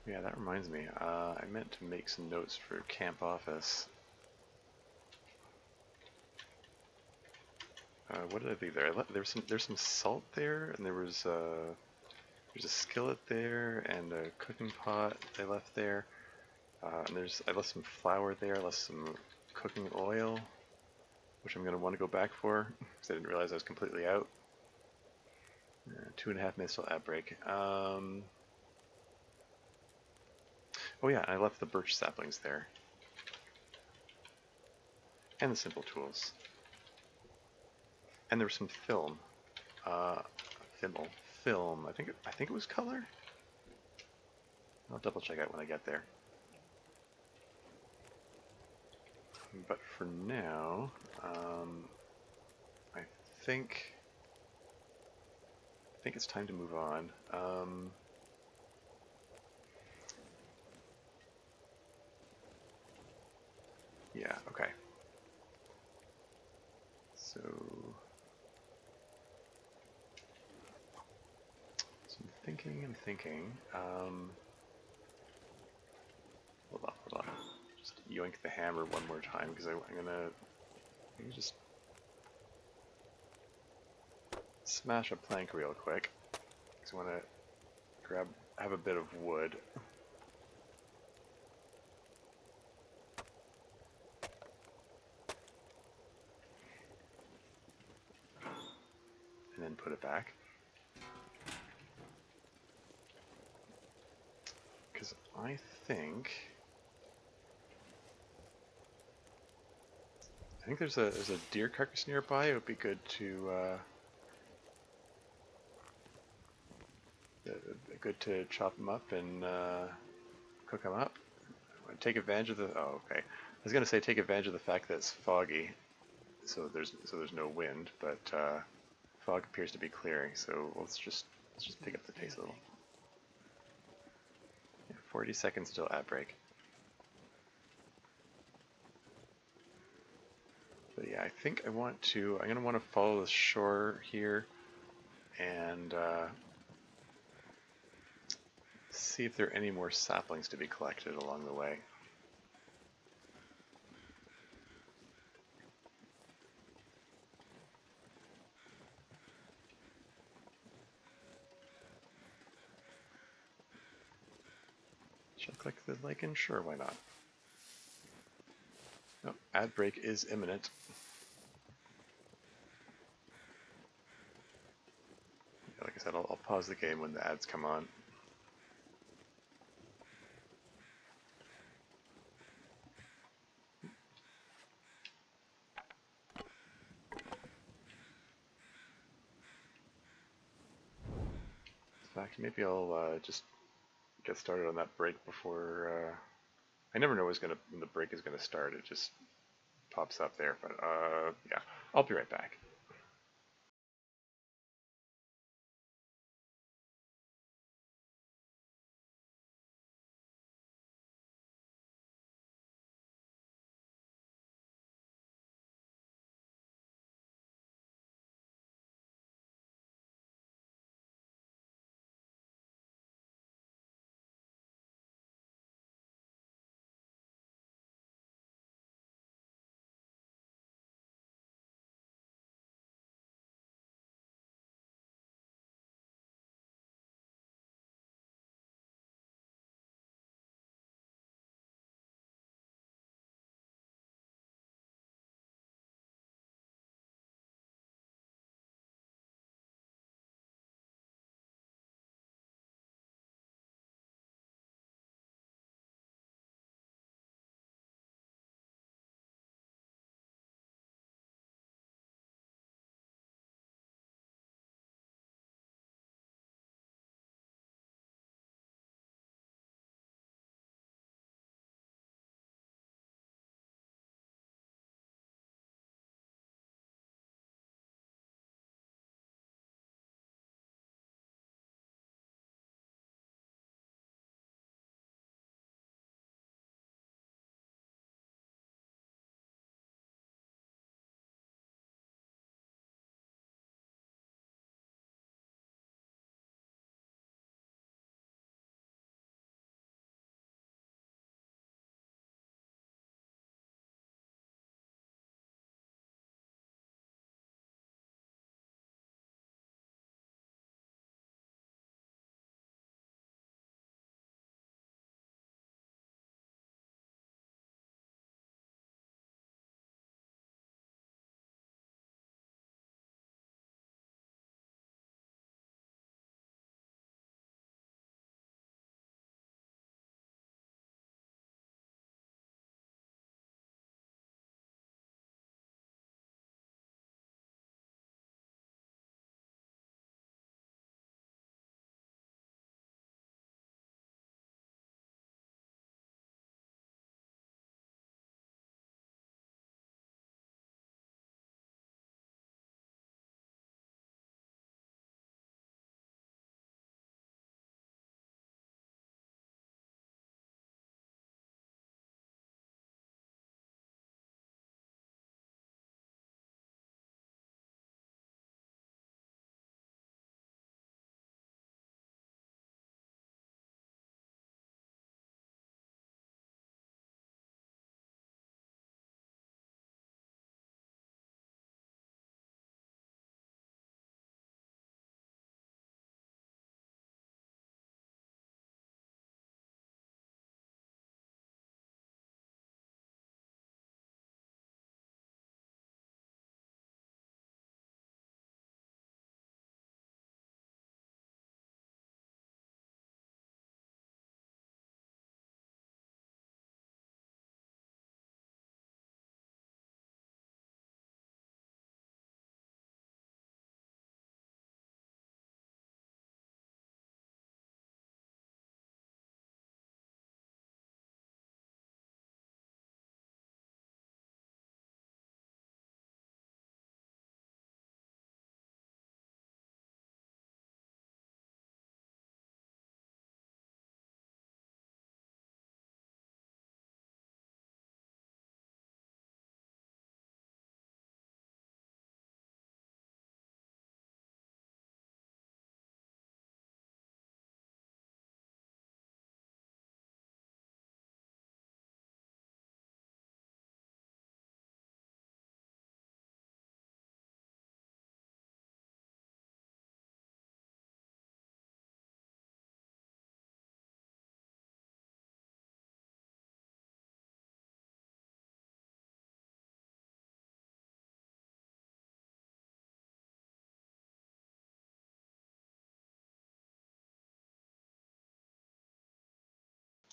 Yeah, that reminds me. I meant to make some notes for camp office. What did I leave there? There's some salt there, and there's a skillet there, and a cooking pot I left there. And I left some flour there. I left some cooking oil, which I'm gonna want to go back for because I didn't realize I was completely out. 2.5 minutes till ad break. Oh yeah, I left the birch saplings there, and the simple tools. And there was some film. Film. I think it was color. I'll double check out when I get there. But for now, I think it's time to move on. Yeah. Okay. So. I'm thinking. Hold on. Just yoink the hammer one more time because I'm gonna just smash a plank real quick. Because I want to have a bit of wood. And then put it back. Because I think there's a deer carcass nearby. It would be good to chop them up and cook them up. Take advantage of the. Oh, okay. I was gonna say take advantage of the fact that it's foggy, so there's no wind, but fog appears to be clearing. So let's just pick up the pace a little. Yeah, 40 seconds till ad break. But yeah, I think I'm gonna want to follow the shore here and see if there are any more saplings to be collected along the way. Shall I click the lichen? Sure, why not? Oh, ad break is imminent. Like I said, I'll pause the game when the ads come on. In fact, maybe I'll just get started on that break before. I never know when the break is gonna start. It just pops up there. But yeah, I'll be right back.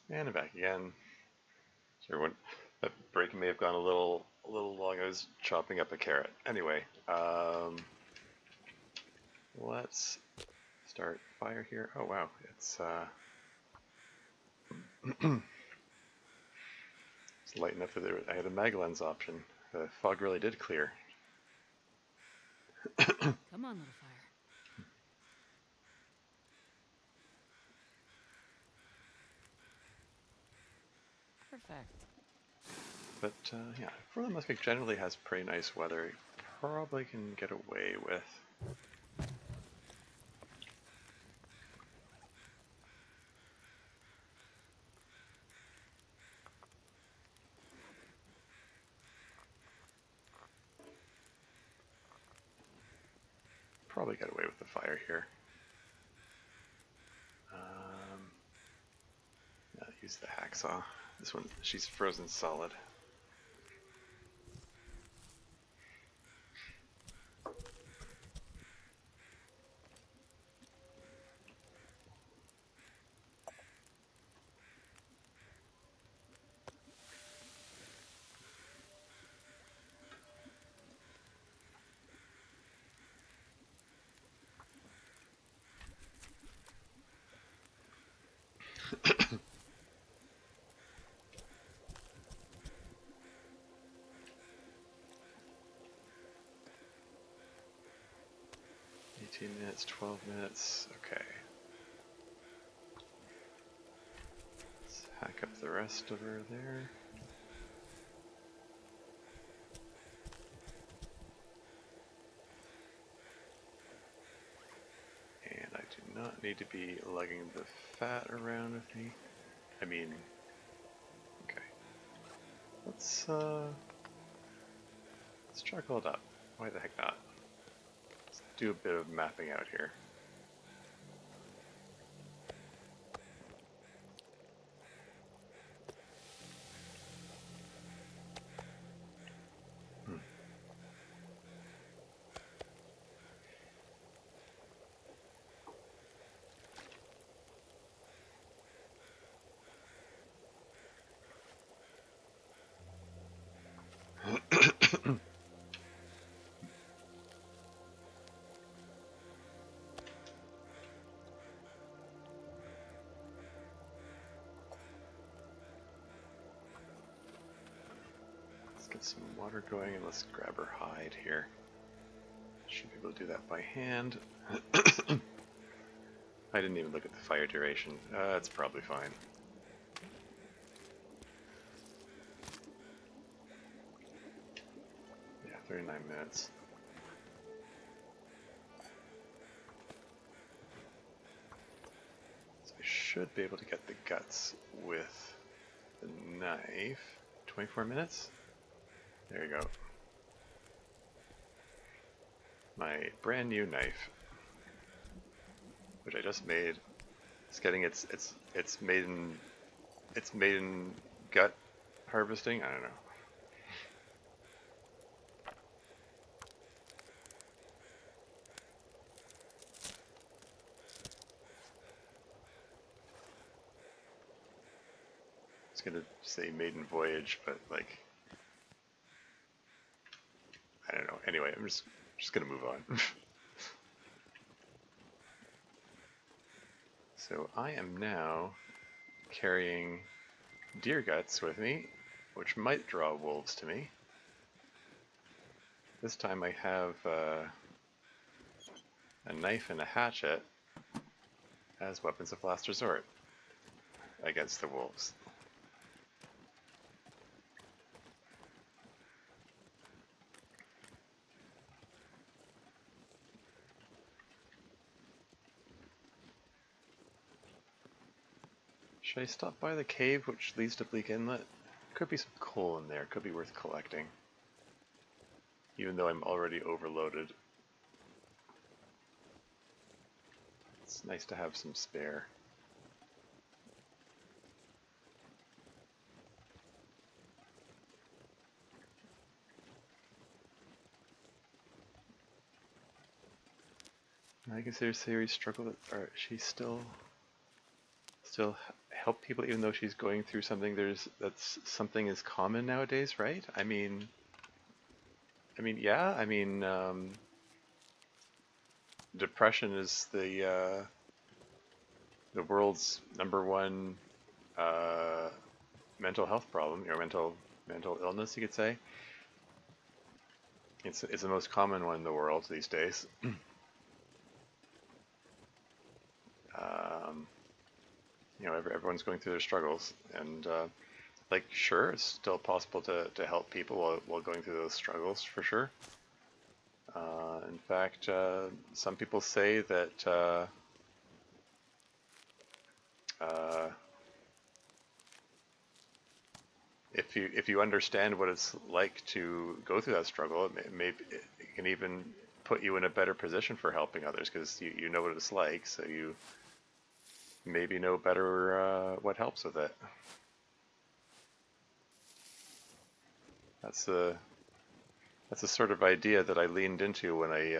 And I'm back again. So everyone, that break may have gone a little long. I was chopping up a carrot. Anyway, let's start fire here. Oh wow, it's it's light enough that I had a mag lens option. The fog really did clear. Come on, little fire. Perfect. But yeah, for the most part, generally has pretty nice weather. Probably can get away with. Probably get away with the fire here. Yeah, use the hacksaw. This one, she's frozen solid. Minutes, 12 minutes, okay. Let's hack up the rest of her there. And I do not need to be lugging the fat around with me. I mean, okay. Let's charcoal it up. Why the heck not? Let's do a bit of mapping out here. Let's get some water going and let's grab her hide here. Should be able to do that by hand. I didn't even look at the fire duration. It's probably fine. Yeah, 39 minutes. So I should be able to get the guts with the knife. 24 minutes? There you go. My brand new knife, which I just made. It's getting its maiden gut harvesting. I don't know. I was gonna say maiden voyage, but like I don't know. Anyway, I'm just gonna move on. So I am now carrying deer guts with me, which might draw wolves to me. This time I have a knife and a hatchet as weapons of last resort against the wolves. Should I stop by the cave which leads to Bleak Inlet? Could be some coal in there, could be worth collecting. Even though I'm already overloaded. It's nice to have some spare. I guess there's Sayori's struggle. Or she's still still help people even though she's going through something that's something is common nowadays, right? Yeah, depression is the world's number one uh, mental health problem, or mental illness, you could say. It's the most common one in the world these days. Um, everyone's going through their struggles, and like, sure, it's still possible to help people while going through those struggles, for sure. In fact, some people say that uh, if you understand what it's like to go through that struggle, it can even put you in a better position for helping others, because you know what it's like, so you maybe know better what helps with it. That's the that's the sort of idea that I leaned into when I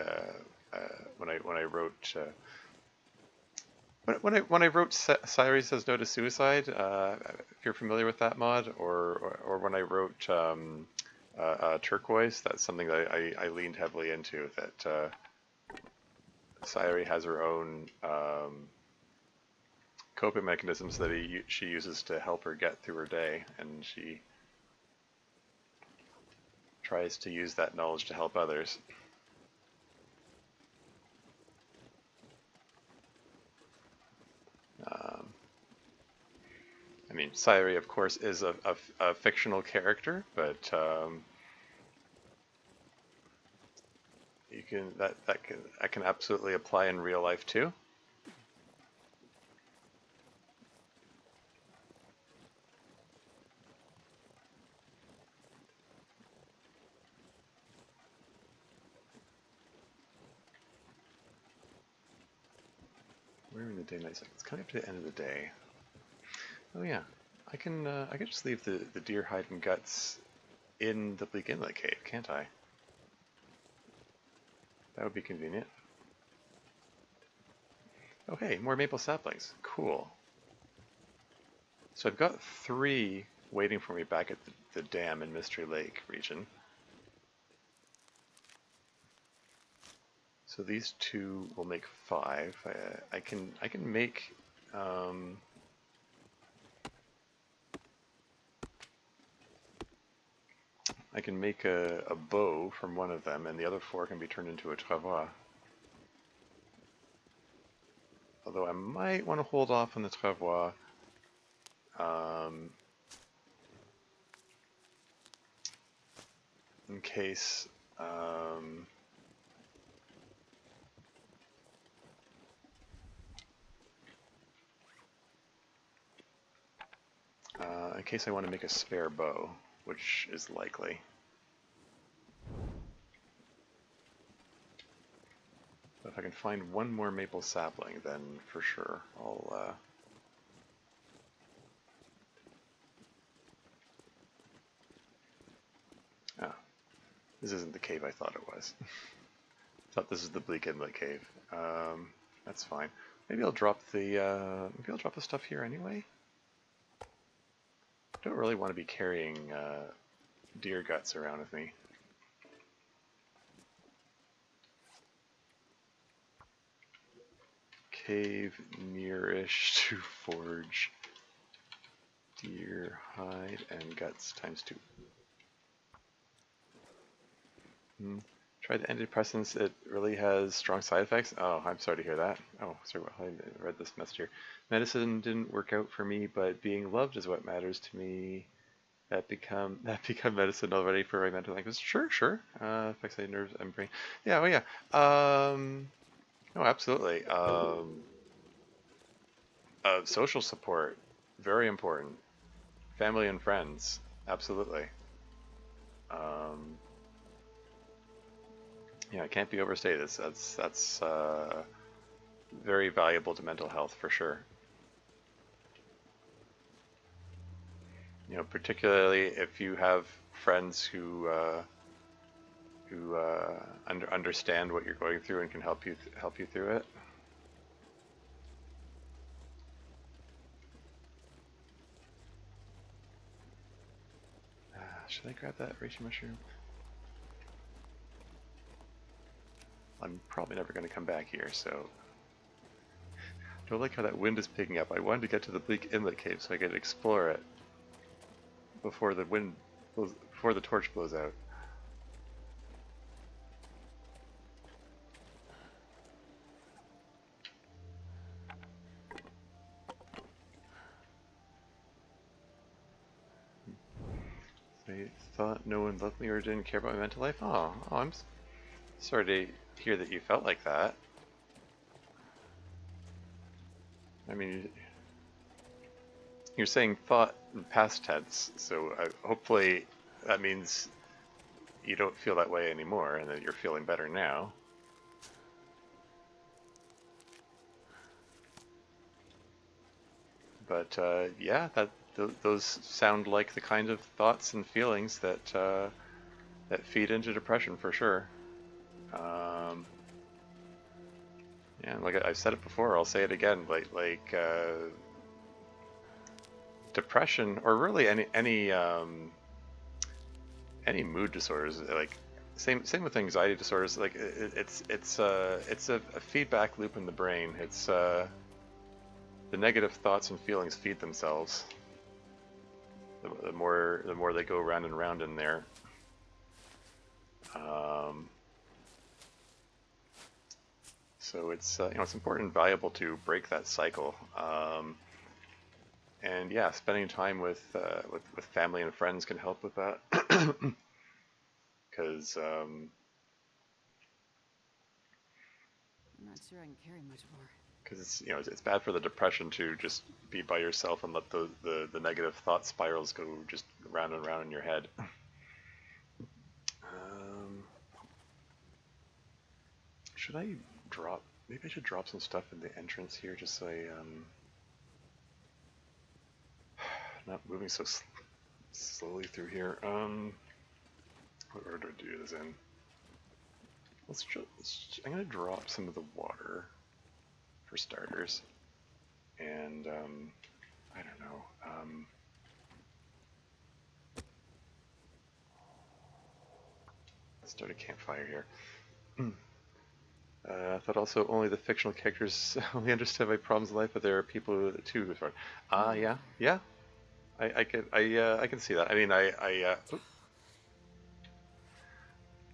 wrote when I wrote Sayuri Says No to Suicide. If you're familiar with that mod, or when I wrote Turquoise, that's something that I leaned heavily into. That Sayuri has her own coping mechanisms that she uses to help her get through her day, and she tries to use that knowledge to help others. Um, Sayuri, of course, is a fictional character, but you can that can absolutely apply in real life too. Where in the day night cycle? It's coming up to the end of the day. Oh yeah, I can just leave the deer hide and guts in the Bleak Inlet cave, can't I? That would be convenient. Oh hey, more maple saplings. Cool. So I've got 3 waiting for me back at the dam in Mystery Lake region. So these 2 will make 5. I can make I can make a bow from one of them, and the other 4 can be turned into a travois. Although I might want to hold off on the travois. In case I want to make a spare bow, which is likely. But if I can find one more maple sapling, then for sure I'll ah, this isn't the cave I thought it was. I thought this is the Bleak Inlet cave. That's fine. Maybe I'll drop the stuff here anyway. I don't really want to be carrying deer guts around with me. Cave nearish to forge deer hide and guts ×2. Try the antidepressants. It really has strong side effects. Oh, I'm sorry to hear that. Oh, sorry, I read this message here. Medicine didn't work out for me, but being loved is what matters to me. That become medicine already for my mental language. Sure, sure. Affects my nerves and brain. Yeah, well, yeah. No, absolutely. Social support, very important. Family and friends, absolutely. Yeah, it can't be overstated. That's very valuable to mental health for sure. Particularly if you have friends who understand what you're going through and can help you through it. Should I grab that reishi mushroom? I'm probably never going to come back here, so... I don't like how that wind is picking up. I wanted to get to the Bleak Inlet Cave so I could explore it before the wind blows, before the torch blows out. I thought no one loved me or didn't care about my mental life. I'm sorry to hear that you felt like that. I mean, you're saying thought in past tense, so hopefully that means you don't feel that way anymore and that you're feeling better now. But yeah, those sound like the kind of thoughts and feelings that feed into depression for sure. Yeah, like I've said it before, I'll say it again. Depression, or really any mood disorders, like same with anxiety disorders. Like it's a feedback loop in the brain. It's the negative thoughts and feelings feed themselves. The more they go round and round in there. So it's it's important and valuable to break that cycle. And yeah, spending time with family and friends can help with that. Because I'm not sure I can carry much more. because it's bad for the depression to just be by yourself and let the negative thought spirals go just round and round in your head. Should I drop? Maybe I should drop some stuff in the entrance here, just so I not moving so slowly through here. What order do I do this in? I'm gonna drop some of the water for starters, and I don't know. Let's start a campfire here. I thought also only the fictional characters only understand my problems in life, but there are people too who are. Yeah. I can see that. I mean,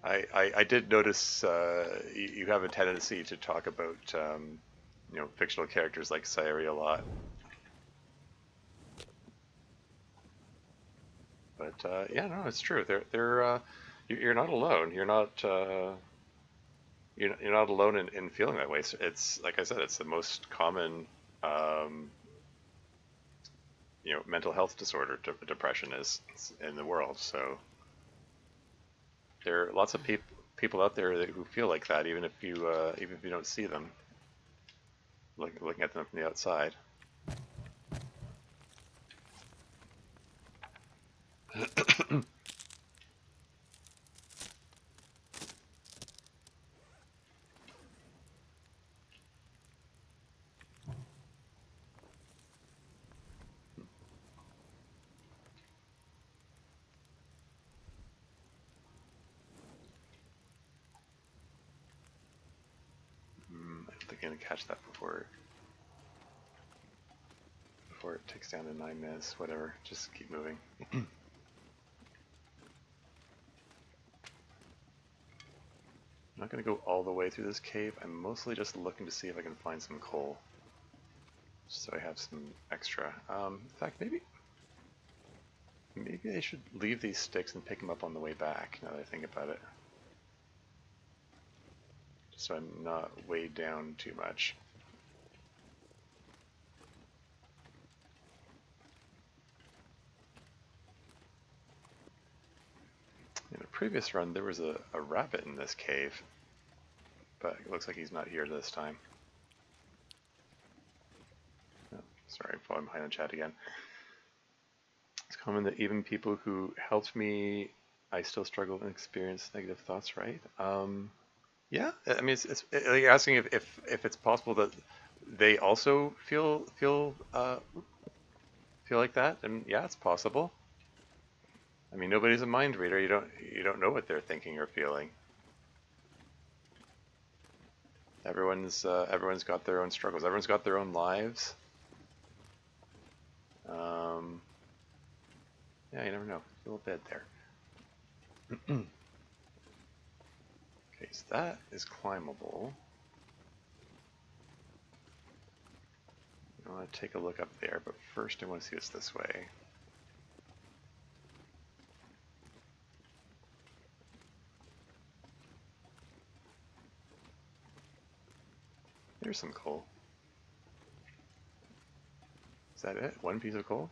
I did notice you have a tendency to talk about fictional characters like Sayori a lot. But yeah, no, it's true. You're not alone. You're not alone in feeling that way. So it's like I said, it's the most common mental health disorder. Depression is in the world. So there are lots of people out there who feel like that, even if you don't see them, looking at them from the outside. I don't think I'm gonna catch that before it takes down to 9 minutes. Whatever, just keep moving. I'm not going to go all the way through this cave. I'm mostly just looking to see if I can find some coal, so I have some extra. In fact, maybe I should leave these sticks and pick them up on the way back, now that I think about it. Just so I'm not weighed down too much. In a previous run, there was a rabbit in this cave, but it looks like he's not here this time. Oh, sorry, I'm falling behind the chat again. It's common that even people who helped me, I still struggle and experience negative thoughts, right? Yeah, I mean, it's like asking if it's possible that they also feel like that, and yeah, it's possible. I mean, nobody's a mind reader. You don't know what they're thinking or feeling. Everyone's got their own struggles. Everyone's got their own lives. Um, yeah, you never know. A little bit there. Okay, so that is climbable. I want to take a look up there, but first I want to see what's this way. There's some coal. Is that it? One piece of coal?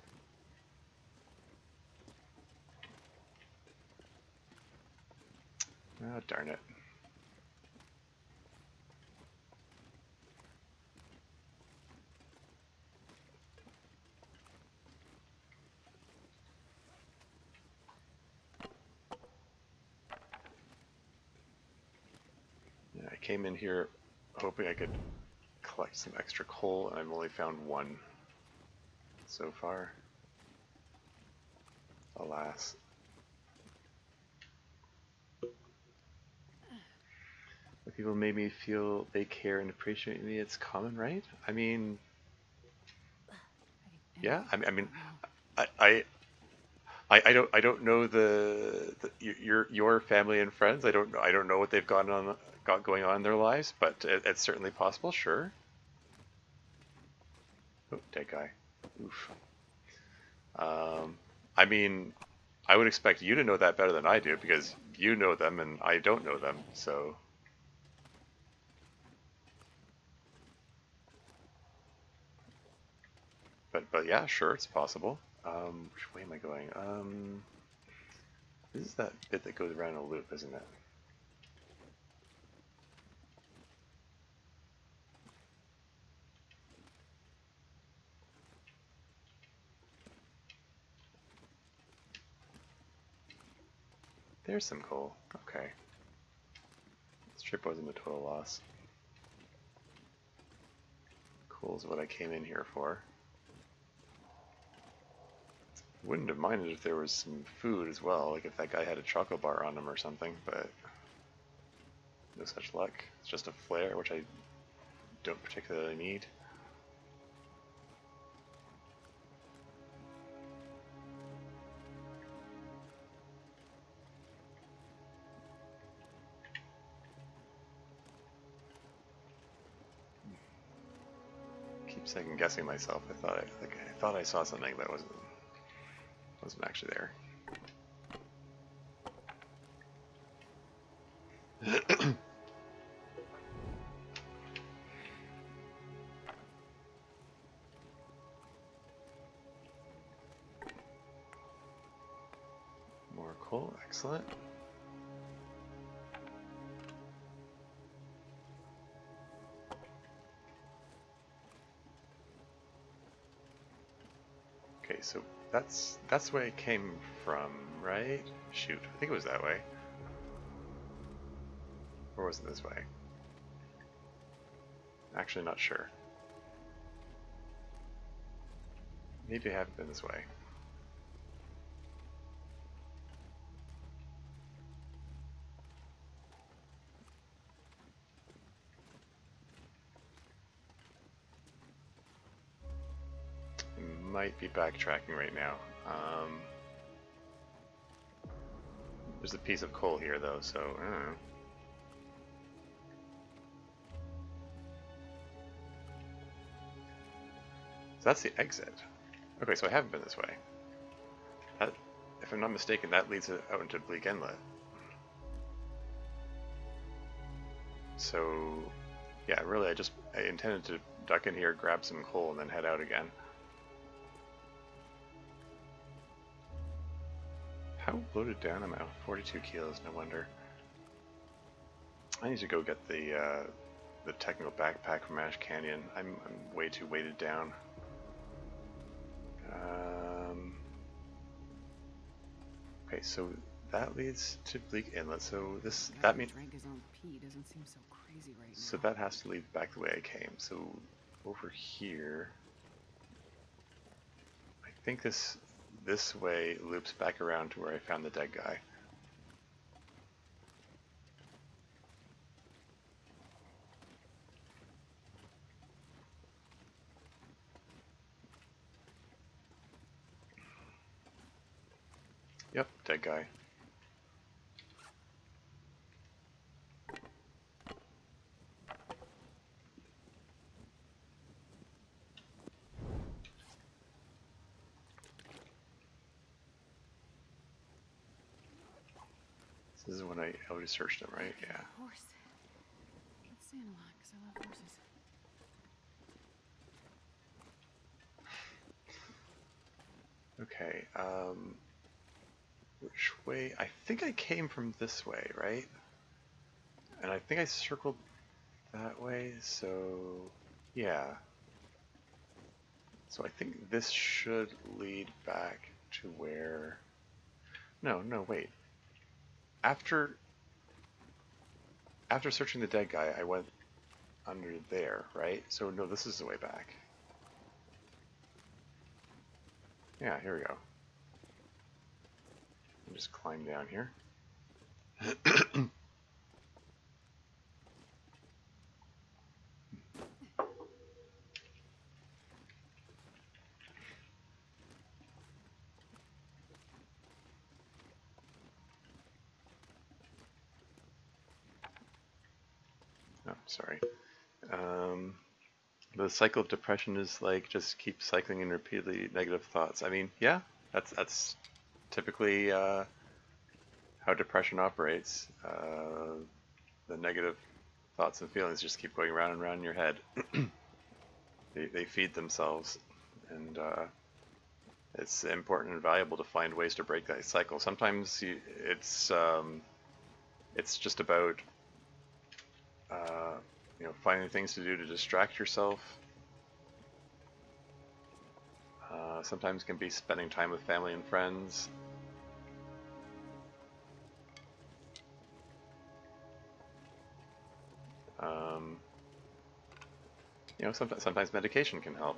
Oh, darn it. Yeah, I came in here hoping I could collect some extra coal, and I've only found one so far. Alas. If people made me feel they care and appreciate me, it's common, right? I mean, yeah. I, I, I don't know your family and friends. I don't know what they've got going on in their lives, but it's certainly possible. Sure. Oh, dead guy. Oof. I mean, I would expect you to know that better than I do because you know them and I don't know them. So, but yeah, sure, it's possible. Which way am I going? This is that bit that goes around in a loop, isn't it? There's some coal. Okay. This trip wasn't a total loss. Coal's what I came in here for. Wouldn't have minded if there was some food as well, like if that guy had a chocolate bar on him or something, but no such luck. It's just a flare, which I don't particularly need. Keep second guessing myself. I thought I saw something that wasn't actually there. More coal, excellent. Okay, so that's the way it came from, right? Shoot, I think it was that way. Or was it this way? Actually, not sure. Maybe I haven't been this way. Might be backtracking right now. There's a piece of coal here, though, so I don't know. So that's the exit. Okay, so I haven't been this way. That, if I'm not mistaken, that leads out into Bleak Inlet. So, yeah, really, I intended to duck in here, grab some coal, and then head out again. How loaded down am I? 42 kilos, no wonder. I need to go get the technical backpack from Ash Canyon. I'm way too weighted down. Okay, so that leads to Bleak Inlet. So that means drank his own pee doesn't seem so crazy right now. so that has to lead back the way I came. So over here, I think this this way loops back around to where I found the dead guy. Yep, dead guy. This is when I already searched him, right? Yeah. Horse. Let's stand a lot, because I love horses. Okay, which way? I think I came from this way, right? And I think I circled that way, so yeah. So I think this should lead back to where... No, wait. After searching the dead guy, I went under there, right? So no, this is the way back. Yeah, here we go. I'll just climb down here. Oh, sorry. The cycle of depression is like just keep cycling in repeatedly negative thoughts. I mean, yeah, that's typically how depression operates. The negative thoughts and feelings just keep going round and round in your head. They feed themselves, and it's important and valuable to find ways to break that cycle. Sometimes it's just about finding things to do to distract yourself. Sometimes it can be spending time with family and friends. Sometimes medication can help.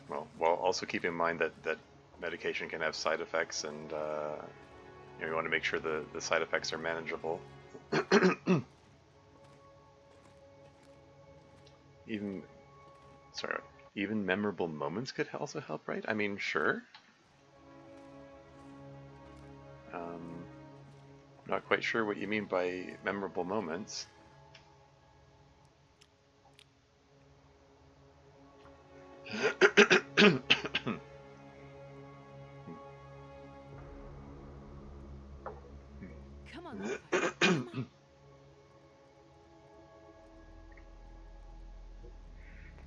Well, also keep in mind that medication can have side effects, and you want to make sure the side effects are manageable. Even memorable moments could also help, right? I mean, sure. Not quite sure what you mean by memorable moments. Come on, Come on.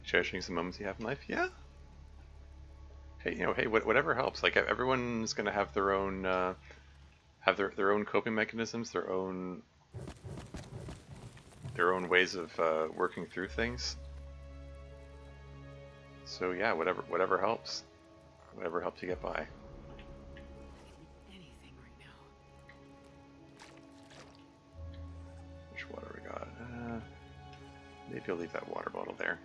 Cherishing some moments you have in life, yeah. Hey, whatever helps. Like everyone's gonna have their own, their own coping mechanisms, their own ways of working through things. So yeah, whatever helps you get by. Anything right now. Which water we got? Maybe I'll leave that water bottle there.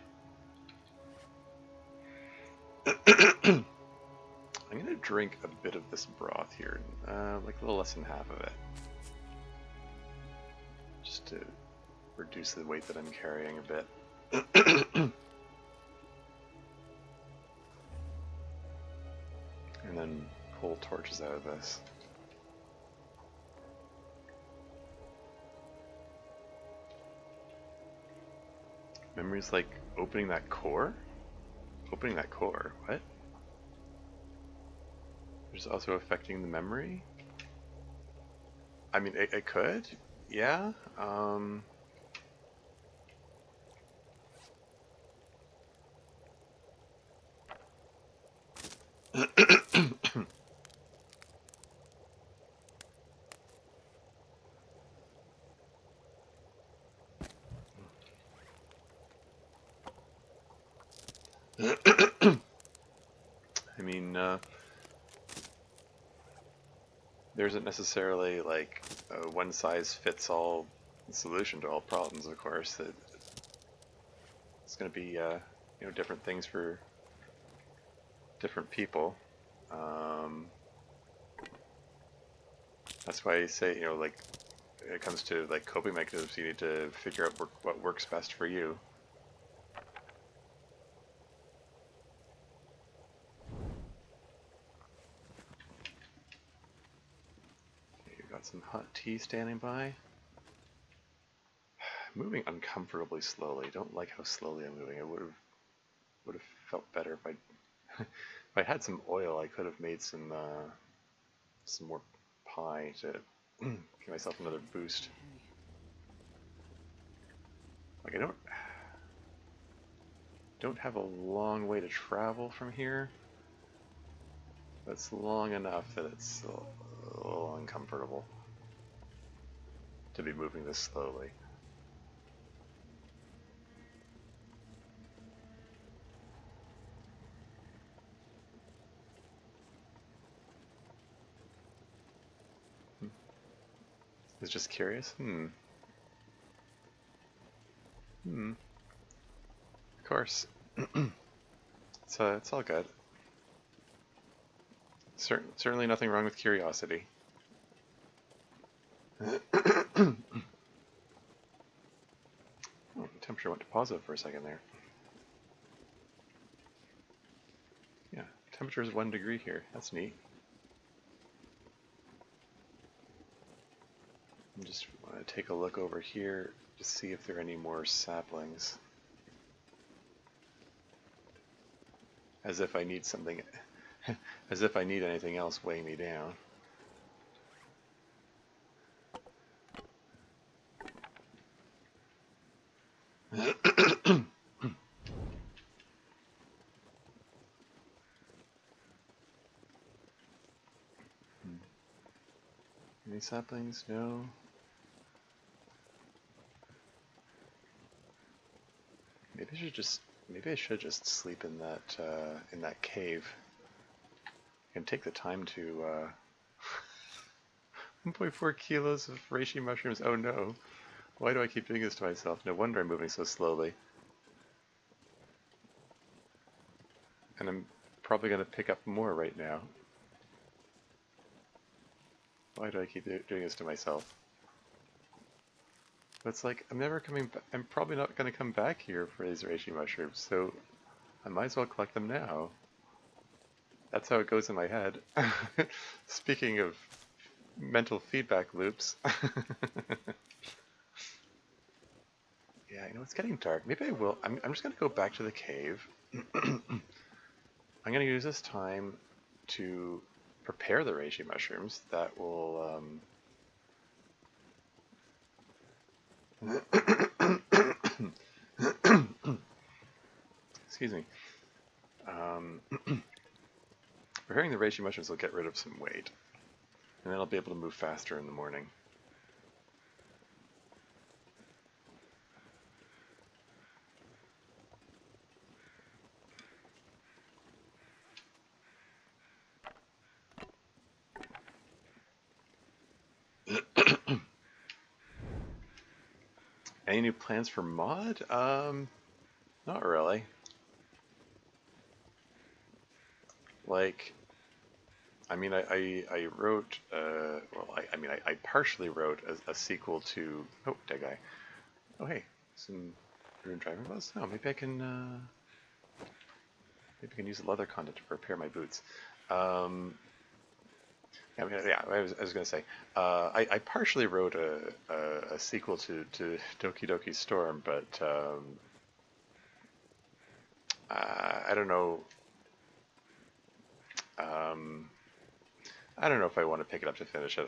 I'm gonna drink a bit of this broth here, like a little less than half of it, just to reduce the weight that I'm carrying a bit. And then pull torches out of this. Memories like opening that core? Opening that core, what? It's also affecting the memory? I mean, it could, yeah. I mean, there isn't necessarily like a one-size-fits-all solution to all problems, of course. It's going to be you know, different things for different people. Um, that's why I say, you know, like when it comes to like coping mechanisms, you need to figure out what works best for you. Okay, you got some hot tea standing by. Moving uncomfortably slowly. Don't like how slowly I'm moving. I would have felt better if I if I had some oil. I could have made some more pie to give myself another boost. Like I don't have a long way to travel from here. But it's long enough that it's a little uncomfortable to be moving this slowly. It's just curious. Of course. It's all good. Certainly nothing wrong with curiosity. Oh, the temperature went to positive for a second there. Yeah, temperature is 1 degree here. That's neat. I just want to take a look over here to see if there are any more saplings. As if I need something, as if I need anything else weighing me down. Any saplings? No. Maybe I should just sleep in that cave. I can take the time to 1.4 kilos of reishi mushrooms. Oh no. Why do I keep doing this to myself? No wonder I'm moving so slowly. And I'm probably going to pick up more right now. Why do I keep doing this to myself? But it's like, I'm never coming back. I'm probably not going to come back here for these reishi mushrooms, so I might as well collect them now. That's how it goes in my head. Speaking of mental feedback loops. Yeah, you know, it's getting dark. Maybe I will. I'm just going to go back to the cave. I'm going to use this time to prepare the reishi mushrooms. That will, excuse me. Preparing the reishi mushrooms will get rid of some weight. And then I'll be able to move faster in the morning. Any new plans for mod? Not really. Like, I mean, I wrote, well, I mean, I partially wrote a sequel to, oh, dead guy. Oh, hey, some rune driving buzz? Oh, maybe I can use the leather content to repair my boots. I mean, yeah, I was going to say, I partially wrote a sequel to Doki Doki Storm, but I don't know. I don't know if I want to pick it up to finish it.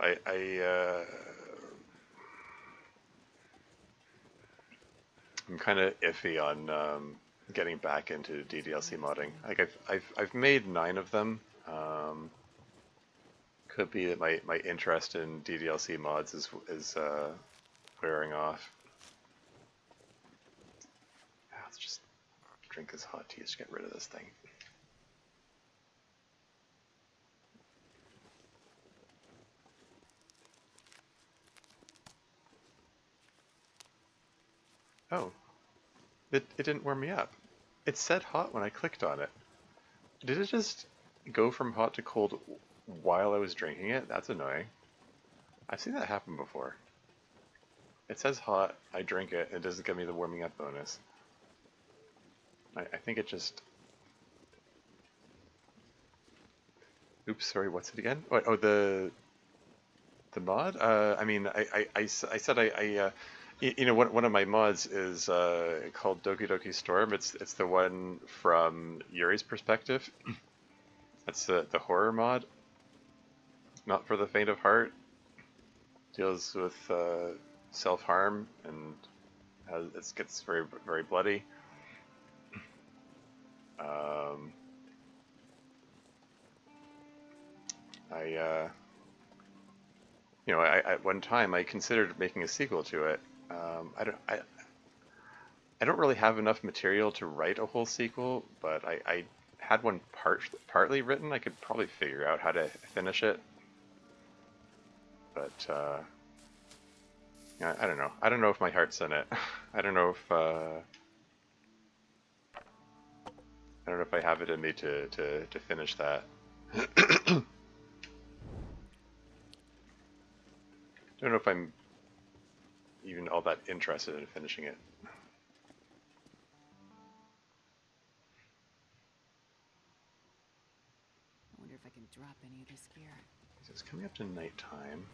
I'm kind of iffy on getting back into DDLC modding. Like I've made 9 of them. Could be that my interest in DDLC mods is wearing off. Let's just drink this hot tea to get rid of this thing. Oh, It didn't warm me up. It said hot when I clicked on it. Did it just go from hot to cold while I was drinking it? That's annoying. I've seen that happen before. It says hot, I drink it, it doesn't give me the warming up bonus. I think it just... Oops, sorry, what's it again? Oh, the mod? I mean, I said you know, one of my mods is called Doki Doki Storm. It's the one from Yuri's perspective. That's the horror mod. Not for the faint of heart. Deals with self-harm and it gets very, very bloody. Um, I you know, at one time I considered making a sequel to it. I don't really have enough material to write a whole sequel, but I had one partly written. I could probably figure out how to finish it, but yeah, I don't know. I don't know if my heart's in it. I don't know if I don't know if I have it in me to finish that. Don't know if I'm even all that interested in finishing it. I wonder if I can drop any of this gear. So it's coming up to nighttime.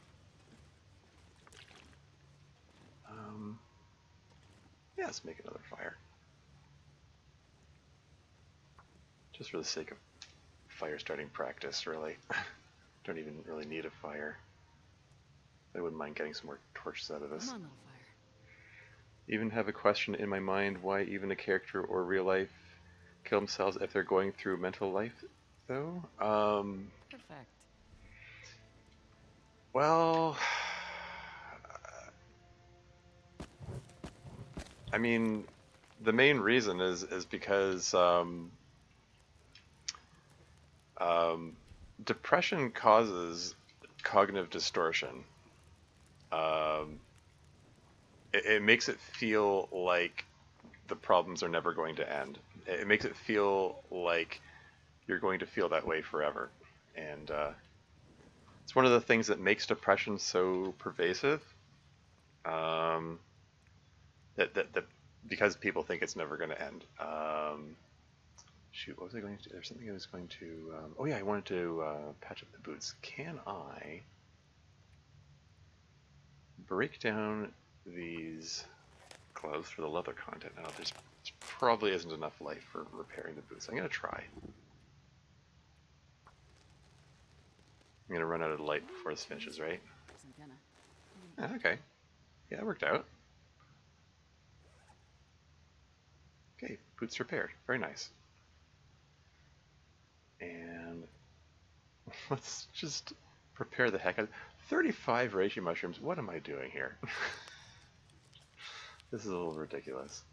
Yeah, let's make another fire. Just for the sake of fire starting practice, really. Don't even really need a fire. I wouldn't mind getting some more torches out of this. Come on, little fire. Even have a question in my mind why even a character or real life kill themselves if they're going through mental life, though? Perfect. Well, I mean, the main reason is because depression causes cognitive distortion. Um, it makes it feel like the problems are never going to end. It makes it feel like you're going to feel that way forever. And it's one of the things that makes depression so pervasive. Um, that because people think it's never going to end. Shoot, what was I going to do? There's something I was going to... oh yeah, I wanted to patch up the boots. Can I break down these gloves for the leather content? Now, there probably isn't enough light for repairing the boots. I'm going to try. I'm going to run out of light before this finishes, right? Isn't gonna. Ah, okay. Yeah, it worked out. Okay, boots repaired. Very nice. And let's just prepare the heck out. 35 reishi mushrooms. What am I doing here? This is a little ridiculous.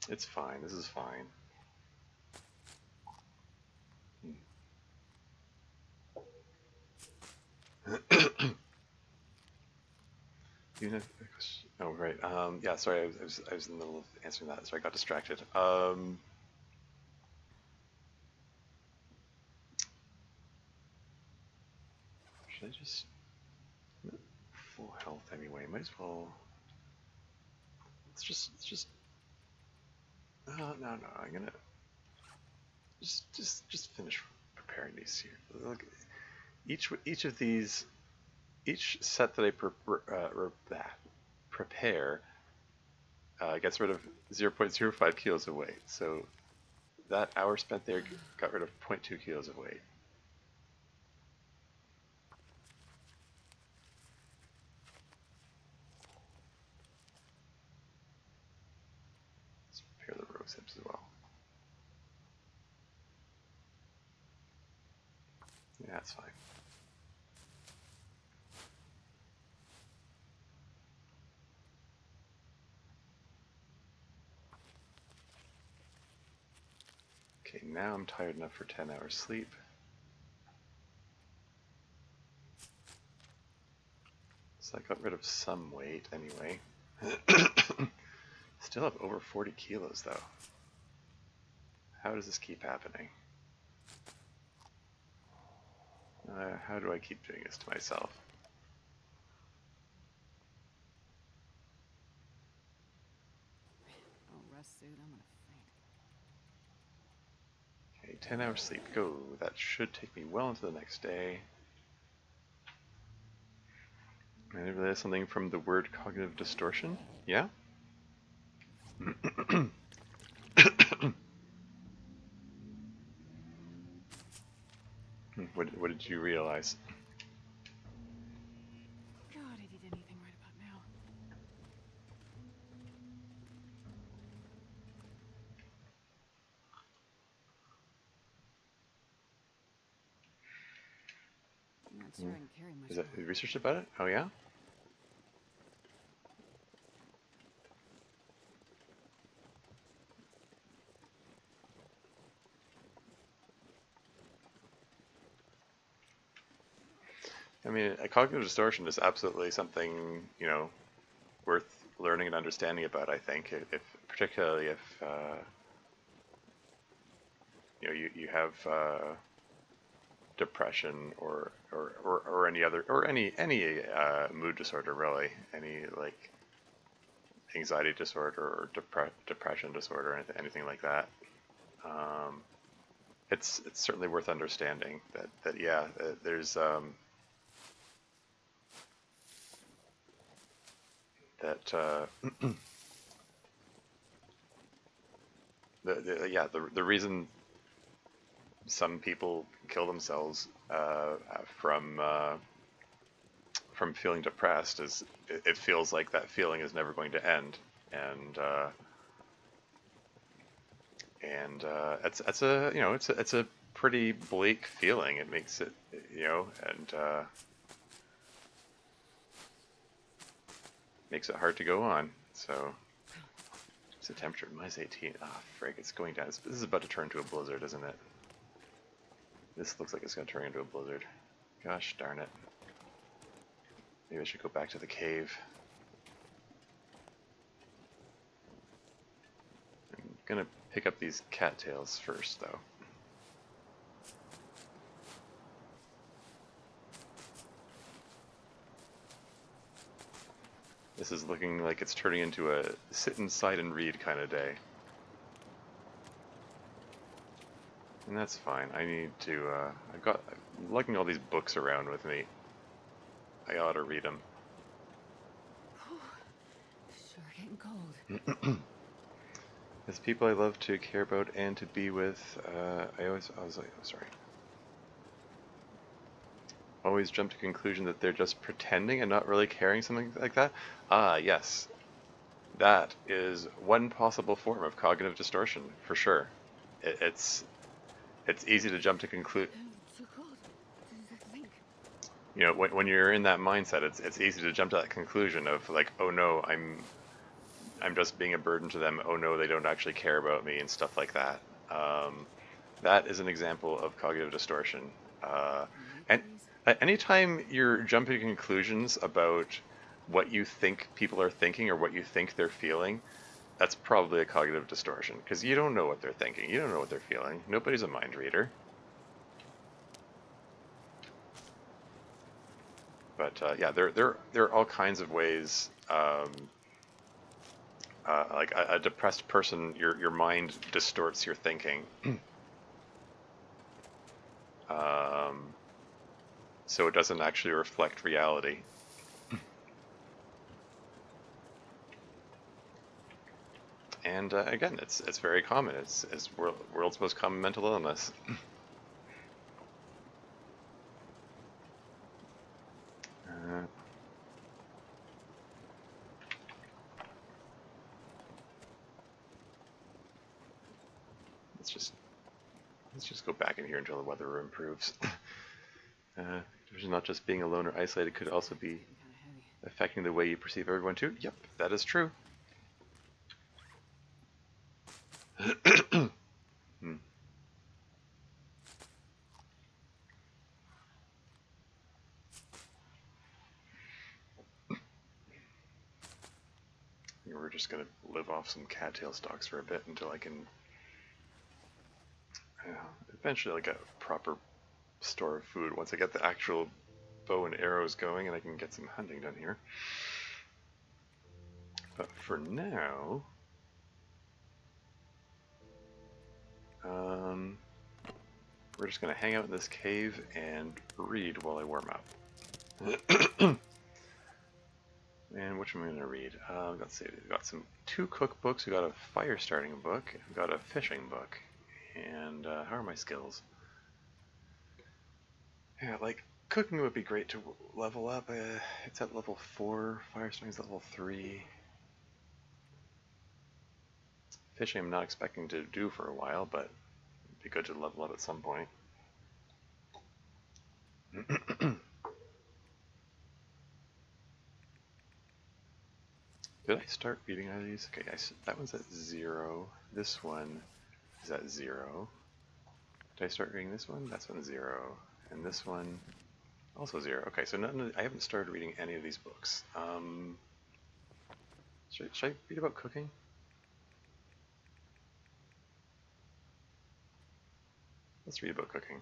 It's fine. This is fine. You know, oh right. Yeah, sorry. I was in the middle of answering that, so I got distracted. Should I just full health anyway? Might as well. Let's just. No, no, no. I'm gonna just finish preparing these here. Look, each of these, each set that I prepare gets rid of 0.05 kilos of weight. So that hour spent there got rid of 0.2 kilos of weight. Let's prepare the rose hips as well. Yeah, that's fine. Okay, now I'm tired enough for 10 hours sleep. So I got rid of some weight anyway. Still have over 40 kilos though. How does this keep happening? How do I keep doing this to myself? Oh, rest suit. I'm gonna faint. Okay, 10 hours sleep. Go. That should take me well into the next day. I didn't realize something from the word cognitive distortion. Yeah? What did you realize? God, I did anything right about now. I'm not sure I can carry much Is that more. research about it? Oh yeah? I mean, a cognitive distortion is absolutely something, worth learning and understanding about, I think, if particularly if you have depression or any other or any mood disorder, really, any like anxiety disorder or depression disorder, anything like that. Um, it's certainly worth understanding that yeah, there's that the reason some people kill themselves from feeling depressed is it feels like that feeling is never going to end, and it's a it's a pretty bleak feeling. It makes it and makes it hard to go on. So it's the temperature minus 18. Ah, frig, it's going down. This is about to turn into a blizzard, isn't it? This looks like it's going to turn into a blizzard. Gosh darn it. Maybe I should go back to the cave. I'm going to pick up these cattails first, though. This is looking like it's turning into a sit inside and read kind of day. And that's fine. I need to, I'm lugging all these books around with me. I ought to read them. Sure getting cold. As people I love to care about and to be with, I was like, oh, sorry. Always jump to conclusion that they're just pretending and not really caring, something like that. Ah, yes. That is one possible form of cognitive distortion, for sure. It's easy to jump to conclude. Too cold. Think. When you're in that mindset, it's easy to jump to that conclusion of like, oh no, I'm just being a burden to them. Oh no, they don't actually care about me and stuff like that. That is an example of cognitive distortion. And anytime you're jumping to conclusions about what you think people are thinking or what you think they're feeling, that's probably a cognitive distortion because you don't know what they're thinking. You don't know what they're feeling. Nobody's a mind reader. But yeah, there are all kinds of ways. Like a depressed person, your mind distorts your thinking. So it doesn't actually reflect reality. And again, it's very common. It's world's most common mental illness. Let's just go back in here until the weather improves. There's not just being alone or isolated, could also be Kind of heavy. affecting the way you perceive everyone too. Yep, that is true. Hmm. we're just gonna live off some cattail stalks for a bit until I can eventually like a proper store of food once I get the actual bow and arrows going and I can get some hunting done here. But for now, we're just going to hang out in this cave and read while I warm up. And which one am I going to read? Let's see, we've got two cookbooks, we've got a fire starting book, we've got a fishing book, and how are my skills? Yeah, like, cooking would be great to level up. It's at level 4, fire starting's level 3. Fishing I'm not expecting to do for a while, but it'd be good to level up at some point. Did I start reading out of these? Okay, that one's at 0. This one is at 0. Did I start reading this one? That's one 0. And this one, also 0. Okay, so I haven't started reading any of these books. Should I read about cooking? Let's read about cooking.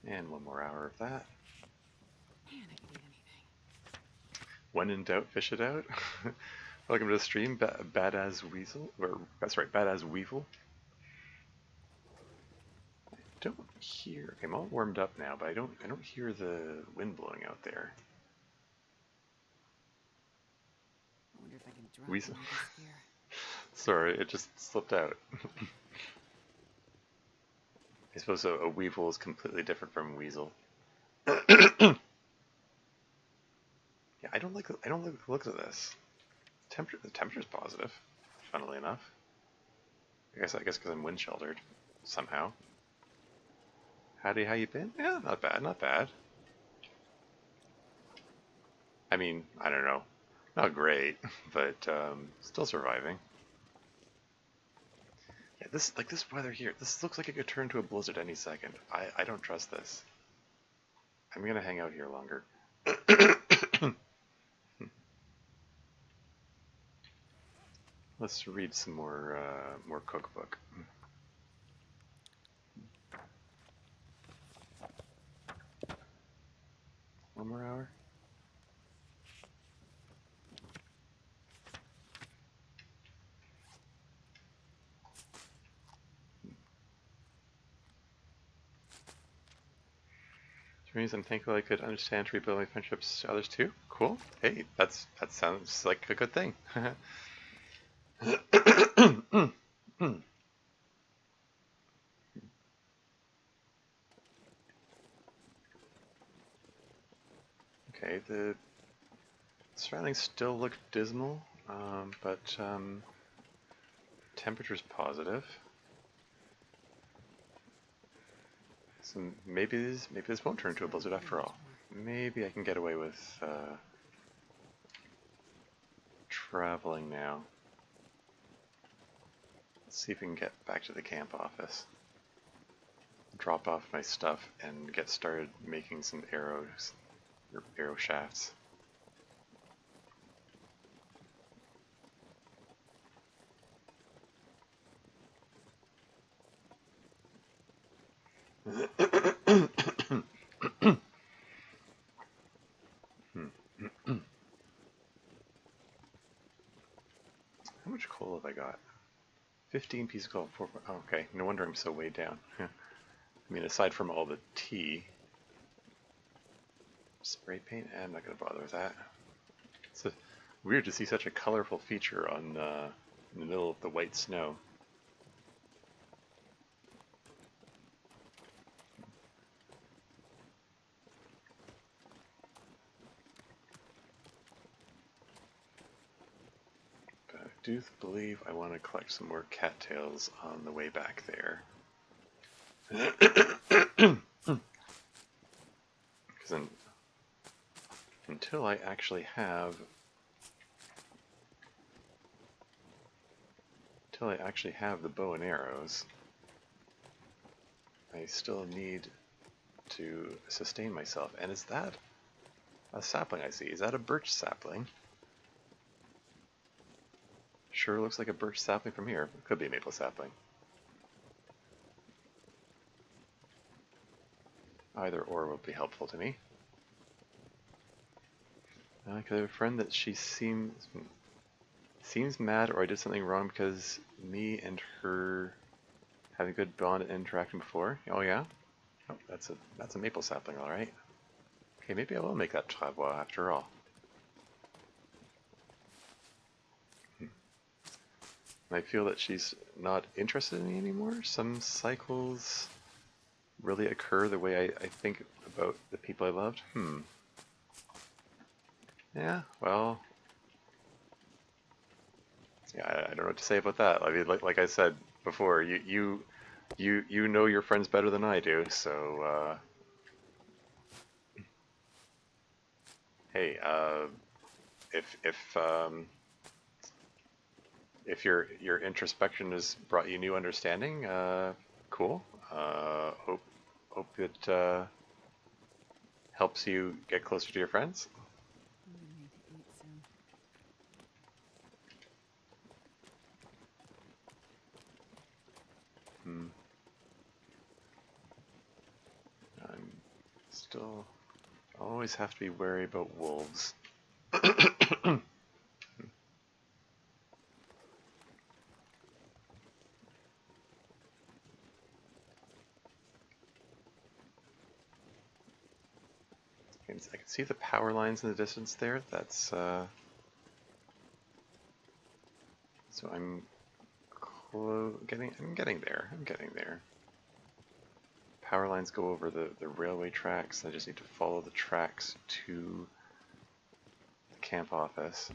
And one more hour of that. Man, I can eat anything. When in doubt, fish it out. Welcome to the stream, Badass Weasel. Or, that's right, Badass Weevil. I don't hear. Okay, I'm all warmed up now, but I don't hear the wind blowing out there. I wonder if I can drop Weasel. one of this gear. Sorry, it just slipped out. I suppose a weevil is completely different from a weasel. Yeah, I don't like the looks of this. The temperature's positive, funnily enough. I guess because I'm wind sheltered somehow. How you been? Yeah, not bad, not bad. I mean, I don't know, not great, but still surviving. Yeah, this weather here. This looks like it could turn to a blizzard any second. I don't trust this. I'm gonna hang out here longer. Let's read some more cookbook. One more hour. I'm thankful I could understand to rebuild my friendships to others too. Cool. Hey, that sounds like a good thing. Okay, the surroundings still look dismal, but temperature's positive. So maybe this won't turn into a blizzard after all. Maybe I can get away with traveling now. Let's see if we can get back to the camp office. Drop off my stuff and get started making some arrows, or arrow shafts. How much coal have I got? 15 pieces of coal. Oh, okay, no wonder I'm so weighed down. I mean, aside from all the tea, spray paint. I'm not gonna bother with that. It's weird to see such a colorful feature on in the middle of the white snow. But I do believe I want to collect some more cattails on the way back there. Because until I actually have the bow and arrows, I still need to sustain myself. And is that a sapling I see? Is that a birch sapling? Sure looks like a birch sapling from here. It could be a maple sapling. Either or will be helpful to me. Cause I have a friend that she seems mad, or I did something wrong because me and her having a good bond and interacting before. Oh yeah? Oh, that's a maple sapling, all right. Okay, maybe I will make that travois after all. I feel that she's not interested in me anymore. Some cycles really occur the way I think about the people I loved. Yeah, well, yeah, I don't know what to say about that. I mean, like I said before, you know your friends better than I do. So hey, if your introspection has brought you new understanding, cool. Hope it helps you get closer to your friends. I'm gonna need to eat soon. Hmm. I'm still always have to be wary about wolves. I can see the power lines in the distance there. That's so I'm getting there. I'm getting there. Power lines go over the railway tracks. I just need to follow the tracks to the camp office.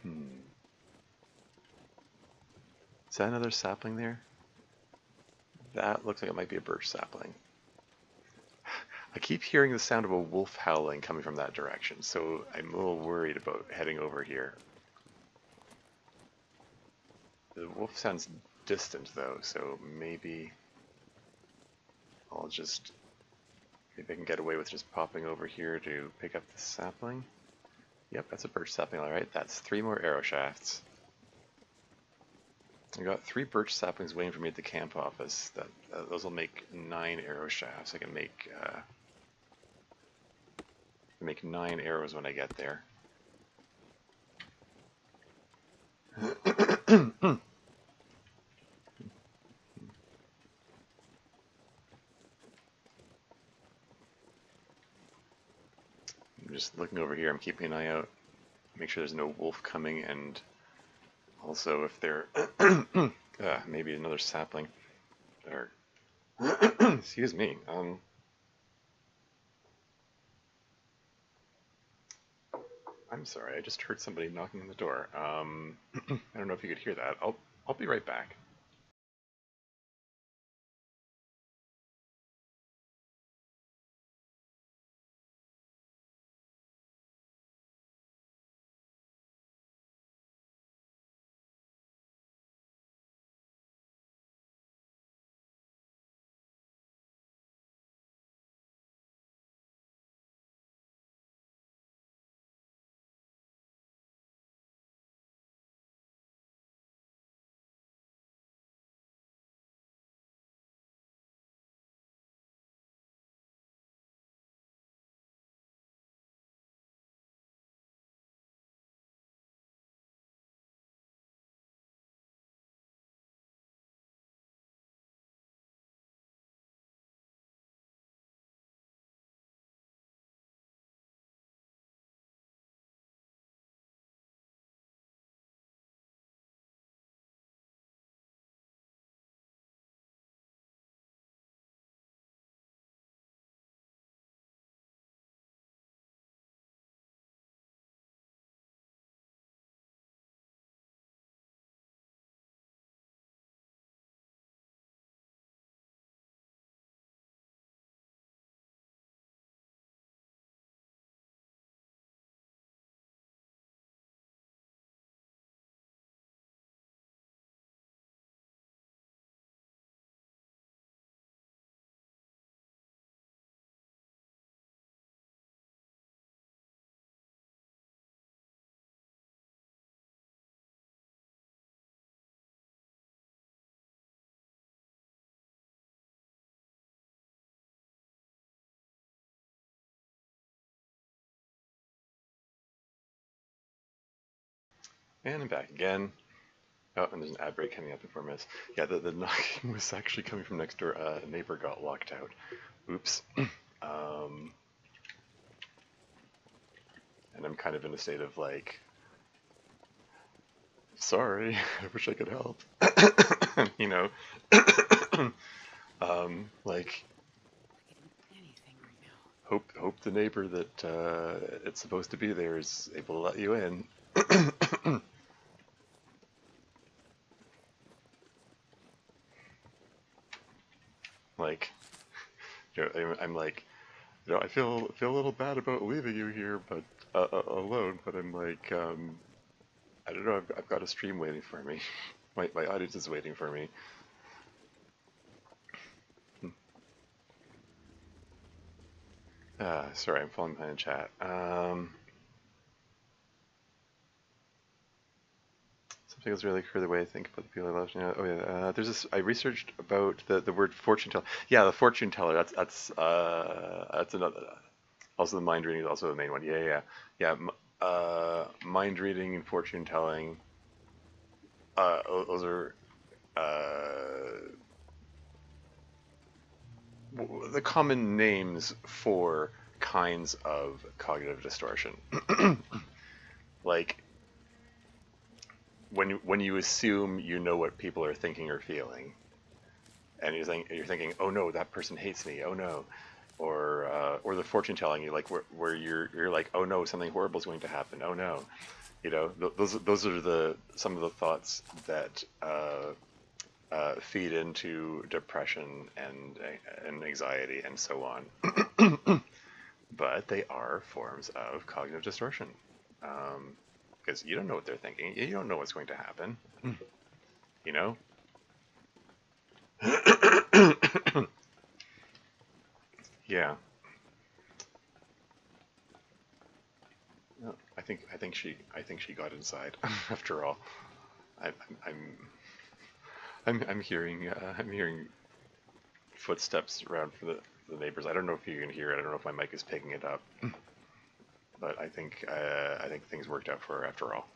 Hmm. Is that another sapling there? That looks like it might be a birch sapling. I keep hearing the sound of a wolf howling coming from that direction, so I'm a little worried about heading over here. The wolf sounds distant though, so maybe maybe I can get away with just popping over here to pick up the sapling. Yep, that's a birch sapling, alright. That's 3 more arrow shafts. I got 3 birch saplings waiting for me at the camp office. Those will make 9 arrow shafts. I can make 9 arrows when I get there. I'm just looking over here. I'm keeping an eye out. Make sure there's no wolf coming, and also if there maybe another sapling. Or excuse me. I'm sorry. I just heard somebody knocking on the door. I don't know if you could hear that. I'll be right back. And I'm back again. Oh, and there's an ad break coming up in 4 minutes. Yeah, the knocking was actually coming from next door. A neighbor got locked out. Oops. Um, and I'm kind of in a state of like, sorry, I wish I could help. You know, like I could eat anything right now. hope the neighbor that it's supposed to be there is able to let you in. Like, I'm like, I feel a little bad about leaving you here, but alone. But I'm like, I don't know. I've got a stream waiting for me. My audience is waiting for me. Sorry, I'm falling behind in chat. Something else really clear the way I think about the people I love. Oh yeah, there's this. I researched about the word fortune teller. Yeah, the fortune teller. That's another. Also, the mind reading is also the main one. Yeah. Mind reading and fortune telling. Those are the common names for kinds of cognitive distortion. Like when you assume you know what people are thinking or feeling, and you're thinking, oh no, that person hates me. Oh no, or the fortune telling you, like where you're like, oh no, something horrible is going to happen. Oh no, those are the some of the thoughts that feed into depression and anxiety and so on. But they are forms of cognitive distortion, because you don't know what they're thinking. You don't know what's going to happen. You know. Yeah. No, I think she got inside. After all, I, I'm I'm hearing footsteps around for the neighbors. I don't know if you can hear it. I don't know if my mic is picking it up, but I think things worked out for her after all.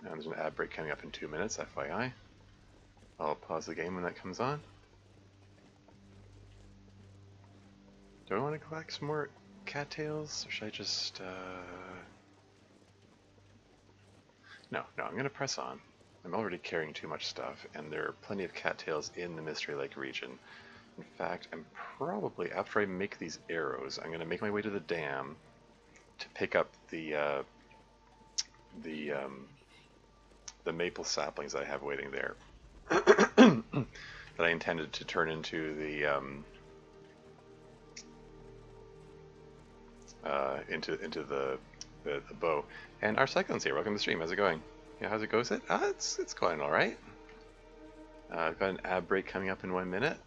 Now there's an ad break coming up in 2 minutes, FYI. I'll pause the game when that comes on. Do I want to collect some more cattails, or should I just No, I'm going to press on. I'm already carrying too much stuff, and there are plenty of cattails in the Mystery Lake region. In fact, I'm probably, after I make these arrows, I'm going to make my way to the dam to pick up the the maple saplings that I have waiting there that I intended to turn into into the bow. And our Cyclone's here. Welcome to the stream. How's it going? Yeah, how's it go? It's going all right. I've got an ab break coming up in 1 minute.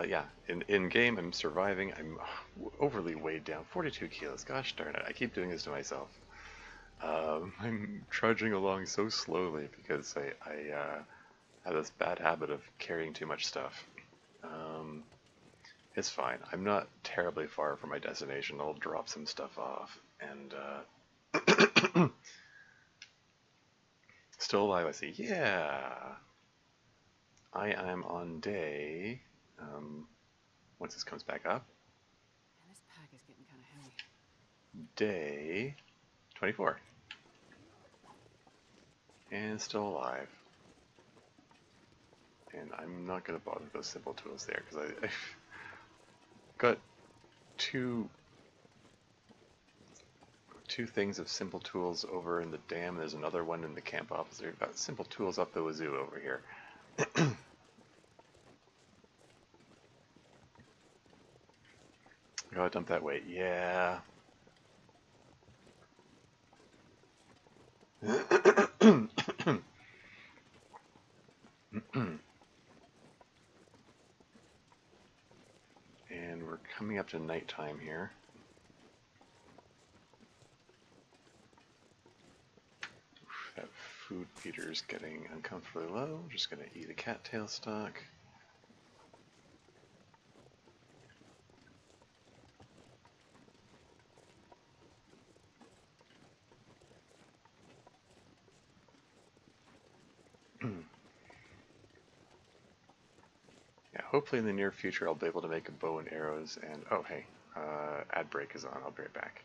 Yeah, in game I'm surviving. I'm overly weighed down, 42 kilos. Gosh darn it! I keep doing this to myself. I'm trudging along so slowly because I have this bad habit of carrying too much stuff. It's fine. I'm not terribly far from my destination. I'll drop some stuff off and still alive. I see. Yeah, I am on day. Once this comes back up, Man, this pack is getting kind of heavy. day 24, and still alive. And I'm not going to bother with those simple tools there because I've got two things of simple tools over in the dam. There's another one in the camp office. We've got simple tools up the wazoo over here. I gotta dump that weight. Yeah. And we're coming up to nighttime here. That food feeder's getting uncomfortably low. Just gonna eat a cattail stalk. hopefully in the near future I'll be able to make a bow and arrows. And oh hey, ad break is on. I'll be right back.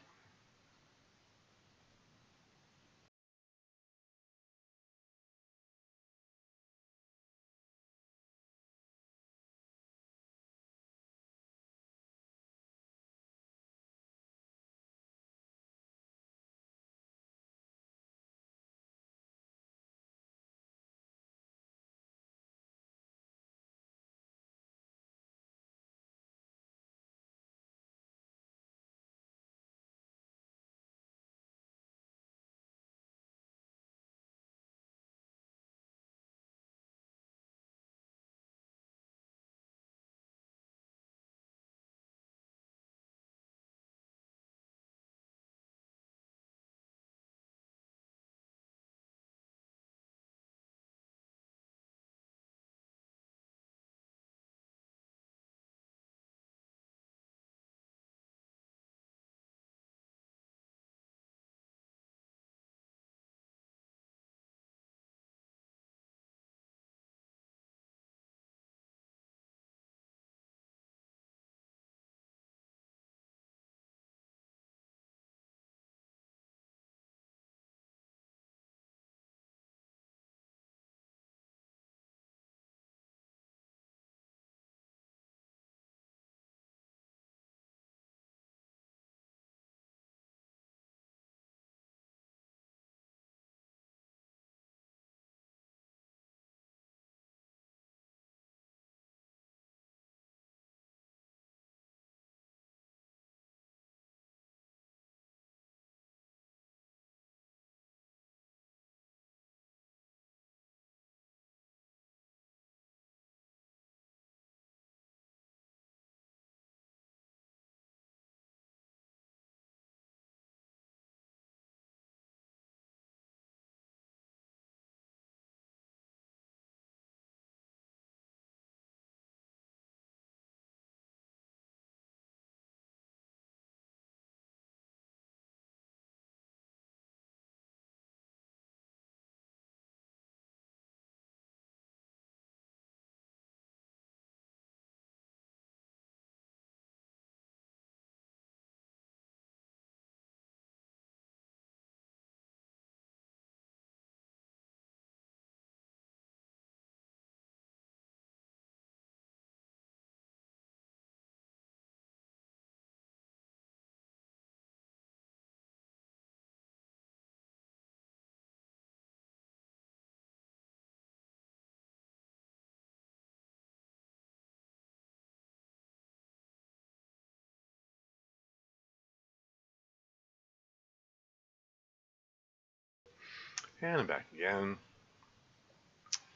And I'm back again.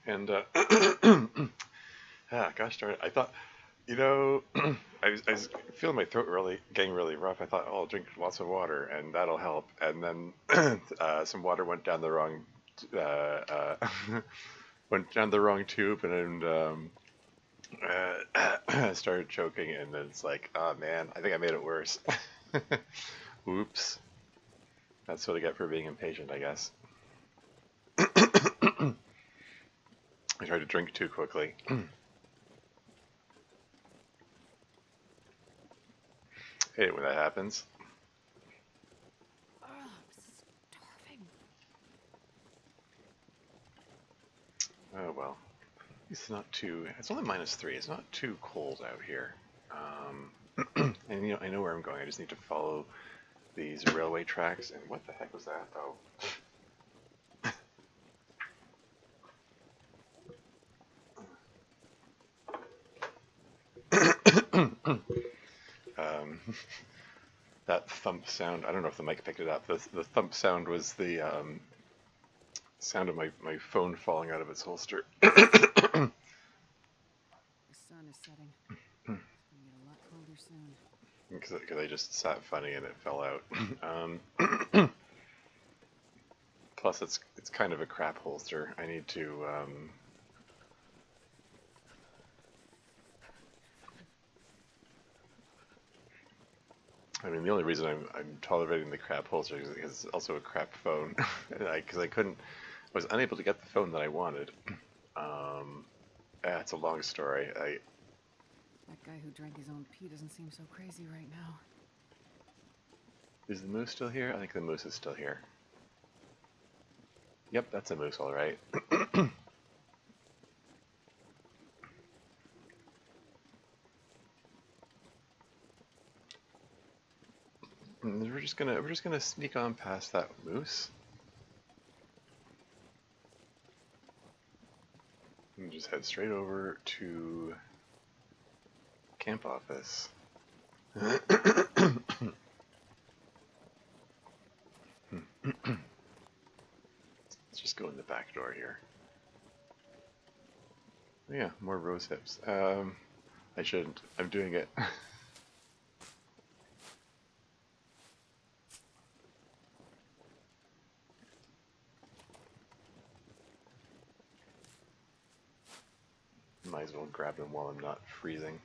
And gosh darn it, I thought, you know, I was feeling my throat really getting really rough. I thought, oh, I'll drink lots of water and that'll help. And then some water went down the wrong went down the wrong tube, and I started choking. And then it's like, oh man, I think I made it worse. Oops. That's what I get for being impatient, I guess. I tried to drink too quickly. Hate it when that happens. Oh, I'm starving. Oh well. It's not too. It's only -3. It's not too cold out here. And you know, I know where I'm going. I just need to follow these railway tracks. And what the heck was that? Oh. Um, that thump sound. I don't know if the mic picked it up. The thump sound was the sound of my phone falling out of its holster. The sun is setting. It's gonna get a lot colder soon. Because I just sat funny and it fell out. Plus, it's kind of a crap holster. I need to. I mean, the only reason I'm tolerating the crap holster is because it's also a crap phone. Because I was unable to get the phone that I wanted. It's a long story. That guy who drank his own pee doesn't seem so crazy right now. Is the moose still here? I think the moose is still here. Yep, that's a moose, all right. And we're just gonna sneak on past that moose. And just head straight over to camp office. Let's just go in the back door here. Oh yeah, more rose hips. I shouldn't. I'm doing it. Might as well grab them while I'm not freezing.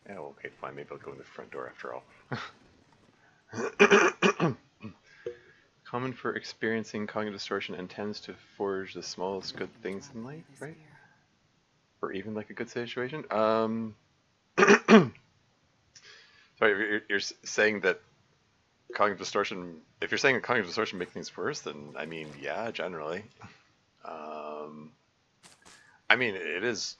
Yeah, okay, fine. Maybe I'll go in the front door after all. Common for experiencing cognitive distortion and tends to forge the smallest good things in life, right? Or even like a good situation. Sorry, you're saying that cognitive distortion. If you're saying that cognitive distortion makes things worse, then I mean, yeah, generally. Um, I mean, it is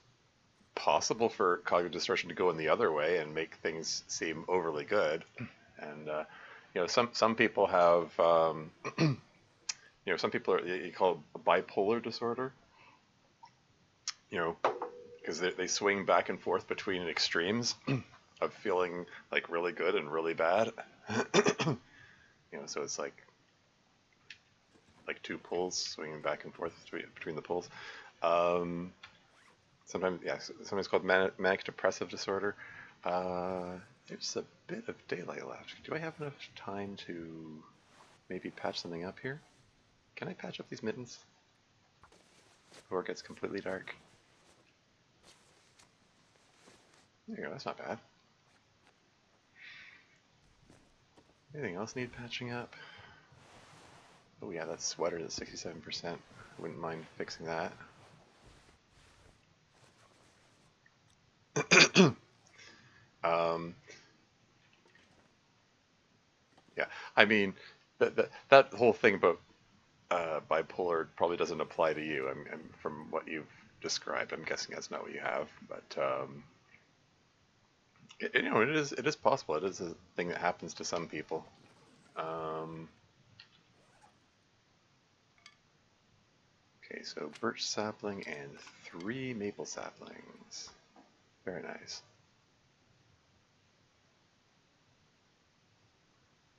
possible for cognitive distortion to go in the other way and make things seem overly good. And you know, some people have, you know, some people are you call it bipolar disorder. You know, because they swing back and forth between extremes of feeling like really good and really bad. You know, so it's like two poles swinging back and forth between the poles. Sometimes, yeah, sometimes called manic depressive disorder. There's a bit of daylight left. Do I have enough time to maybe patch something up here? Can I patch up these mittens before it gets completely dark? There you go, that's not bad. Anything else need patching up? Oh yeah, that sweater is 67%. Wouldn't mind fixing that. Yeah, I mean, that whole thing about bipolar probably doesn't apply to you. From what you've described, I'm guessing that's not what you have. But you know, it is possible. It is a thing that happens to some people. Okay, so birch sapling and 3 maple saplings. Very nice.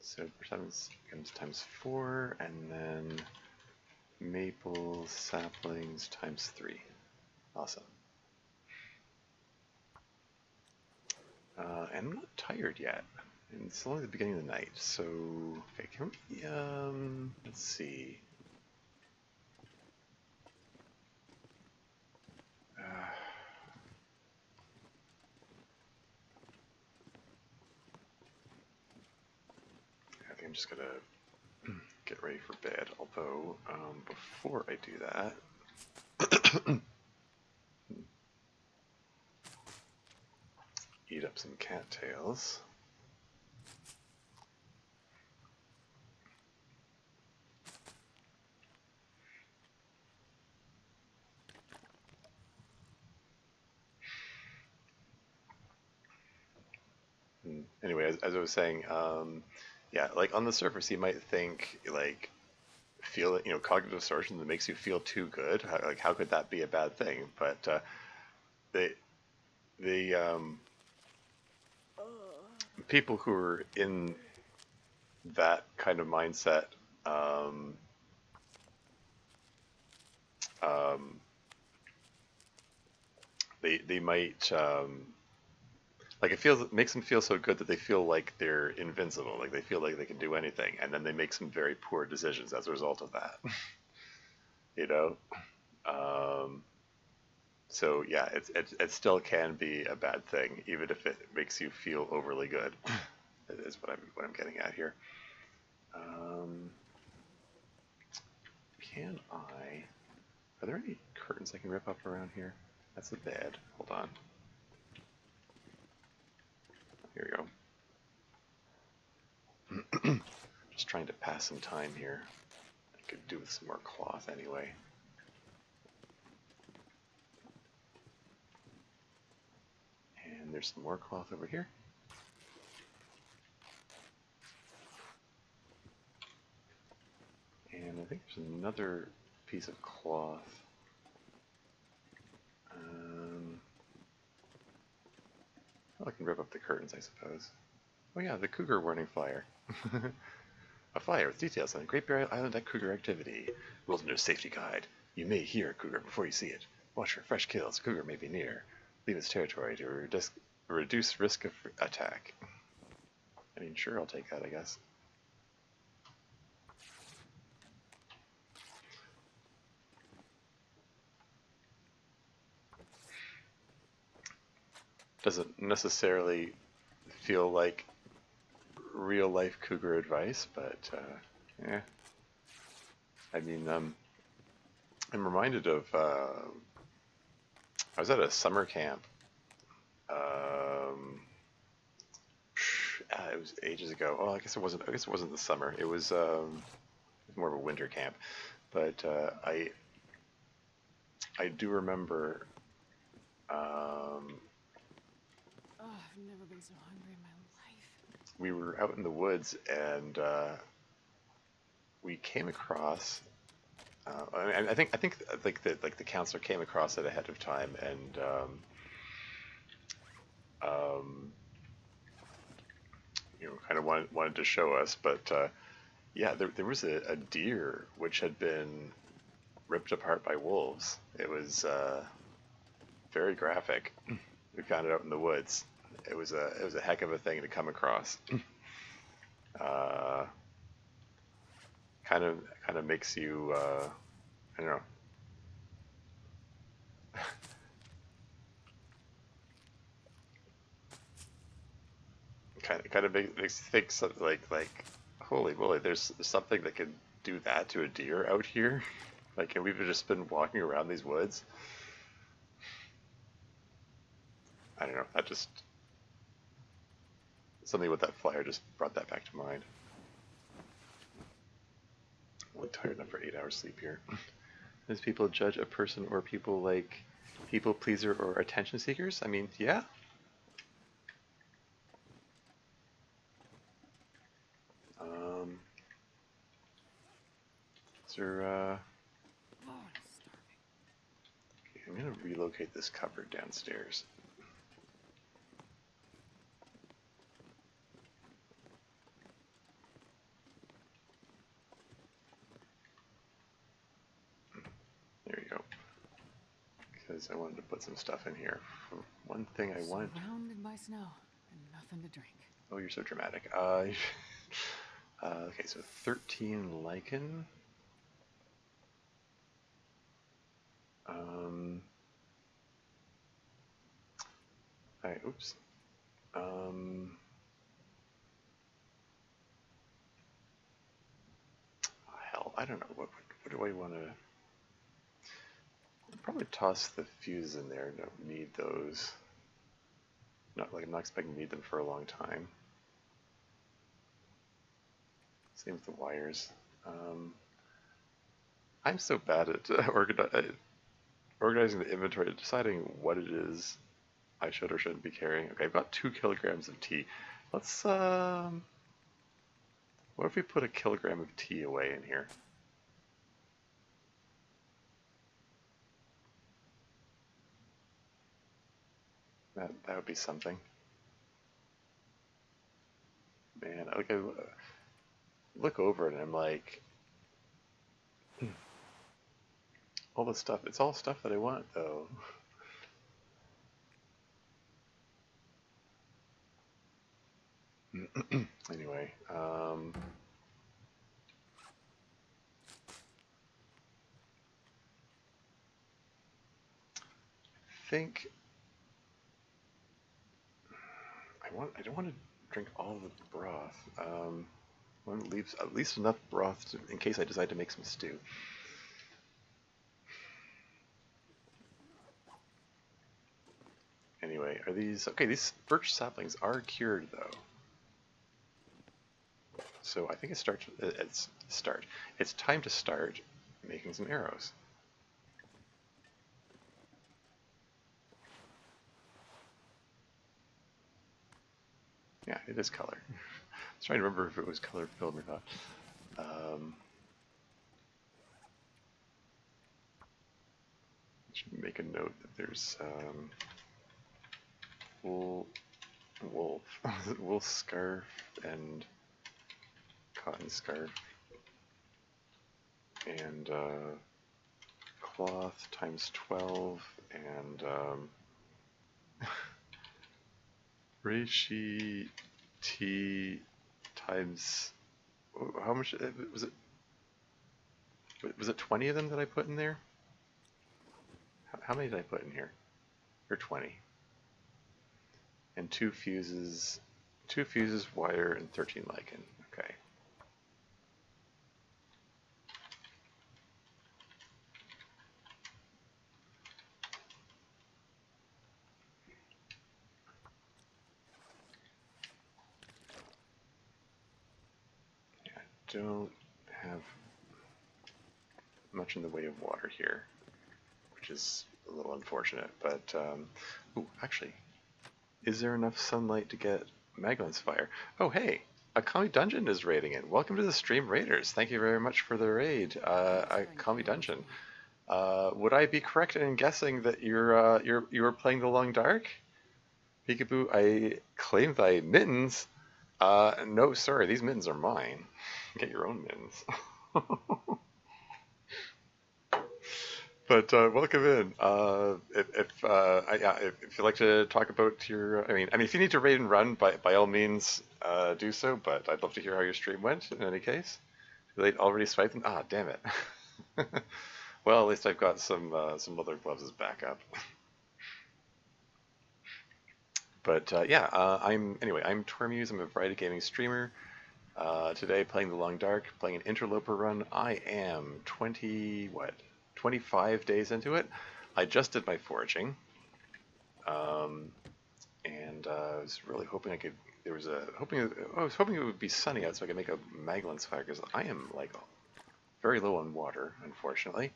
So birch saplings times 4, and then maple saplings times 3. Awesome. And I'm not tired yet. And it's only the beginning of the night, so okay, can we let's see. I think I'm just gonna get ready for bed, although before I do that, eat up some cattails. Anyway, as I was saying, yeah, like on the surface, you might think like feel you know cognitive distortion that makes you feel too good. How could that be a bad thing? But the people who are in that kind of mindset, um, um, they might like it makes them feel so good that they feel like they're invincible, like they feel like they can do anything, and then they make some very poor decisions as a result of that. You know, um, so yeah, it still can be a bad thing, even if it makes you feel overly good. Is what I'm getting at here. Um, can I? Are there any curtains I can rip up around here? That's the bed. Hold on. Here we go. Just trying to pass some time here. I could do with some more cloth anyway. And there's some more cloth over here. And I think there's another piece of cloth. Well, I can rip up the curtains, I suppose. Oh yeah, the cougar warning flyer. A flyer with details on the Great Barrier Island at cougar activity. Wilderness safety guide. You may hear a cougar before you see it. Watch for fresh kills. Cougar may be near. Leave its territory to reduce risk of attack. I mean, sure, I'll take that, I guess. Doesn't necessarily feel like real life cougar advice, but yeah. I mean, I'm reminded of I was at a summer camp. It was ages ago. Oh, I guess it wasn't. I guess it wasn't the summer. It was more of a winter camp. But I do remember. Oh, I've never been so hungry in my life. We were out in the woods and we came across. I think like the counselor came across it ahead of time and kind of wanted to show us, but yeah, there was a deer which had been ripped apart by wolves. It was very graphic. We found it out in the woods. It was a heck of a thing to come across. Kind of makes you I don't know. Kind of makes you think something like holy moly, there's something that can do that to a deer out here. Like, and we've just been walking around these woods. I don't know. That just something with that flyer just brought that back to mind. I'm only tired enough for 8 hours sleep here. Does people judge a person or people like people pleaser or attention seekers? I mean, yeah. Is there, Oh, I'm starving. okay, I'm gonna relocate this cupboard downstairs. There you go. Because I wanted to put some stuff in here. One thing I wanted. Surrounded by snow and nothing to drink. Oh, you're so dramatic. Okay, so 13 lichen. Alright, oops. Hell, I don't know. What do I want to... Probably toss the fuses in there. Don't need those. I'm not expecting to need them for a long time. Same with the wires. I'm so bad at organizing the inventory, deciding what it is I should or shouldn't be carrying. Okay, I've got 2 kilograms of tea. Let's, what if we put a kilogram of tea away in here? That would be something. Man, I look over it and I'm like, all this stuff, it's all stuff that I want though. Anyway, think I don't want to drink all the broth. I want to leave at least enough broth in case I decide to make some stew. Anyway, Wait, are these... Okay, these birch saplings are cured, though. So I think it's time to start making some arrows. Yeah, it is color. I was trying to remember if it was color filled or not. Should make a note that there's wool, wool scarf and cotton scarf and cloth times 12 and reishi tea times how much was it? Was it 20 of them that I put in there? How many did I put in here? Or 20? And two fuses, wire, and 13 lichen. Okay. Yeah, I don't have much in the way of water here, which is a little unfortunate. But, ooh, actually, is there enough sunlight to get Maglin's fire? Oh, hey, Akami Dungeon is raiding it. Welcome to the stream, Raiders. Thank you very much for the raid, Akami Dungeon. Would I be correct in guessing that you're playing the Long Dark? Peekaboo, I claim thy mittens. No, sir, these mittens are mine. Get your own mittens. But welcome in. If you'd like to talk about your, I mean, if you need to raid and run, by all means, do so. But I'd love to hear how your stream went. In any case, they'd already swiped them. Ah, damn it. Well, at least I've got some leather gloves as backup. But yeah, I'm Tormuse. I'm a variety gaming streamer. Today playing the Long Dark, playing an Interloper run. I am 25 days into it. I just did my foraging, and I was really hoping I could. I was hoping it would be sunny out so I could make a Maglin's fire because I am like very low on water, unfortunately.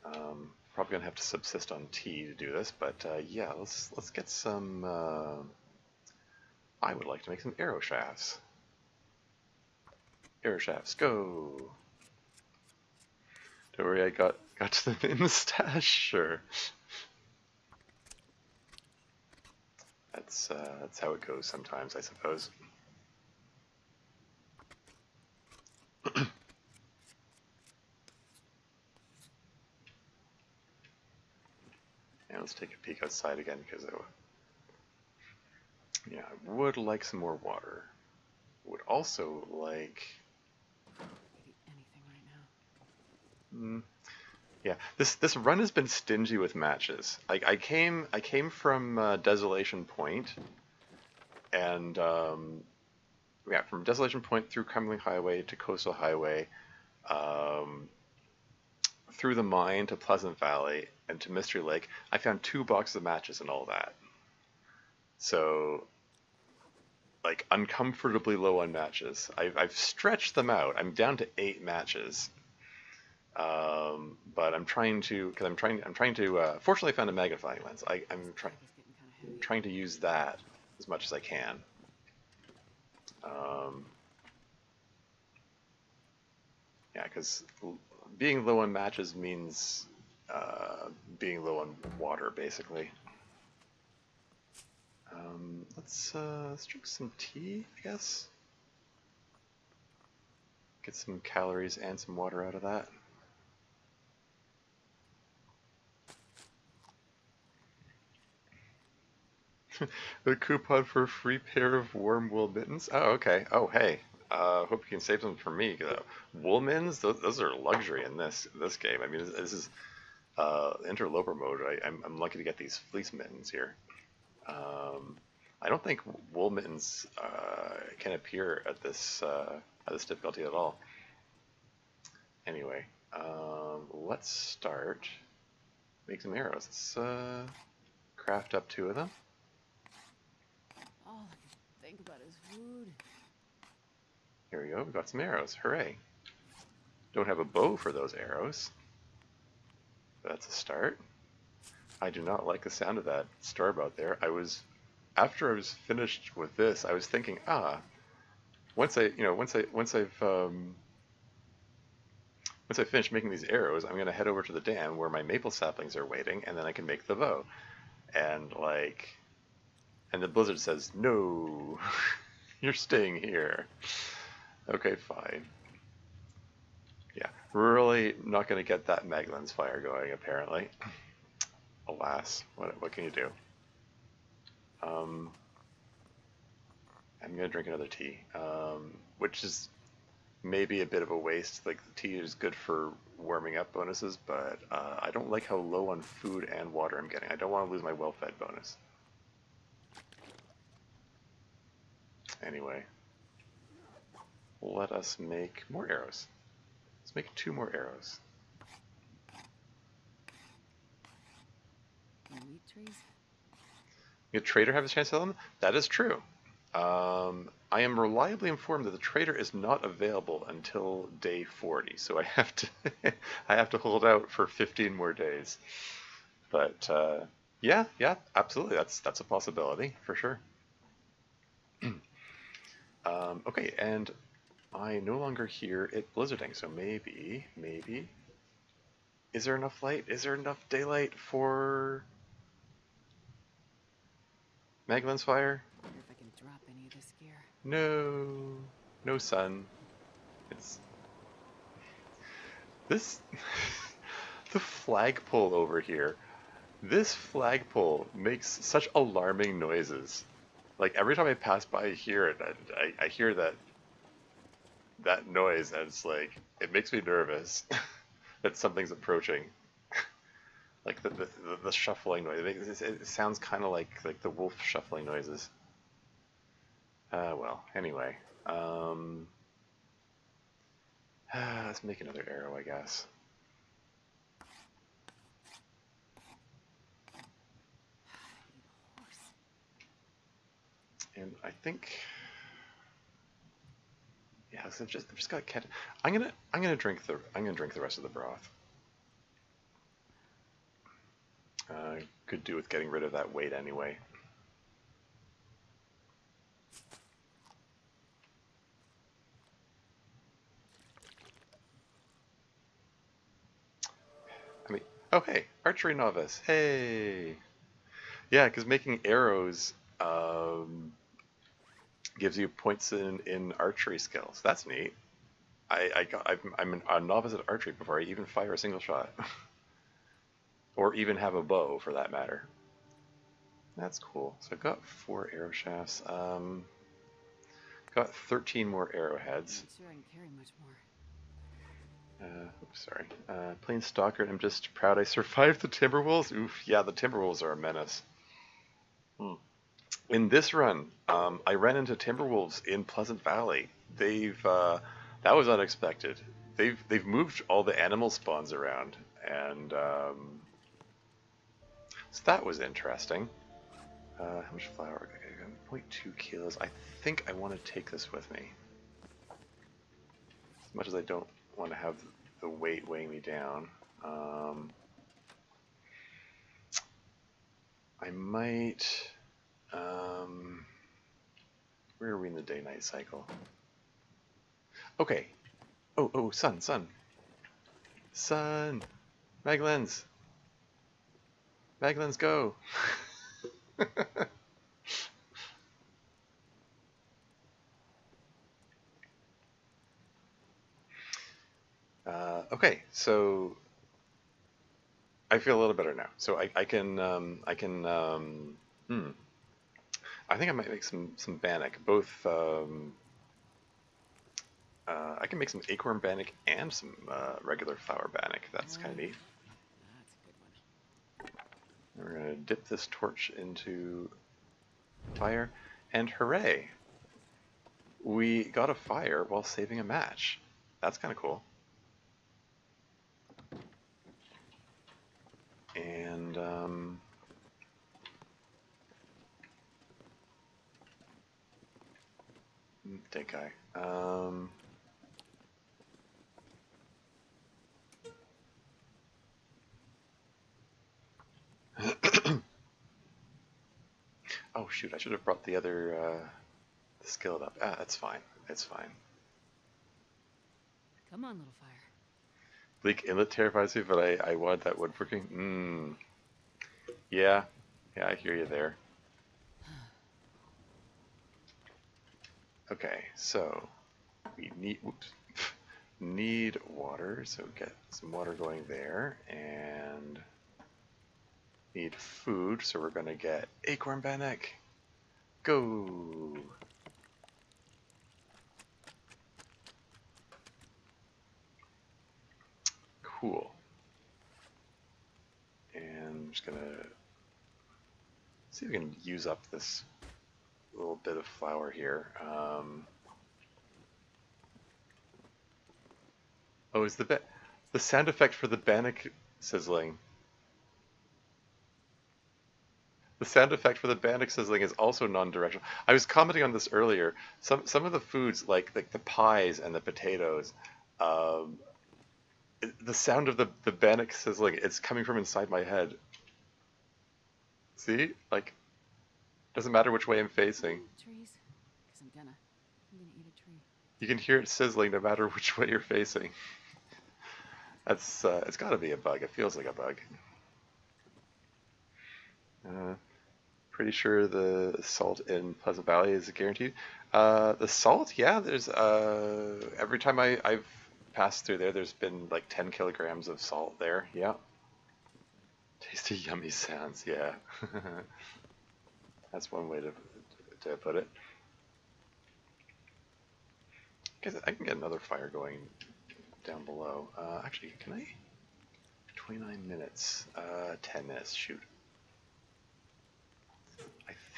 Probably gonna have to subsist on tea to do this, but yeah, let's get some. I would like to make some arrow shafts. Arrow shafts, go! Don't worry, I got to them in the stash. Sure. That's how it goes sometimes, I suppose. And let's take a peek outside again because I would like some more water. Would also like. Anything right now. Yeah, this run has been stingy with matches. I came from Desolation Point, and from Desolation Point through Crumbling Highway to Coastal Highway, through the mine to Pleasant Valley and to Mystery Lake. I found 2 boxes of matches and all that. So, like, uncomfortably low on matches. I've stretched them out. I'm down to 8 matches. But I'm trying to, fortunately I found a magnifying lens. I'm trying to use that as much as I can. Yeah, because being low on matches means being low on water, basically. Let's drink some tea, I guess. Get some calories and some water out of that. The coupon for a free pair of warm wool mittens? Oh, okay. Oh, hey. Hope you can save them for me. Wool mittens, those are luxury in this game. I mean, this is interloper mode. I'm lucky to get these fleece mittens here. I don't think wool mittens can appear at this difficulty at all. Anyway, let's start. Make some arrows. Let's craft up 2 of them. We got his food. Here we go. We got some arrows. Hooray! Don't have a bow for those arrows. That's a start. I do not like the sound of that storm out there. After I was finished with this, I was thinking, once I finish making these arrows, I'm gonna head over to the dam where my maple saplings are waiting, and then I can make the bow. And and the blizzard says, no, you're staying here. Okay, fine. Yeah, really not gonna get that Maglens fire going, apparently. Alas, what can you do? I'm gonna drink another tea, which is maybe a bit of a waste. Like, the tea is good for warming up bonuses, but I don't like how low on food and water I'm getting. I don't want to lose my well-fed bonus. Anyway, let us make more arrows. Let's make 2 more arrows. Wheat trees? The trader have a chance to sell them? That is true. I am reliably informed that the trader is not available until day 40, so I have to I have to hold out for 15 more days. But yeah, absolutely, that's a possibility for sure. Okay, and I no longer hear it blizzarding, so maybe, is there enough light? Is there enough daylight for Magdalene's fire? I wonder if I can drop any of this gear. No, no sun. It's this the flagpole over here. This flagpole makes such alarming noises. Like, every time I pass by here, I hear that noise, and it's like, it makes me nervous that something's approaching. Like the shuffling noise. It sounds kind of like the wolf shuffling noises. Well, anyway. Let's make another arrow, I guess. And I think, yeah, so I've just got cat. I'm gonna drink the rest of the broth. Could do with getting rid of that weight anyway. I mean, oh hey, archery novice, hey. Yeah, because making arrows gives you points in archery skills. That's neat. I'm a novice at archery before I even fire a single shot, or even have a bow for that matter. That's cool. So I've got 4 arrow shafts. Got 13 more arrowheads. I'm not sure I can carry much more. Oops, sorry. Plain Stalker, and I'm just proud I survived the Timberwolves. Oof, yeah, the Timberwolves are a menace. In this run, I ran into Timberwolves in Pleasant Valley. That was unexpected. They've moved all the animal spawns around, and so that was interesting. How much flour? 0.2 kilos. I think I want to take this with me. As much as I don't want to have the weight weighing me down. I might... where are we in the day-night cycle? Okay. Oh, sun. Sun! Maglens! Maglens, go! Okay, so I feel a little better now. So I think I might make some bannock. Both I can make some acorn bannock and some regular flour bannock. That's kind of neat. That's a good one. We're gonna dip this torch into fire, and hooray! We got a fire while saving a match. That's kind of cool. And Dead guy. Oh shoot! I should have brought the other skillet up. Ah, that's fine. It's fine. Come on, little fire. Bleak Inlet terrifies me, but I wanted that woodworking. Yeah. Yeah, I hear you there. Okay, so we need water, so get some water going there, and need food, so we're gonna get acorn bannock. Go! Cool. And I'm just gonna see if we can use up this little bit of flour here. Oh, is the sound effect for the bannock sizzling? The sound effect for the bannock sizzling is also non-directional. I was commenting on this earlier. Some of the foods, like the pies and the potatoes, um, the sound of the bannock sizzling, it's coming from inside my head. See, like doesn't matter which way I'm facing. Trees? Because I'm gonna eat a tree. You can hear it sizzling no matter which way you're facing. That's it's got to be a bug. It feels like a bug. Pretty sure the salt in Pleasant Valley is guaranteed. The salt, yeah, there's every time I've passed through there, there's been like 10 kilograms of salt there. Yeah. Tasty, yummy sounds. Yeah. That's one way to put it. Guess I can get another fire going down below. Actually, can I? 29 minutes. 10 minutes. Shoot.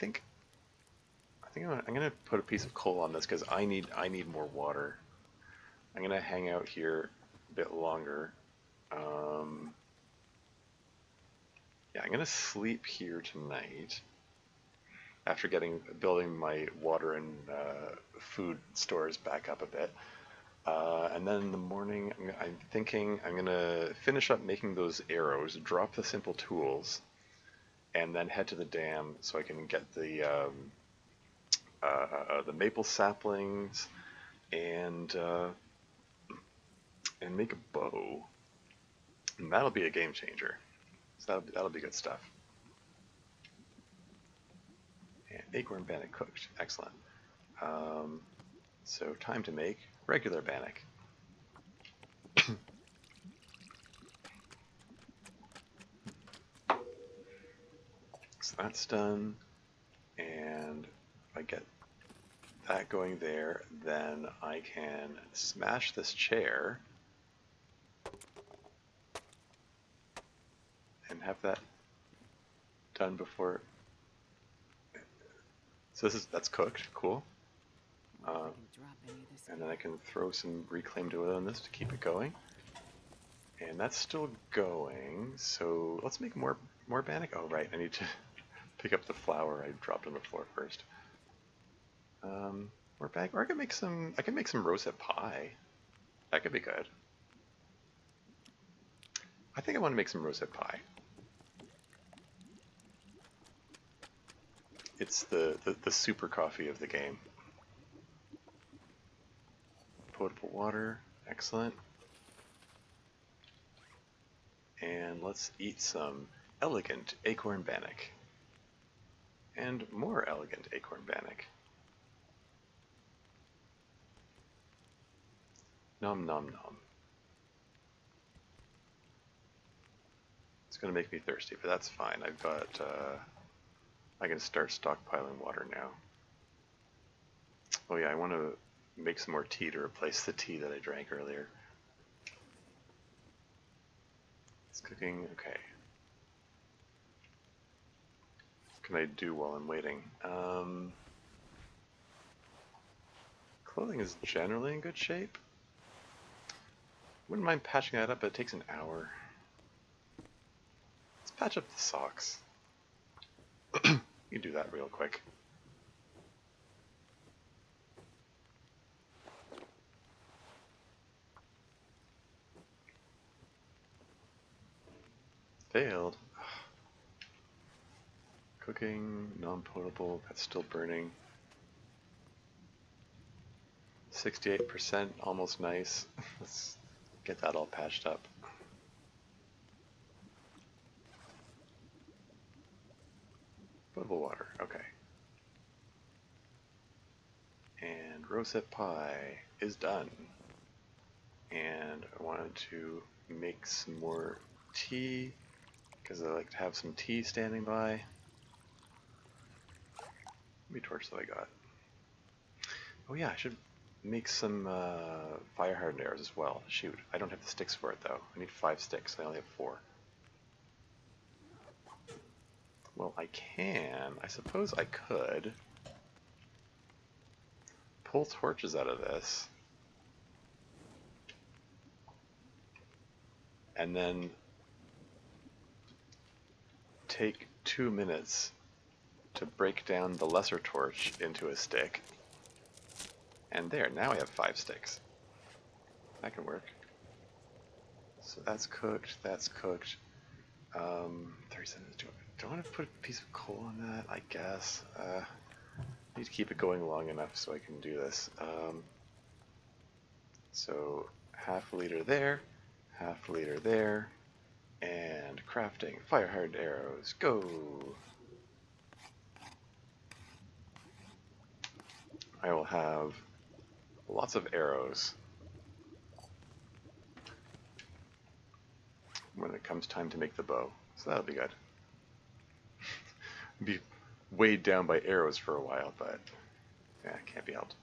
I'm gonna put a piece of coal on this because I need more water. I'm gonna hang out here a bit longer. Yeah, I'm gonna sleep here tonight after building my water and food stores back up a bit. And then in the morning, I'm thinking I'm gonna finish up making those arrows, drop the simple tools, and then head to the dam so I can get the maple saplings and make a bow, and that'll be a game changer. So that'll be good stuff. And acorn bannock cooked, excellent. So time to make regular bannock. So that's done, and if I get that going there, then I can smash this chair and have that done before. So that's cooked, cool. And then I can throw some reclaimed oil on this to keep it going. And that's still going, so let's make more bannock. Oh right, I need to pick up the flour I dropped on the floor first. More bannock, or I can make some rosette pie. That could be good. I think I want to make some rosette pie. It's the super coffee of the game. Potable water, excellent. And let's eat some elegant acorn bannock. And more elegant acorn bannock. Nom nom nom. It's gonna make me thirsty, but that's fine. I've got, I can start stockpiling water now. Oh yeah, I want to make some more tea to replace the tea that I drank earlier. It's cooking, okay. What can I do while I'm waiting? Clothing is generally in good shape. Wouldn't mind patching that up, but it takes an hour. Let's patch up the socks. You can do that real quick. Failed. Cooking, non-potable, that's still burning. 68%, almost nice. Let's get that all patched up. Potable water, okay. And rosette pie is done. And I wanted to make some more tea, because I like to have some tea standing by. How many torches have I got? Oh yeah, I should make some fire hardened arrows as well. Shoot, I don't have the sticks for it though. I need 5 sticks, I only have 4. Well, I suppose I could pull torches out of this and then take 2 minutes to break down the lesser torch into a stick. And there, now I have 5 sticks. That can work. So that's cooked, that's cooked. 37 minutes. Do I want to put a piece of coal on that? I guess. I need to keep it going long enough so I can do this. So half a liter there, half a liter there, and crafting fire hardened arrows. Go! I will have lots of arrows when it comes time to make the bow. So that'll be good. Be weighed down by arrows for a while, but yeah, can't be helped.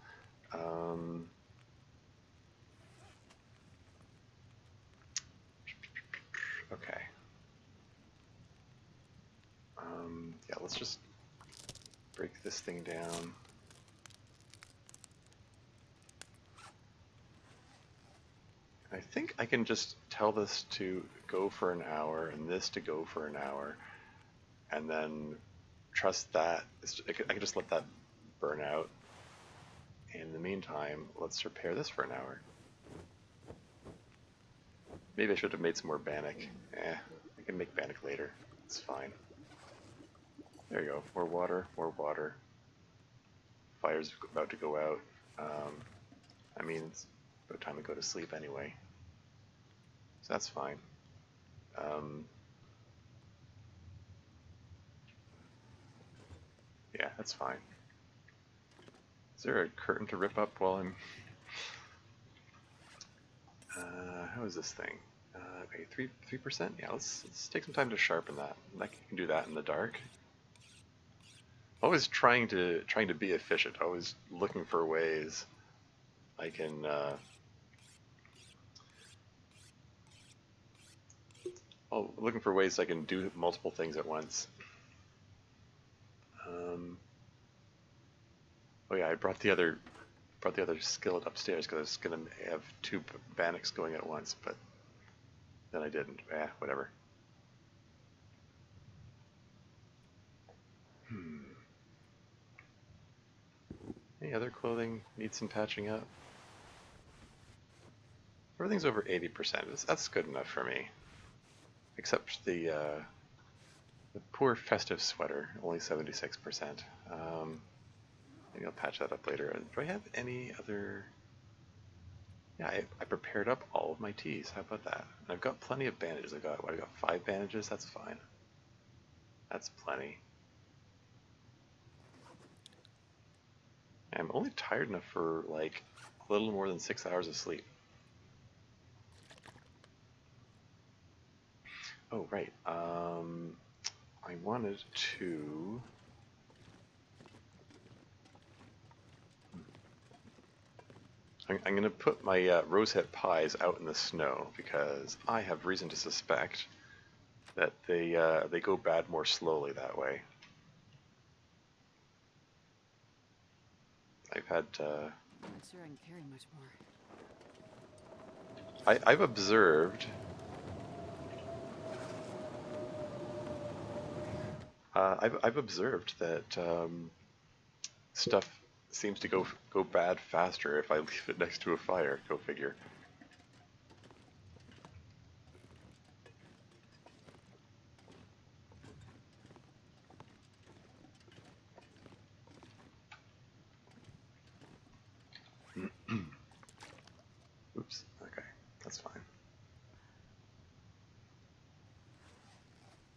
Okay. Yeah, let's just break this thing down. I think I can just tell this to go for an hour and this to go for an hour, and then trust that. I can just let that burn out. In the meantime, let's repair this for an hour. Maybe I should have made some more bannock. I can make bannock later. It's fine. There you go. More water, more water. Fire's about to go out. I mean, it's about time to go to sleep anyway. So that's fine. Yeah, that's fine. Is there a curtain to rip up while I'm... how is this thing? Okay, 3%? Yeah, let's take some time to sharpen that. I can do that in the dark. Always trying to be efficient. Always looking for ways I can looking for ways I can do multiple things at once. Oh yeah, I brought the other skillet upstairs because I was gonna have 2 bannocks going at once, but then I didn't. Whatever. Any other clothing needs some patching up? Everything's over 80%. That's good enough for me. Except the poor festive sweater, only 76%. Maybe I'll patch that up later. Do I have any other... Yeah, I prepared up all of my teas. How about that? And I've got plenty of bandages. I got 5 bandages? That's fine. That's plenty. I'm only tired enough for like a little more than 6 hours of sleep. Oh, right. I wanted to... I'm going to put my rosehip pies out in the snow because I have reason to suspect that they go bad more slowly that way. I've had... I'm not sure I can carry much more. I've observed... I've observed that stuff seems to go bad faster if I leave it next to a fire. Go figure.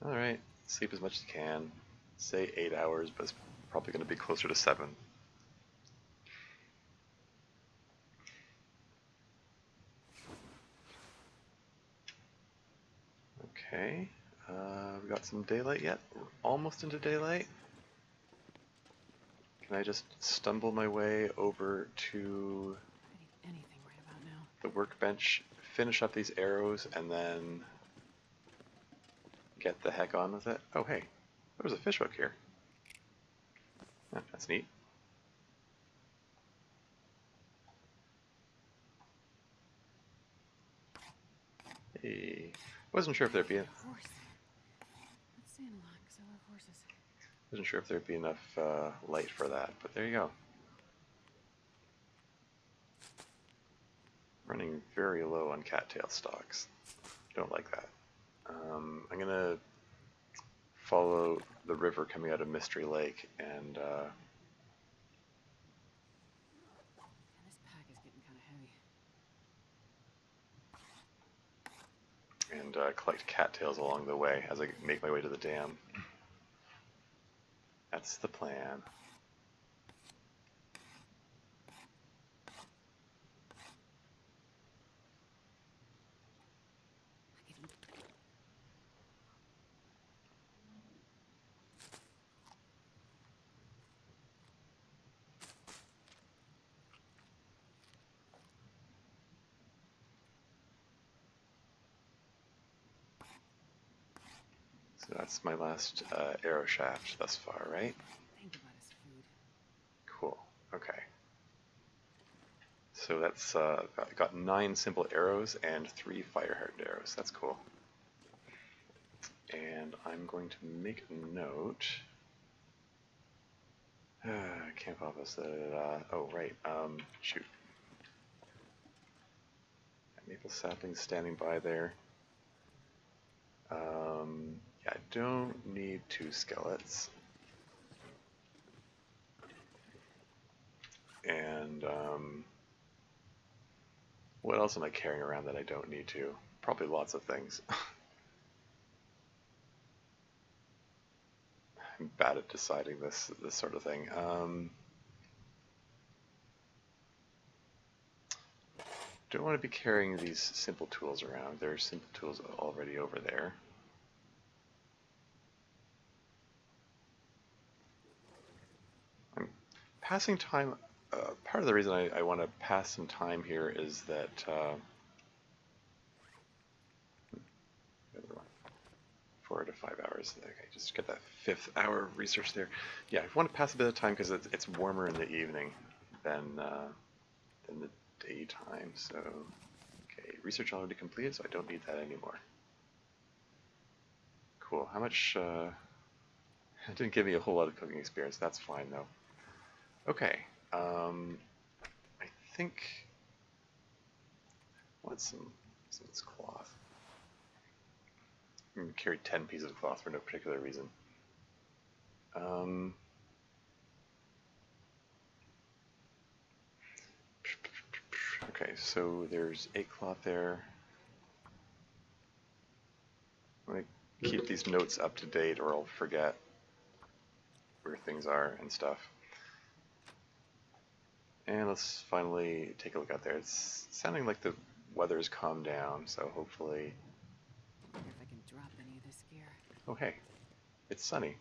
Alright, sleep as much as you can. Say 8 hours, but it's probably going to be closer to 7. Okay, we got some daylight yet? We're almost into daylight. Can I just stumble my way over to I need anything right about now. the workbench, finish up these arrows, and then get the heck on with it? Oh hey, there was a fish hook here. Yeah, that's neat. Hey, wasn't sure if there'd be A horse. Let's stand along, because I love horses. wasn't sure if there'd be enough light for that, but there you go. Running very low on cattail stalks. Don't like that. I'm gonna follow the river coming out of Mystery Lake and And this pack is getting kind of heavy. collect cattails along the way as I make my way to the dam. That's the plan. I could eat. So that's my last arrow shaft thus far, right? Think about his food. Cool. Okay. So that's got 9 simple arrows and 3 fire hardened arrows. That's cool. And I'm going to make a note. Camp office. Oh right. Shoot. Maple sapling standing by there. Yeah, I don't need 2 skeletons. And what else am I carrying around that I don't need to? Probably lots of things. I'm bad at deciding this sort of thing. Don't want to be carrying these simple tools around. There's simple tools already over there. I'm passing time. Part of the reason I want to pass some time here is that 4 to 5 hours. Okay, just get that 5th hour of research there. Yeah, I want to pass a bit of time because it's warmer in the evening than the daytime. So, okay, research already completed, so I don't need that anymore. Cool. How much? It didn't give me a whole lot of cooking experience. That's fine though. Okay. I think. What's some of this cloth? I'm gonna carry 10 pieces of cloth for no particular reason. Okay, so there's 8 cloth there. I'm gonna keep these notes up to date or I'll forget where things are and stuff. And let's finally take a look out there. It's sounding like the weather's calmed down, so hopefully... I wonder if I can drop any of this gear. Oh hey, it's sunny.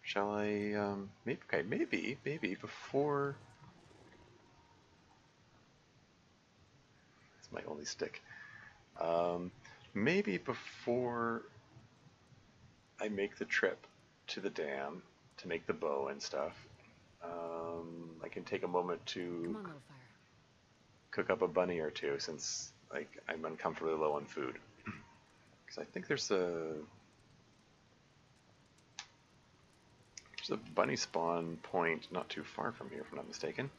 Shall I, maybe before... It's my only stick. Maybe before I make the trip to the dam to make the bow and stuff, I can take a moment Come to on, little fire. cook up a bunny or two since like I'm uncomfortably low on food. Because I think there's a bunny spawn point not too far from here, if I'm not mistaken.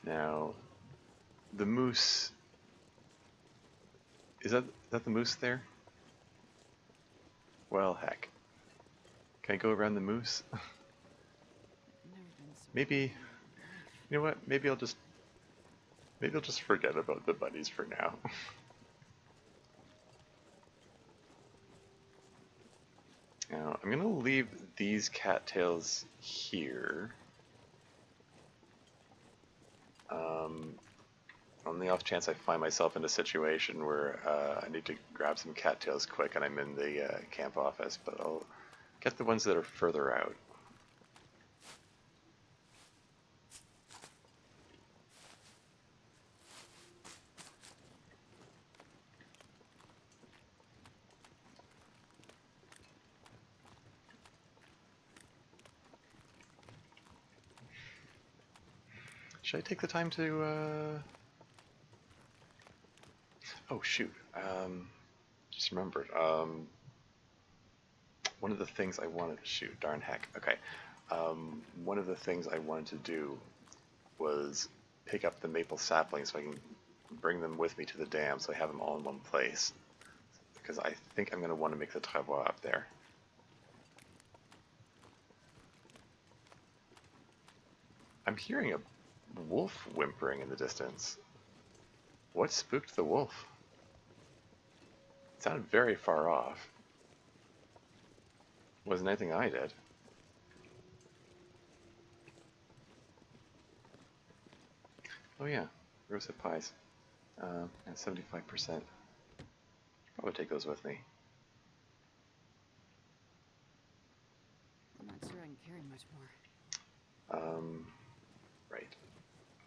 Now, the moose. Is that the moose there? Well, heck. Can I go around the moose? I've never been so Maybe, happy in my life. you know what? Maybe I'll just forget about the bunnies for now. Now, I'm gonna leave these cattails here. On the off chance I find myself in a situation where I need to grab some cattails quick and I'm in the camp office, but I'll get the ones that are further out. Should I take the time to, oh shoot, just remembered, one of the things I wanted to shoot, darn heck, okay. One of the things I wanted to do was pick up the maple saplings so I can bring them with me to the dam so I have them all in one place. Because I think I'm going to want to make the travois up there. I'm hearing a wolf whimpering in the distance. What spooked the wolf? It sounded very far off. Wasn't anything I did. Oh yeah, roasted pies. At 75%. Probably take those with me. I'm not sure I can carry much more. Right.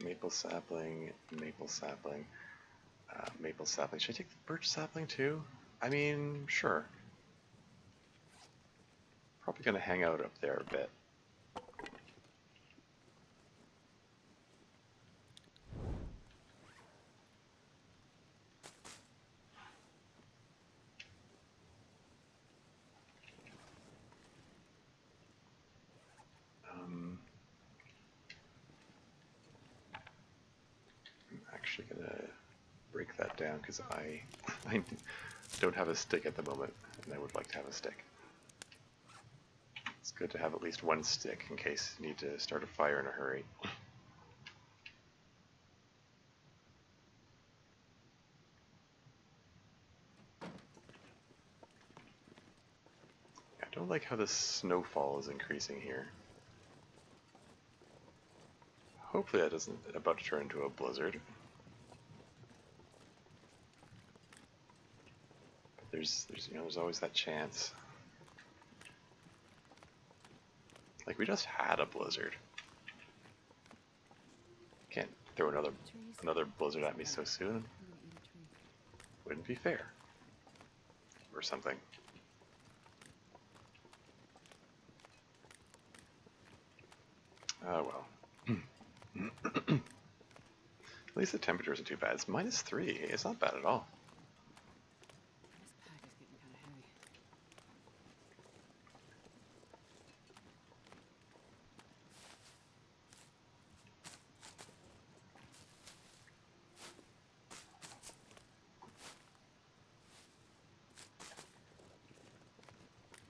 Maple sapling, maple sapling, maple sapling. Should I take the birch sapling too? I mean, sure. Probably gonna hang out up there a bit. I'm actually gonna break that down because I don't have a stick at the moment, and I would like to have a stick. It's good to have at least one stick in case you need to start a fire in a hurry. I don't like how the snowfall is increasing here. Hopefully that isn't about to turn into a blizzard. But there's always that chance. Like we just had a blizzard. Can't throw another blizzard at me so soon. I'm gonna eat a tree. Wouldn't be fair. Or something. Oh well. At least the temperature isn't too bad. It's -3. It's not bad at all. This pack is getting kind of heavy.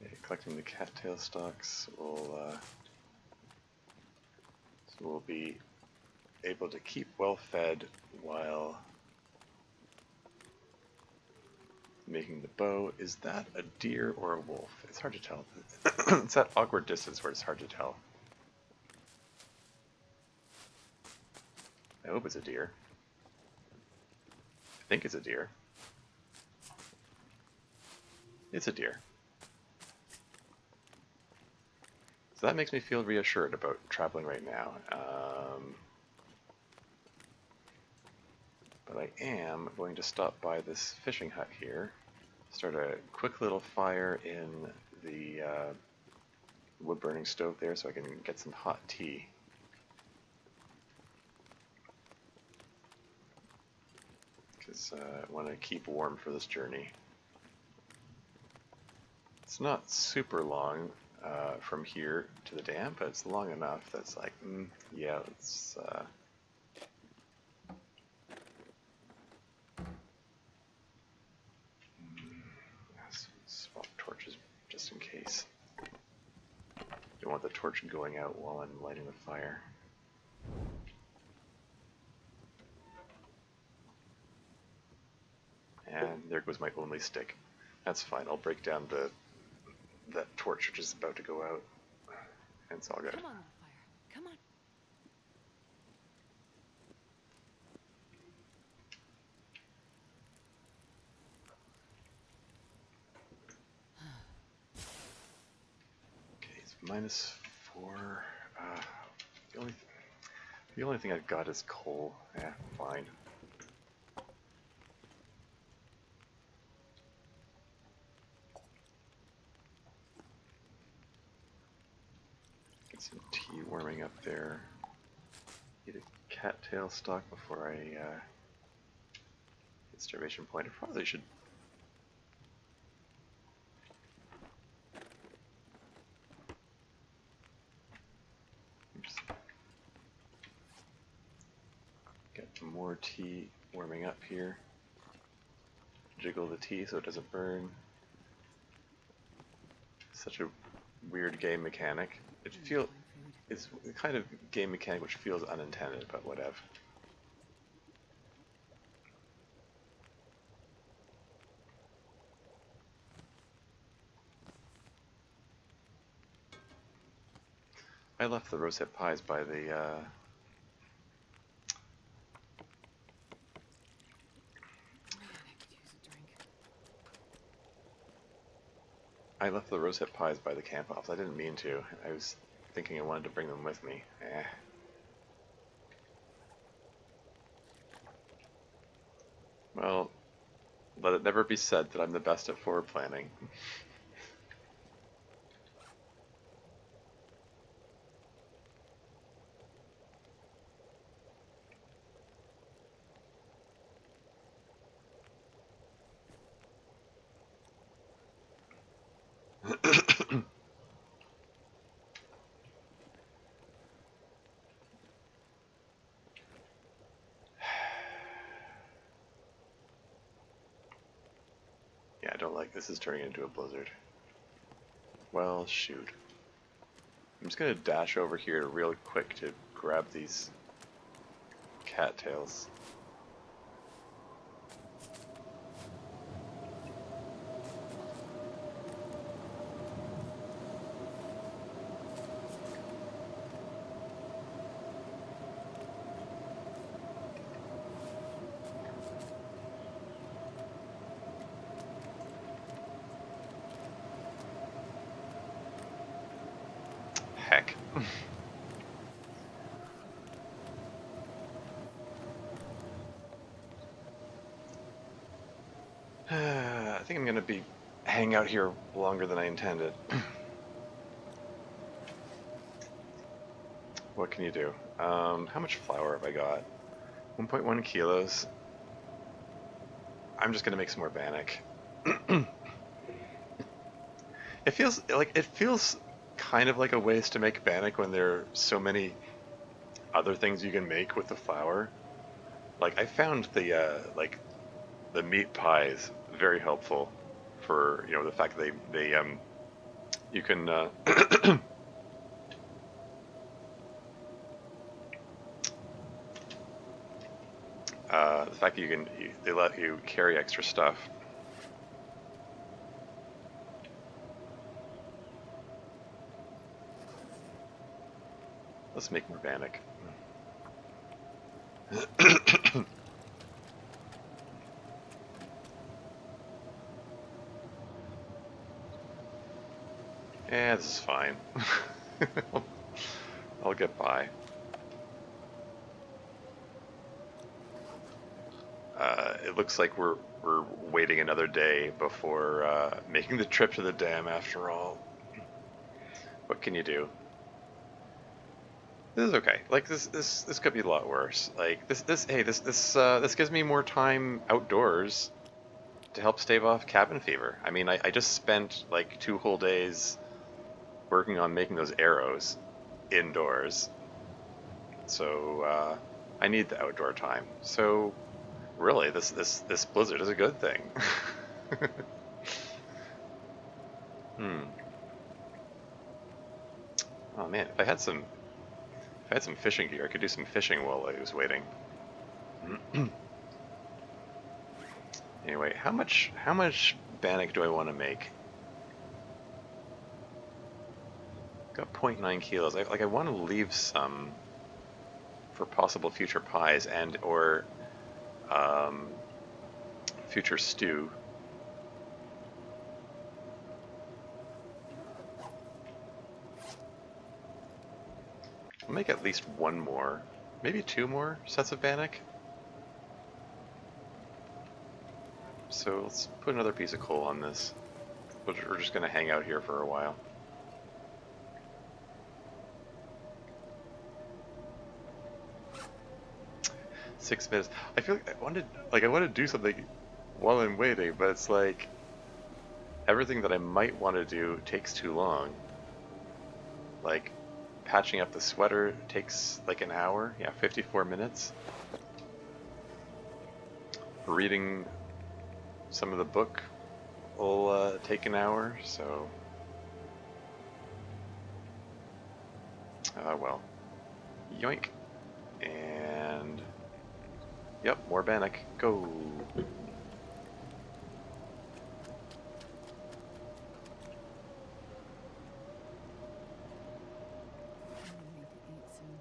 Okay, collecting the cattail stalks will so we'll be able to keep well fed while making the bow. Is that a deer or a wolf? It's hard to tell. It's that awkward distance where it's hard to tell. I hope it's a deer. I think it's a deer. It's a deer. So that makes me feel reassured about traveling right now. But I am going to stop by this fishing hut here, start a quick little fire in the wood-burning stove there so I can get some hot tea. Because I want to keep warm for this journey. It's not super long from here to the dam, but it's long enough that's like, yeah, let's swap torches just in case. Don't want the torch going out while I'm lighting the fire. And there goes my only stick. That's fine. I'll break down that torch which is about to go out. And it's all good. Come on, little fire. Come on. Okay, it's -4. The only the only thing I've got is coal. Yeah, fine. Get some tea warming up there. Eat a cattail stalk before I hit starvation point. I probably should. Oops. Get more tea warming up here. Jiggle the tea so it doesn't burn. Such a weird game mechanic. It's the kind of game mechanic which feels unintended, but whatever. I left the rosehip pies by the Man, I could use a drink. I left the rosehip pies by the camp office. I didn't mean to. I was thinking I wanted to bring them with me. Well, let it never be said that I'm the best at forward planning. Yeah, I don't like this is turning into a blizzard. Well, shoot. I'm just gonna dash over here real quick to grab these cattails. Heck. I think I'm gonna be hang out here longer than I intended. What can you do? How much flour have I got? 1.1 kilos. I'm just gonna make some more bannock. It feels kind of like a waste to make bannock when there are so many other things you can make with the flour. Like I found the meat pies very helpful for the fact that they you can the fact that they let you carry extra stuff. Let's make more bannock. Yeah, this is fine. I'll get by. It looks like we're waiting another day before making the trip to the dam. After all, what can you do? This is okay. Like this could be a lot worse. Like this gives me more time outdoors to help stave off cabin fever. I mean, I just spent like 2 whole days working on making those arrows indoors, so I need the outdoor time. So really, this blizzard is a good thing. Hmm. Oh man, if I had some fishing gear, I could do some fishing while I was waiting. Anyway, how much bannock do I want to make? Got 0.9 kilos. I want to leave some for possible future pies and or um, future stew. I'll make at least one more, maybe two more sets of bannock. So let's put another piece of coal on this. We're just going to hang out here for a while. .6 minutes. I feel like I want to do something while I'm waiting, but it's like everything that I might want to do takes too long. Like patching up the sweater takes like an hour. Yeah, 54 minutes. Reading some of the book will take an hour, so well, yoink. And yep, more bannock. Go. I'm gonna need to eat soon.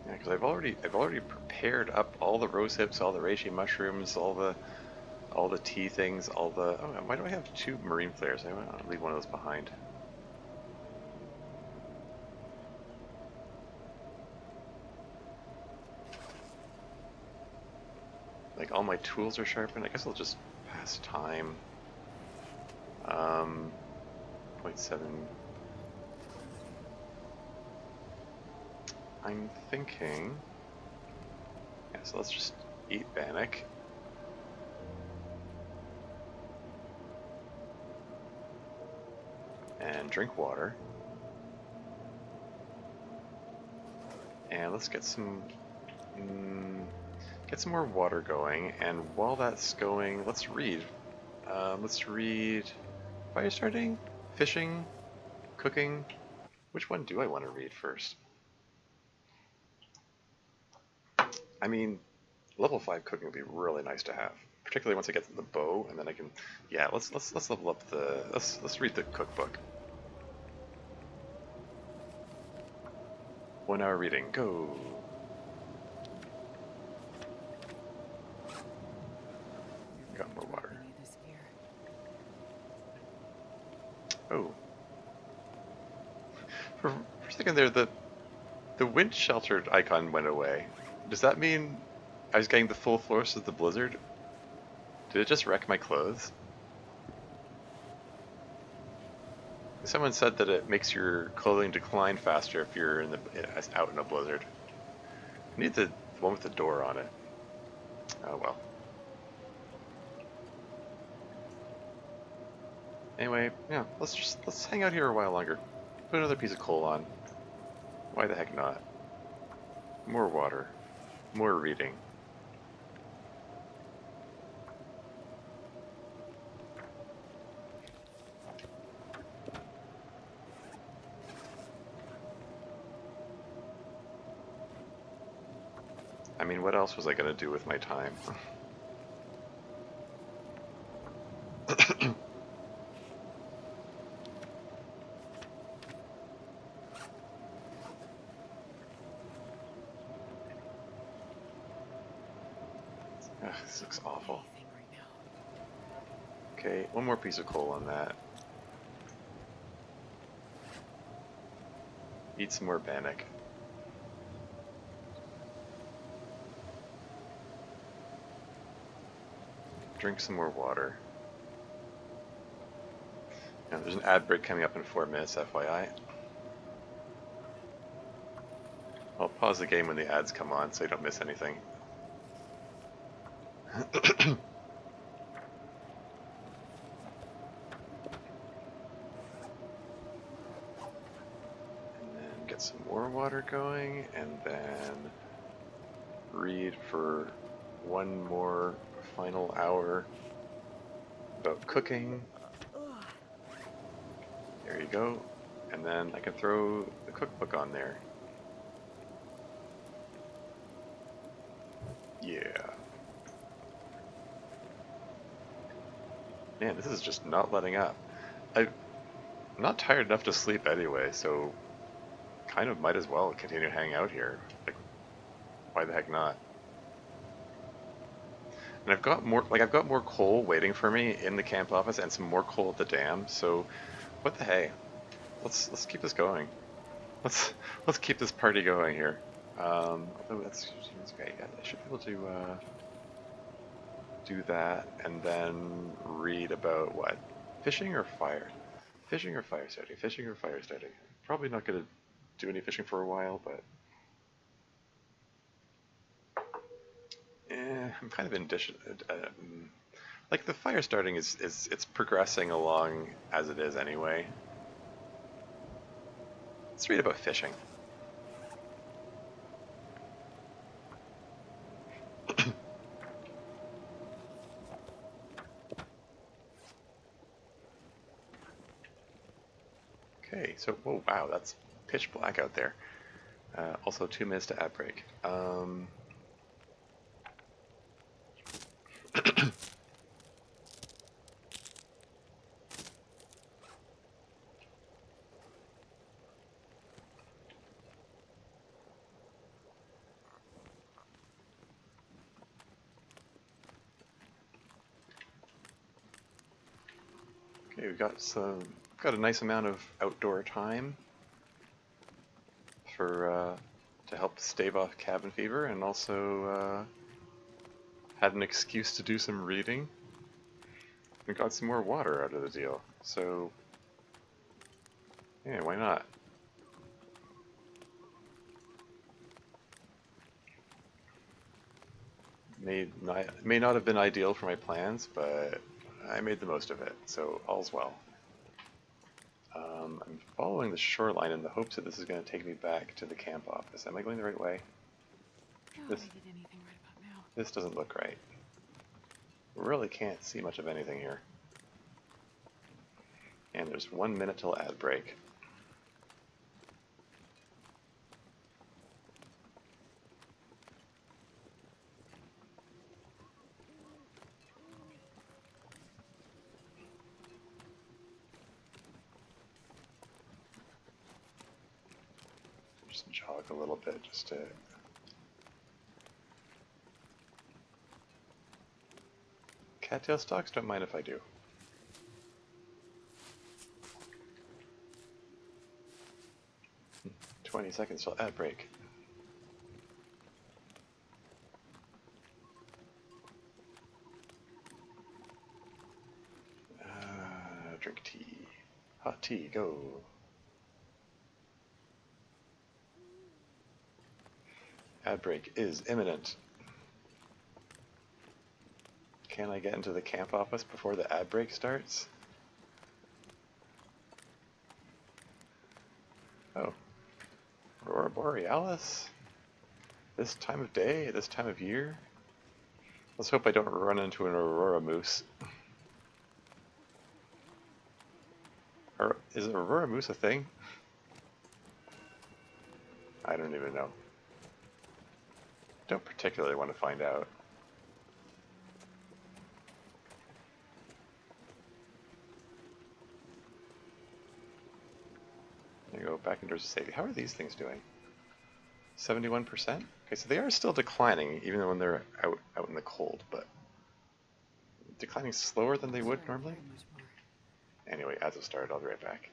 Yeah, because I've already prepared up all the rose hips, all the reishi mushrooms, all the tea things, all the oh, why do I have two marine flares? I want to leave one of those behind. Like all my tools are sharpened. I guess I'll just pass time. Um, 0.7. I'm thinking. Yeah, so let's just eat bannock. And drink water. And let's get some more water going. And while that's going, let's read. Let's read fire starting, fishing, cooking. Which one do I want to read first? I mean, level 5 cooking would be really nice to have, particularly once I get to the bow, and then I can. Yeah, let's level up the. Let's read the cookbook. 1 hour reading. Go. Got more water. Any of this gear. Oh. For a second there, the wind sheltered icon went away. Does that mean I was getting the full force of the blizzard? Did it just wreck my clothes? Someone said that it makes your clothing decline faster if you're out in a blizzard. I need the one with the door on it. Oh well. Anyway, yeah, let's hang out here a while longer. Put another piece of coal on. Why the heck not? More water. More reading. I mean, what else was I gonna do with my time? Ugh, this looks awful. Anything right now. Okay, one more piece of coal on that. Eat some more bannock. Drink some more water. And there's an ad break coming up in 4 minutes, FYI. I'll pause the game when the ads come on so you don't miss anything. And then get some more water going, and then read for one more final hour about cooking. There you go. And then I can throw the cookbook on there. Yeah. Man, this is just not letting up. I'm not tired enough to sleep anyway, so kind of might as well continue hanging out here. Like, why the heck not? And I've got more coal waiting for me in the camp office and some more coal at the dam, so what the hey? Let's keep this going. Let's let's keep this party going here. Although that's okay. I should be able to do that and then read about what? Fishing or fire? Fishing or fire starting? Fishing or fire starting? Probably not gonna do any fishing for a while, but I'm kind of indifferent. Like the fire starting is it's progressing along as it is anyway. Let's read about fishing. Okay, so oh wow, that's pitch black out there. Also 2 minutes to ad break. Okay, we've got a nice amount of outdoor time for to help stave off cabin fever, and also had an excuse to do some reading. We got some more water out of the deal, so yeah, why not? May not have been ideal for my plans, but I made the most of it, so all's well. I'm following the shoreline in the hopes that this is going to take me back to the camp office. Am I going the right way? This, anything right about now. This doesn't look right. Really can't see much of anything here. And there's 1 minute till ad break. Just jog a little bit just to... Cattail stalks, don't mind if I do. Hmm, 20 seconds till ad break. Drink tea. Hot tea, go. Ad break is imminent. Can I get into the camp office before the ad break starts? Oh. Aurora Borealis? This time of day? This time of year? Let's hope I don't run into an Aurora moose. Or is Aurora moose a thing? I don't even know. Don't particularly want to find out. There you go, back indoors to safety. How are these things doing? 71%? Okay, so they are still declining, even when they're out in the cold, but declining slower than they would normally? Anyway, as it started, I'll be right back.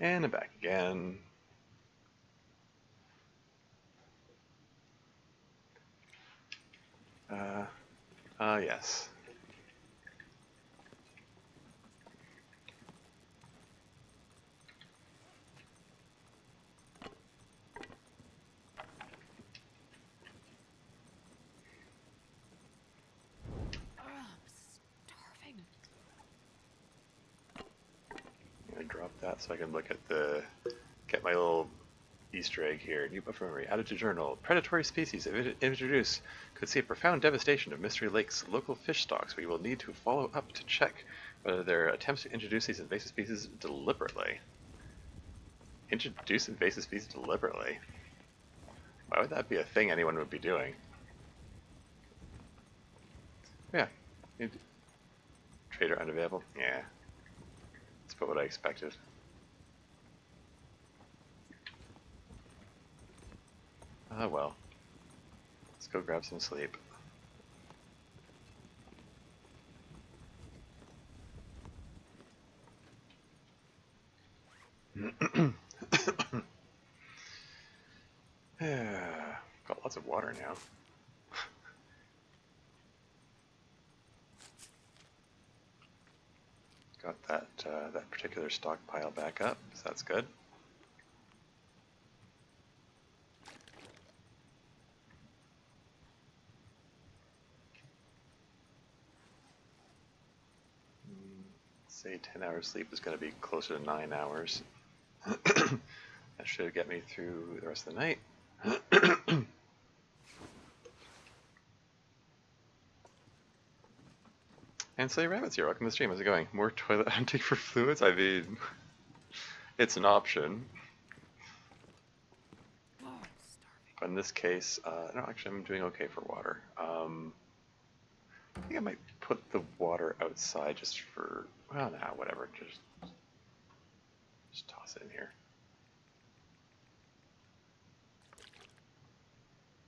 And back again. Yes. I'm starving. I'm gonna drop that so I can look at get my little Easter egg here. New buff memory added to journal. Predatory species introduced could see a profound devastation of Mystery Lake's local fish stocks. We will need to follow up to check whether their attempts to introduce these invasive species deliberately. Introduce invasive species deliberately? Why would that be a thing anyone would be doing? Yeah. Trader unavailable? Yeah. That's about what I expected. Ah, well. Let's go grab some sleep. Got lots of water now. Got that particular stockpile back up, so that's good. Say 10 hours sleep is going to be closer to 9 hours. That should get me through the rest of the night. And Slay Rabbit's here. Welcome to the stream. How's it going? More toilet hunting for fluids? I mean, it's an option. Oh, I'm starving. But in this case, no, actually, I'm doing okay for water. I think I might put the water outside just for, well, nah, whatever. Just toss it in here.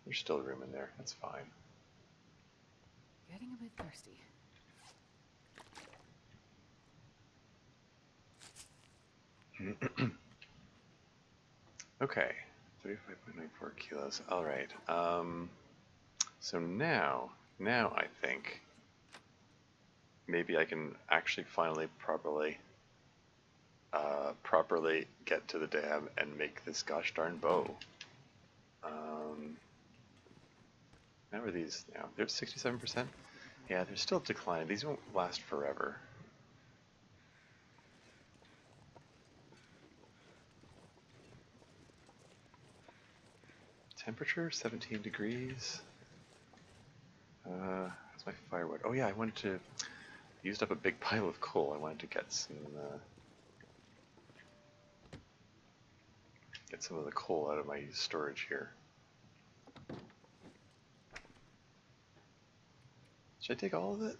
There's still room in there. That's fine. Getting a bit thirsty. Okay, 35.94 kilos. All right. So now I think maybe I can actually finally properly get to the dam and make this gosh darn bow. How are these now? They're 67%. Yeah, they're still declining. These won't last forever. Temperature 17 degrees. How's my firewood? Oh yeah, I wanted to used up a big pile of coal. I wanted to get some of the coal out of my storage here. Should I take all of it?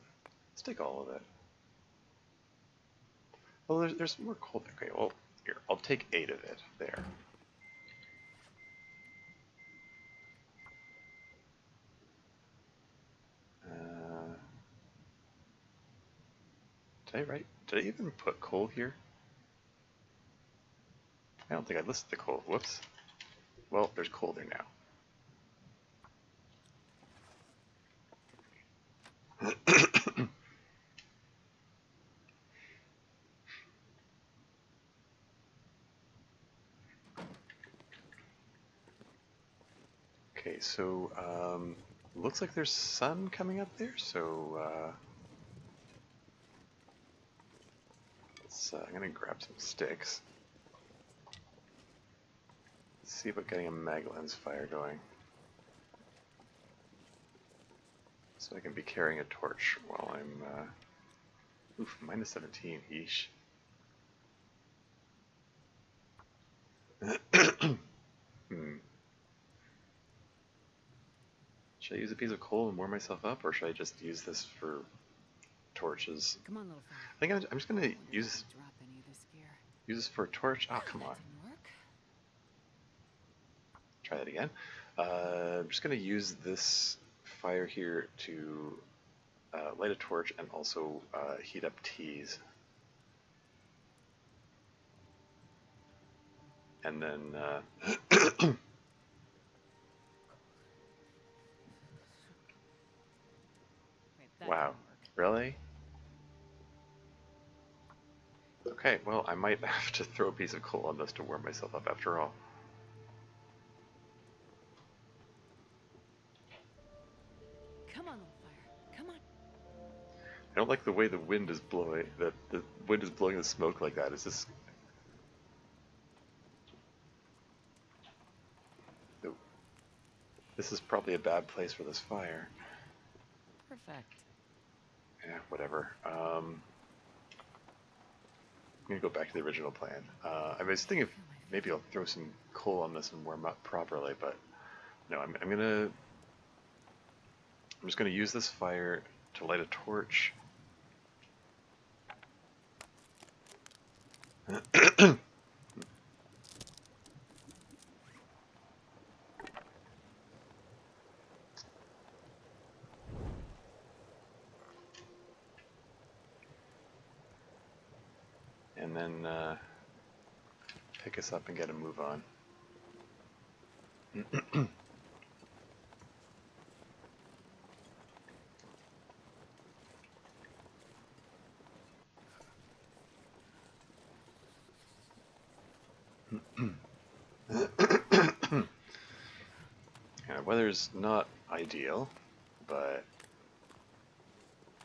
Let's take all of it. Well, there's more coal there. Okay, well, here, I'll take 8 of it. There. Did I even put coal here? I don't think I listed the coal. Whoops. Well, there's coal there now. Okay, so looks like there's sun coming up there, so I'm gonna grab some sticks. Let's see about getting a Magellan's fire going. So I can be carrying a torch while I'm, oof, minus 17, yeesh. Should I use a piece of coal and warm myself up, or should I just use this for torches? Come on, little fella. I think I'm just gonna use Drop any of this gear. this for a torch. Oh, come on. That didn't work. Try that again. I'm just gonna use this fire here to light a torch and also heat up teas. and then Wait, that wow, didn't work. really? Okay, well, I might have to throw a piece of coal on this to warm myself up after all. Come on, little fire. Come on. I don't like the way the wind is blowing. That the wind is blowing the smoke like that. It's just. This is probably a bad place for this fire. Perfect. Yeah, whatever. I'm gonna go back to the original plan. I was thinking if maybe I'll throw some coal on this and warm up properly, but no, I'm just gonna use this fire to light a torch. And then pick us up and get a move on. Yeah, weather's not ideal, but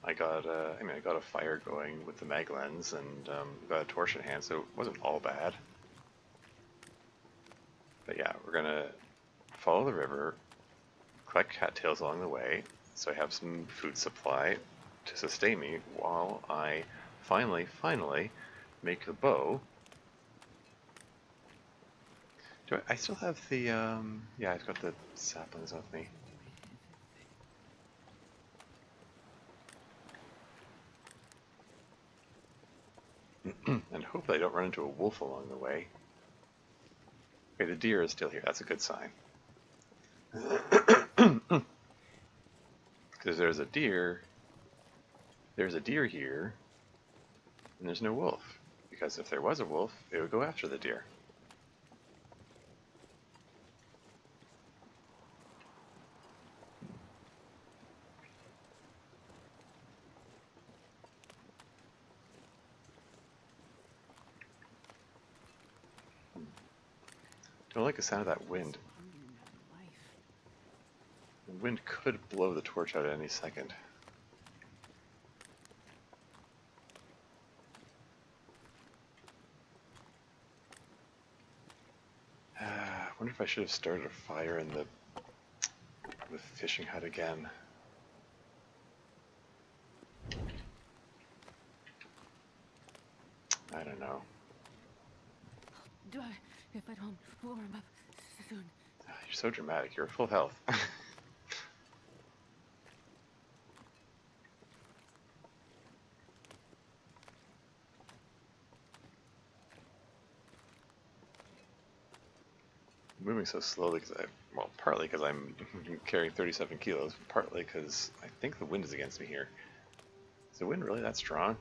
I got I got a fire going with the mag lens and got a torch in hand, so it wasn't all bad. But yeah, we're gonna follow the river, collect cattails along the way, so I have some food supply to sustain me while I finally make the bow. I still have the, yeah, I've got the saplings with me. And hopefully I don't run into a wolf along the way. Okay, the deer is still here, that's a good sign. Because there's a deer here, and there's no wolf. Because if there was a wolf, it would go after the deer. Don't like the sound of that wind. The wind could blow the torch out at any second. I wonder if I should have started a fire in the fishing hut again. I don't know. Do I get back home? Warm up soon. You're so dramatic. You're full health. Moving so slowly because well, partly because I'm carrying 37 kilos, partly because I think the wind is against me here. Is the wind really that strong?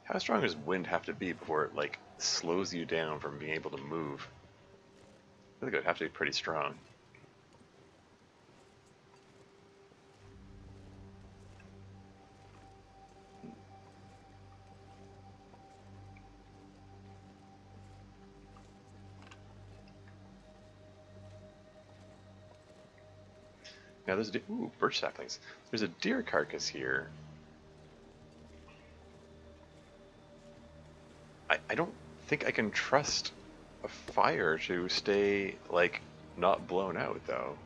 How strong does wind have to be before it, like, slows you down from being able to move? I think it would have to be pretty strong. Now there's a ooh, birch saplings. There's a deer carcass here. I don't think I can trust a fire to stay, like, not blown out, though.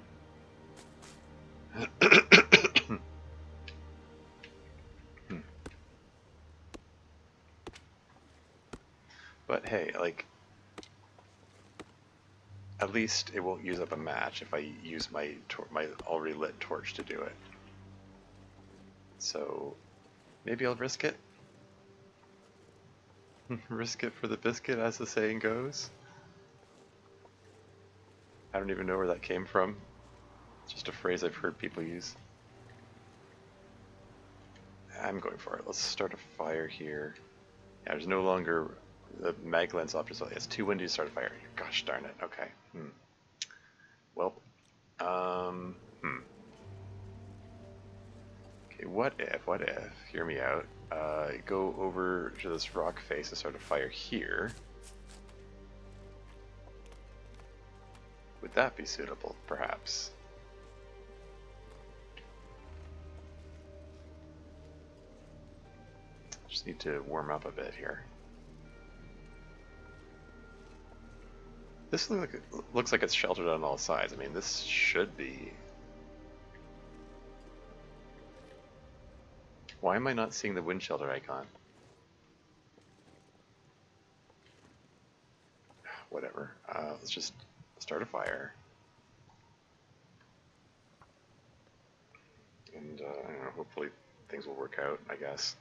But hey, like, at least it won't use up a match if I use my already lit torch to do it. So maybe I'll risk it. Risk it for the biscuit, as the saying goes. I don't even know where that came from. It's just a phrase I've heard people use. I'm going for it. Let's start a fire here. Yeah, there's no longer the mag lens option. It's too windy to start a fire. Gosh darn it. Okay. Well, okay, what if, hear me out, go over to this rock face and start a fire here. Would that be suitable, perhaps? Just need to warm up a bit here. This looks like it's sheltered on all sides. I mean, this should be... Why am I not seeing the wind shelter icon? Whatever. Let's just start a fire. And, I don't know, hopefully things will work out, I guess.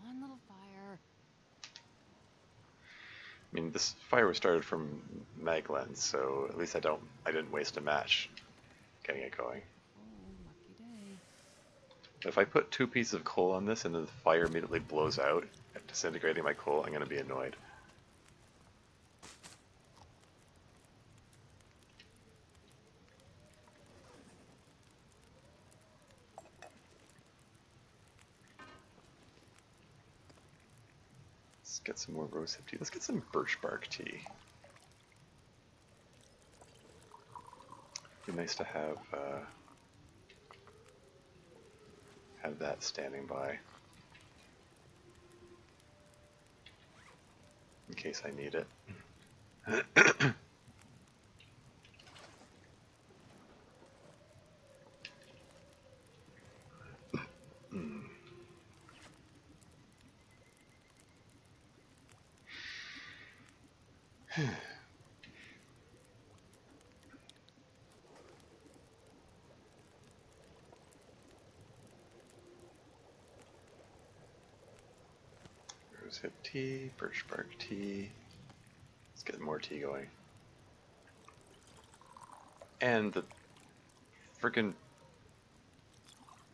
One little fire. I mean, this fire was started from mag lens, so at least I didn't waste a match getting it going. Oh, lucky day. But if I put 2 pieces of coal on this and then the fire immediately blows out, disintegrating my coal, I'm going to be annoyed. Let's get some more rosehip tea. Let's get some birch bark tea. Be nice to have that standing by in case I need it. Rosehip tea, birch bark tea. Let's get more tea going. And the freaking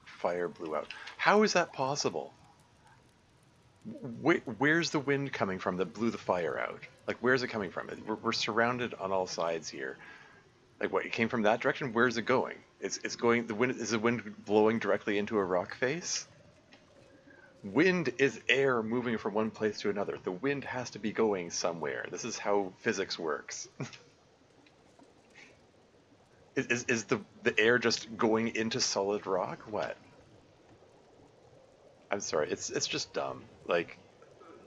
fire blew out. How is that possible? Where's the wind coming from that blew the fire out? Like, where's it coming from? We're surrounded on all sides here. Like, what, it came from that direction? Where's it going? It's going, is the wind blowing directly into a rock face? Wind is air moving from one place to another. The wind has to be going somewhere. This is how physics works. Is the air just going into solid rock? What? I'm sorry, it's just dumb. Like,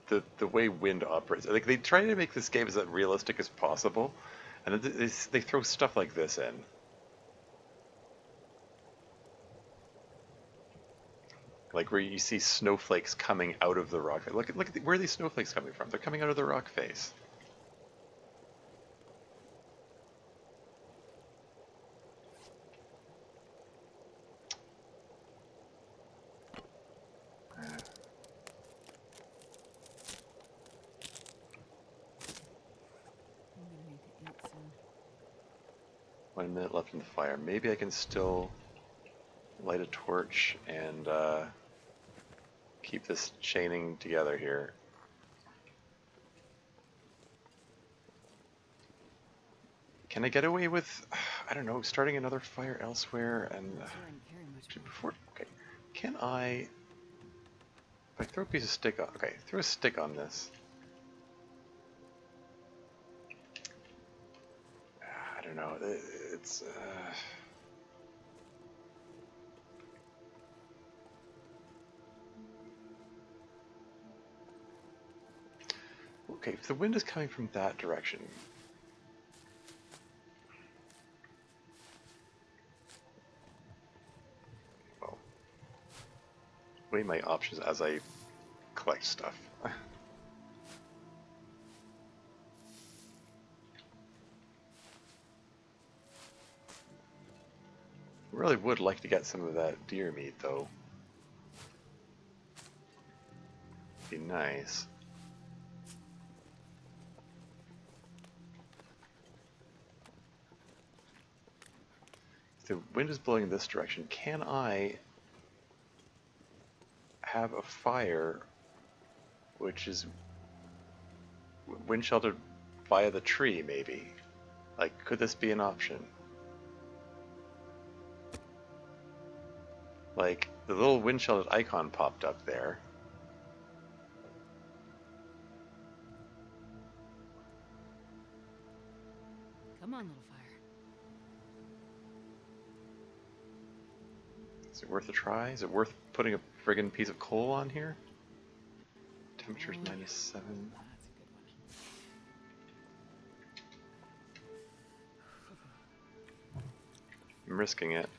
the way wind operates. Like, they try to make this game as realistic as possible, and then they throw stuff like this in. Like where you see snowflakes coming out of the rock. Look at where are these snowflakes coming from? They're coming out of the rock face. I'm gonna need to eat soon. 1 minute left in the fire. Maybe I can still light a torch and keep this chaining together here. Can I get away with, I don't know, starting another fire elsewhere and Not sure I can carry much more. before? Okay, can I? If I throw a piece of stick on, okay, throw a stick on this. I don't know. It's. Okay, if the wind is coming from that direction, well, weigh my options as I collect stuff. Really would like to get some of that deer meat, though. Be nice. If the wind is blowing in this direction, can I have a fire which is wind sheltered via the tree, maybe. Like, could this be an option? Like, the little wind sheltered icon popped up there. Come on, little fire. Is it worth a try? Is it worth putting a friggin' piece of coal on here? Temperature's Oh, yeah. -7. That's a good one. I'm risking it.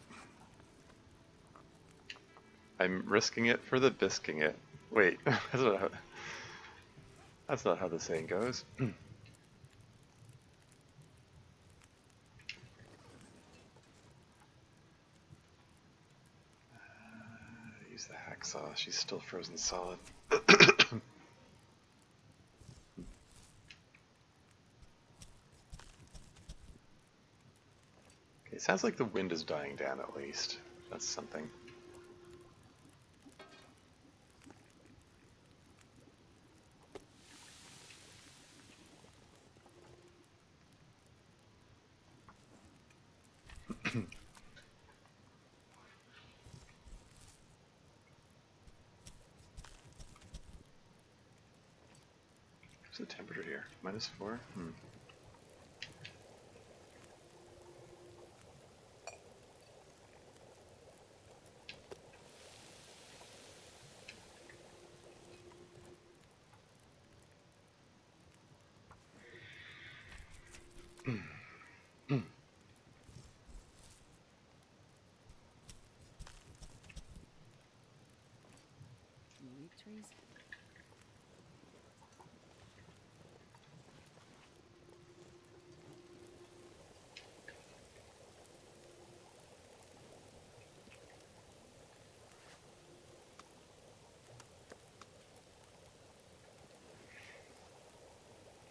I'm risking it for the bisking it. Wait, that's not how the saying goes. Use the hacksaw. She's still frozen solid. Okay, it sounds like the wind is dying down at least. That's something. What's the temperature here? -4? Do you eat trees?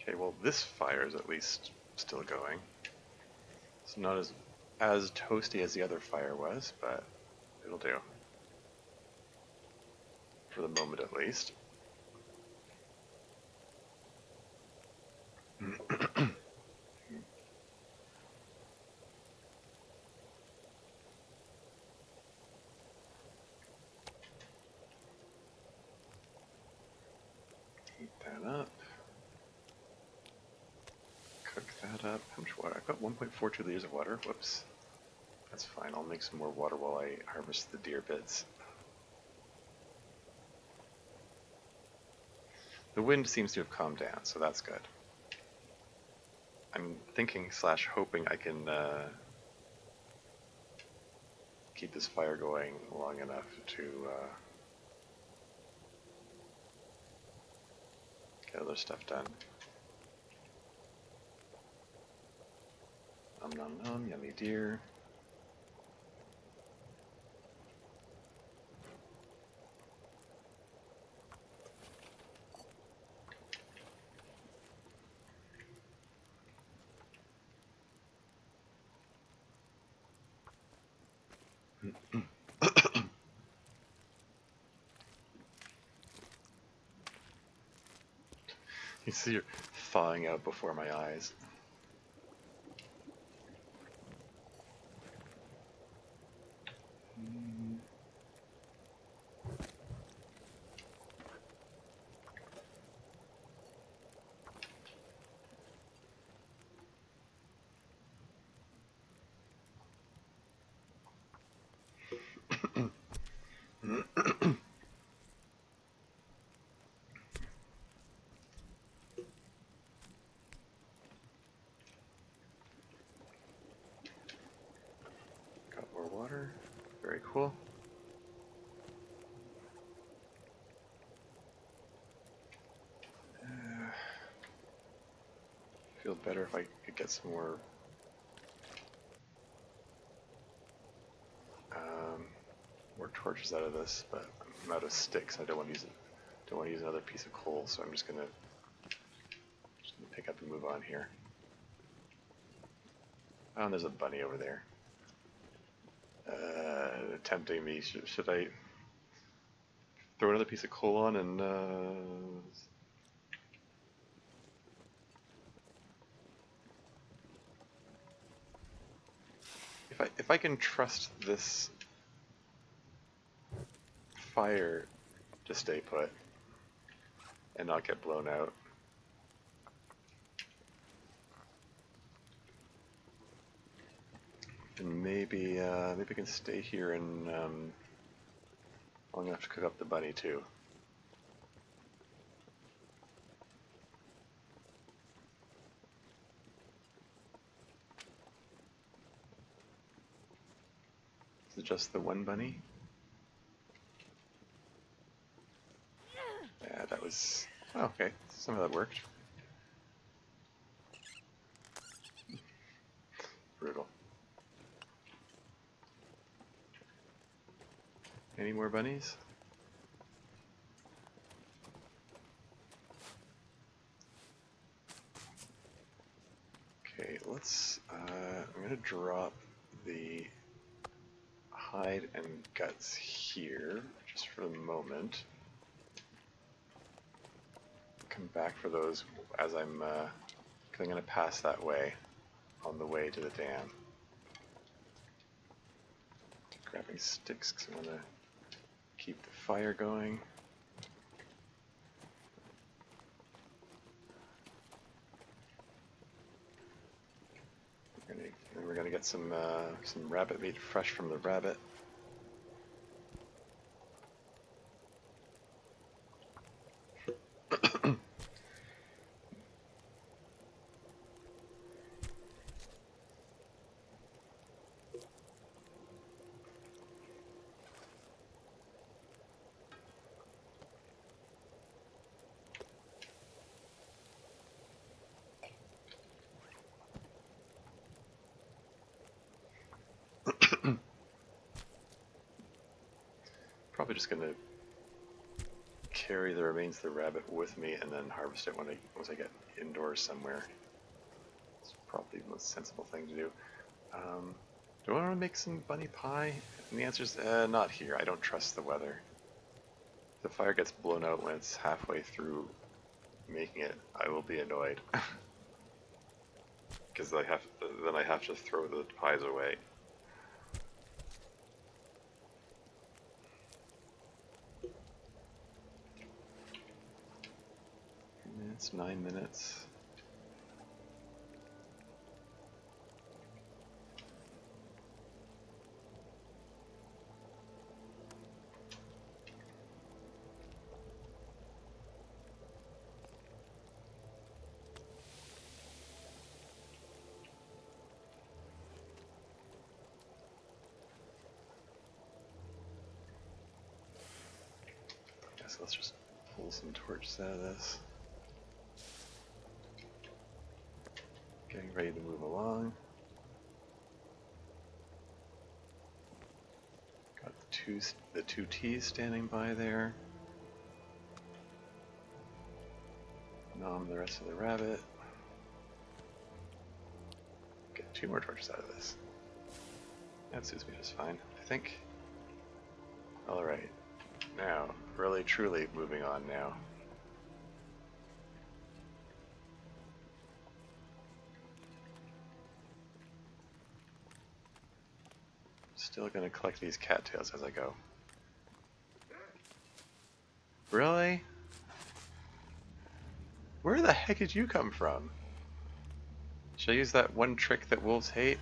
Okay, well this fire is at least still going. It's not as toasty as the other fire was, but it'll do. For the moment at least. Heat that up. Cook that up. How much water? I've got 1.42 liters of water. Whoops. That's fine. I'll make some more water while I harvest the deer bits. The wind seems to have calmed down, so that's good. I'm thinking / hoping I can keep this fire going long enough to get other stuff done. Nom nom nom, yummy deer. You see her thawing out before my eyes. Got more water. Very cool. Feel better if I could get some more torches out of this, but I'm out of sticks. I don't want to use it. Don't want to use another piece of coal, so I'm just gonna pick up and move on here. Oh, and there's a bunny over there. Tempting me. Should I throw another piece of coal on and if I can trust this fire to stay put and not get blown out. And maybe maybe I can stay here and long enough to cook up the bunny too. Is it just the one bunny? Yeah, that was... Oh, okay, some of that worked. Brutal. Any more bunnies? Okay, let's... I'm gonna drop the hide and guts here, just for the moment. Come back for those as I'm, because I'm gonna pass that way on the way to the dam. Grabbing sticks because I want to keep the fire going. We're gonna get some rabbit meat fresh from the rabbit. Probably just gonna carry the remains of the rabbit with me and then harvest it once I get indoors somewhere. It's probably the most sensible thing to do. Do I want to make some bunny pie? And the answer is not here. I don't trust the weather. If the fire gets blown out when it's halfway through making it, I will be annoyed. Because then I have to throw the pies away. It's 9 minutes. So let's just pull some torches out of this. Getting ready to move along. Got the two T's standing by there. Nom the rest of the rabbit. Get 2 more torches out of this. That suits me just fine, I think. Alright. Now, really truly moving on now. Still gonna collect these cattails as I go. Really? Where the heck did you come from? Should I use that one trick that wolves hate?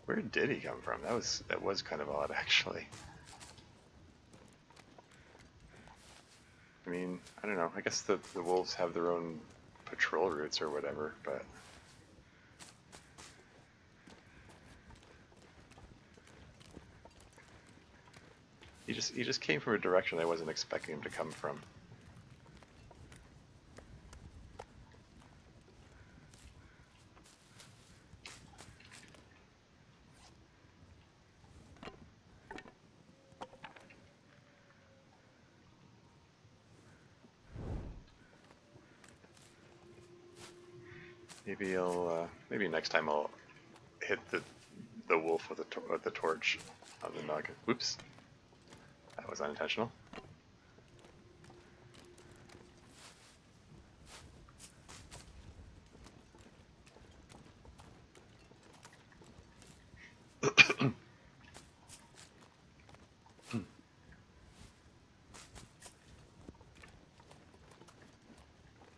Where did he come from? That was kind of odd, actually. I mean, I don't know. I guess the wolves have their own patrol routes or whatever, but he just came from a direction I wasn't expecting him to come from. maybe next time I'll hit the wolf with the torch on the noggin. Whoops, that was unintentional.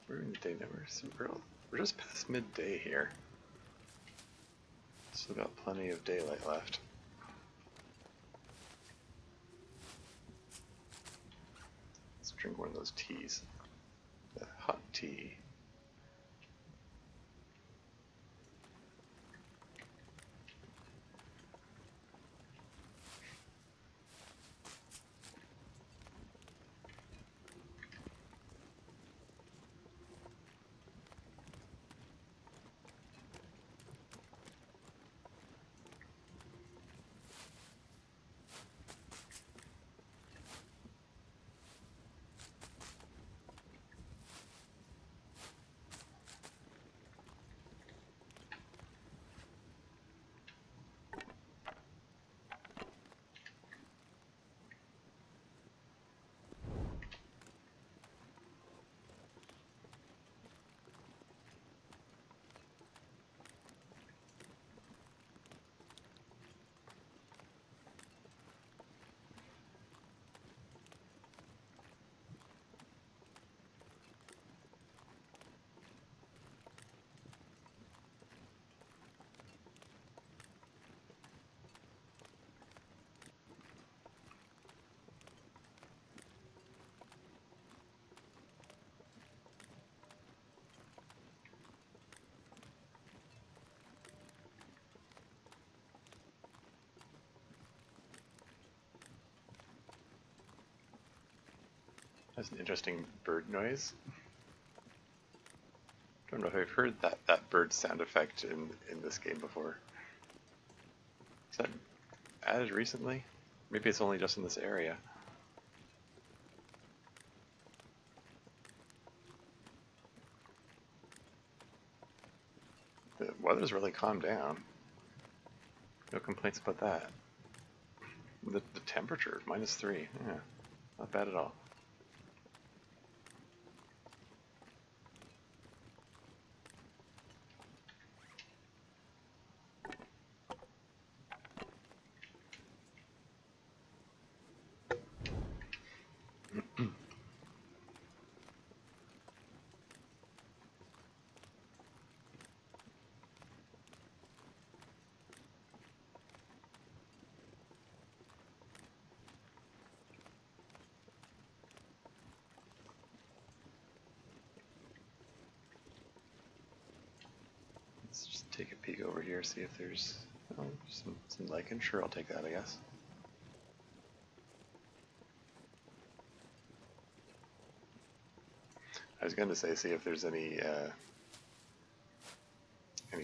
We're in the day now. We're just past midday here. Still got plenty of daylight left. Let's drink one of those teas. The hot tea. That's an interesting bird noise. Don't know if I've heard that bird sound effect in this game before. Is that added recently? Maybe it's only just in this area. The weather's really calmed down. No complaints about that. The temperature, -3. Yeah, not bad at all. Let's just take a peek over here, see if there's some lichen. Sure, I'll take that, I guess. I was going to say, see if there's any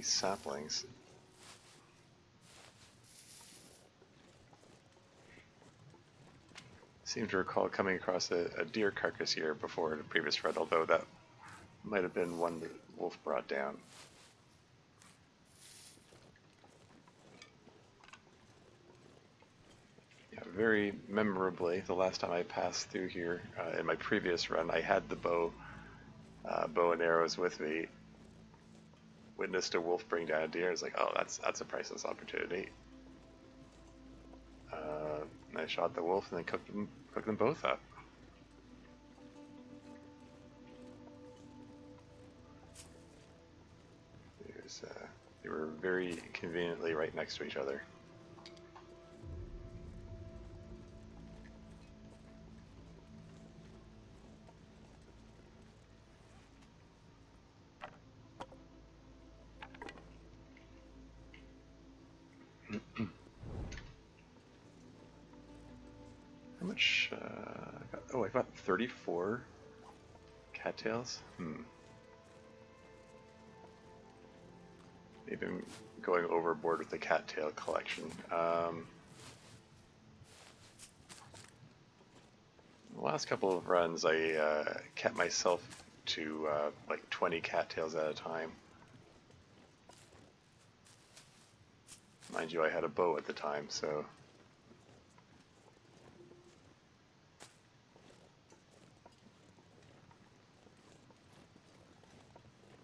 saplings. Seem to recall coming across a deer carcass here before in a previous run, although that might have been one that Wolf brought down. Yeah, very memorably, the last time I passed through here in my previous run, I had the bow and arrows with me. Witnessed a wolf bring down a deer. I was like, oh, that's a priceless opportunity. And I shot the wolf and then cooked them both up. They were very conveniently right next to each other. How much? I got 34 cattails. Maybe I'm going overboard with the cattail collection. The last couple of runs, I kept myself to like 20 cattails at a time. Mind you, I had a bow at the time, so...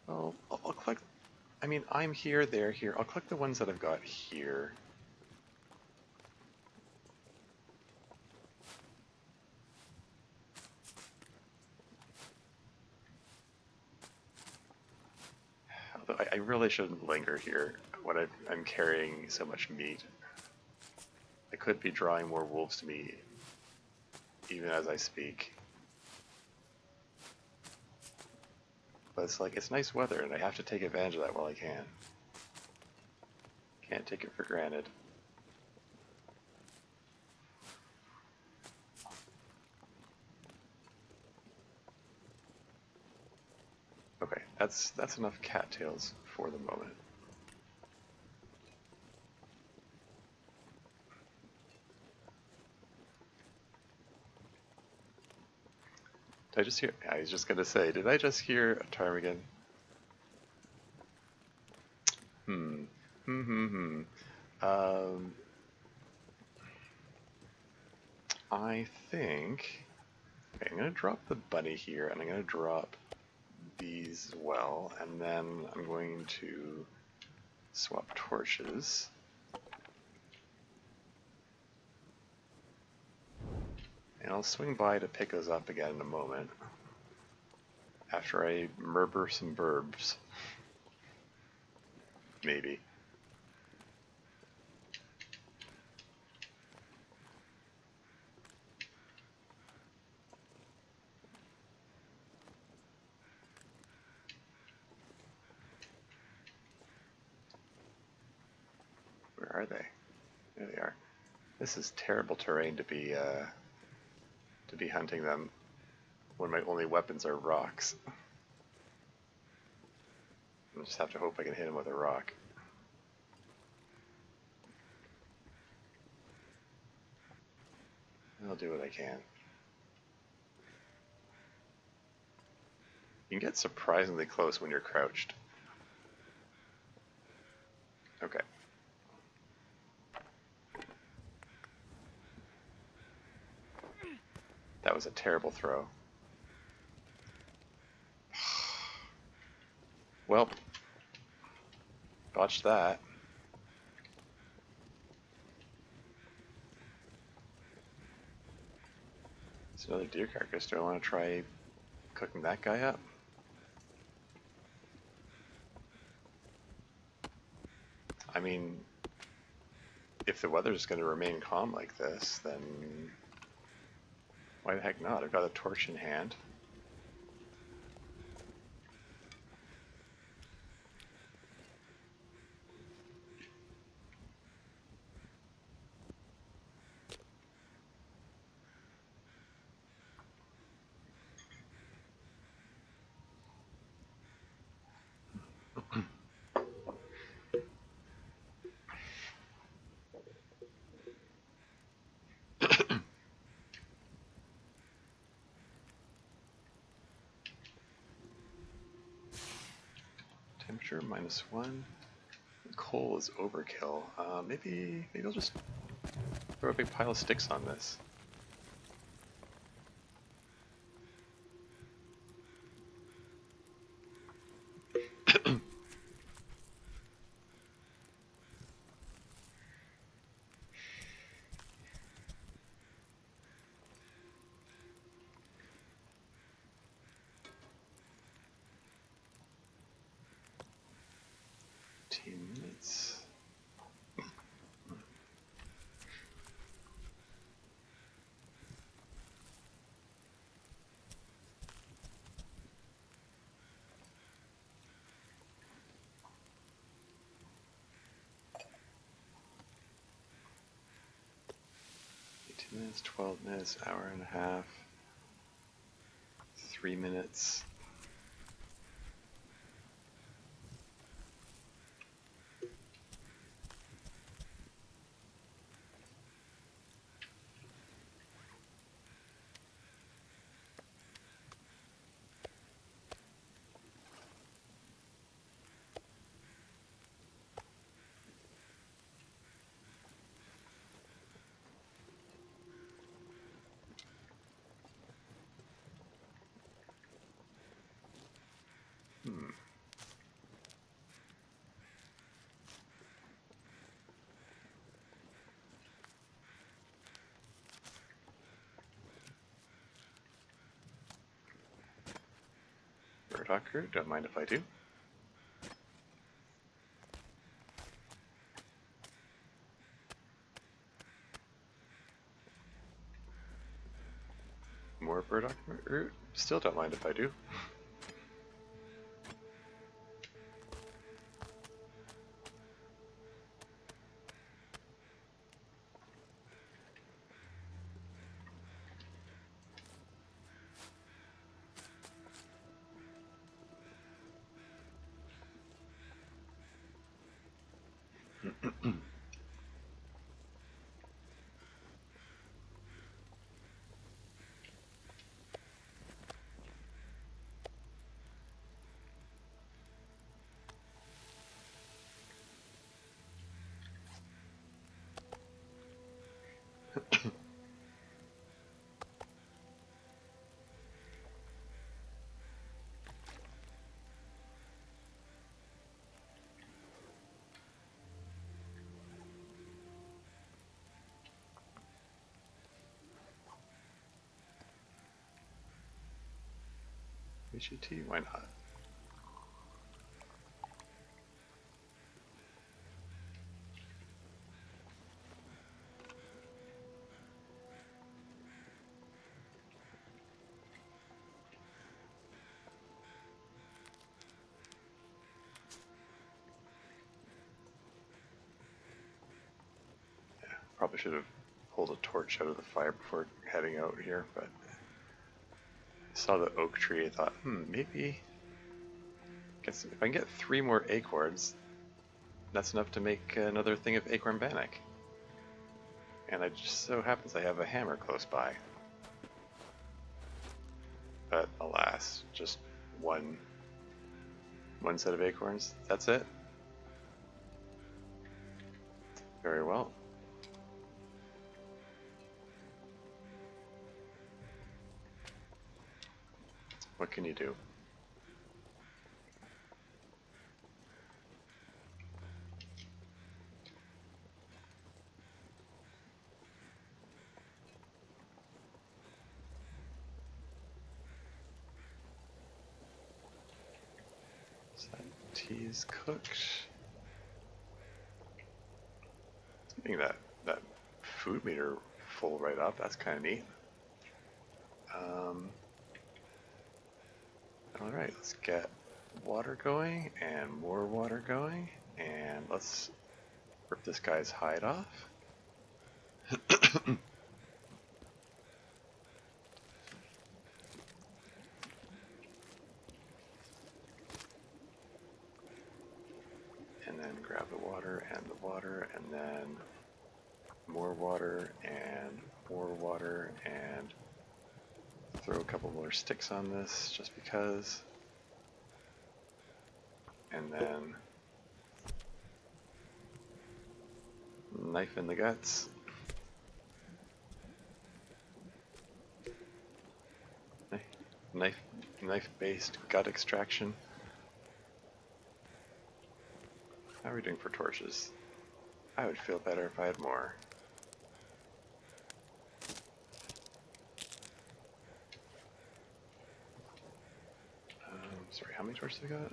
Well, I'll collect... I mean, I'm here, they're here. I'll collect the ones that I've got here. Although I really shouldn't linger here when I'm carrying so much meat. I could be drawing more wolves to me even as I speak. But it's like, it's nice weather and I have to take advantage of that while I can. Can't take it for granted. Okay, that's enough cattails for the moment. Did I just hear? I was just gonna say, did I just hear a ptarmigan? Hmm. Hmm. Hmm. Hmm. Um. I think. Okay, I'm gonna drop the bunny here, and I'm gonna drop these as well, and then I'm going to swap torches. And I'll swing by to pick those up again in a moment. After I murder some burbs. Maybe. Where are they? There they are. This is terrible terrain to be hunting them when my only weapons are rocks. I just have to hope I can hit him with a rock. I'll do what I can. You can get surprisingly close when you're crouched. Okay. That was a terrible throw. Well, botched that. It's another deer carcass. Do I want to try cooking that guy up? I mean, if the weather's going to remain calm like this, then why the heck not? I've got a torch in hand. Temperature -1. Coal is overkill. Maybe I'll just throw a big pile of sticks on this. Minutes. Minutes, 12 minutes, hour and a half, 3 minutes. burdock root, don't mind if I do. More burdock root, still don't mind if I do. HET, why not? Probably should have pulled a torch out of the fire before heading out here, but I saw the oak tree. I thought, maybe. Guess if I can get 3 more acorns, that's enough to make another thing of acorn bannock. And it just so happens I have a hammer close by. But alas, just one set of acorns. That's it. Very well. What can you do? So that tea's cooked. Getting that food meter full right up. That's kind of neat. All right, let's get water going and more water going, and let's rip this guy's hide off. And then grab the water, and then more water, and more water, and throw a couple more sticks on this just because. And then knife in the guts. Knife-based gut extraction. How are we doing for torches? I would feel better if I had more. Sorry, how many torches we got?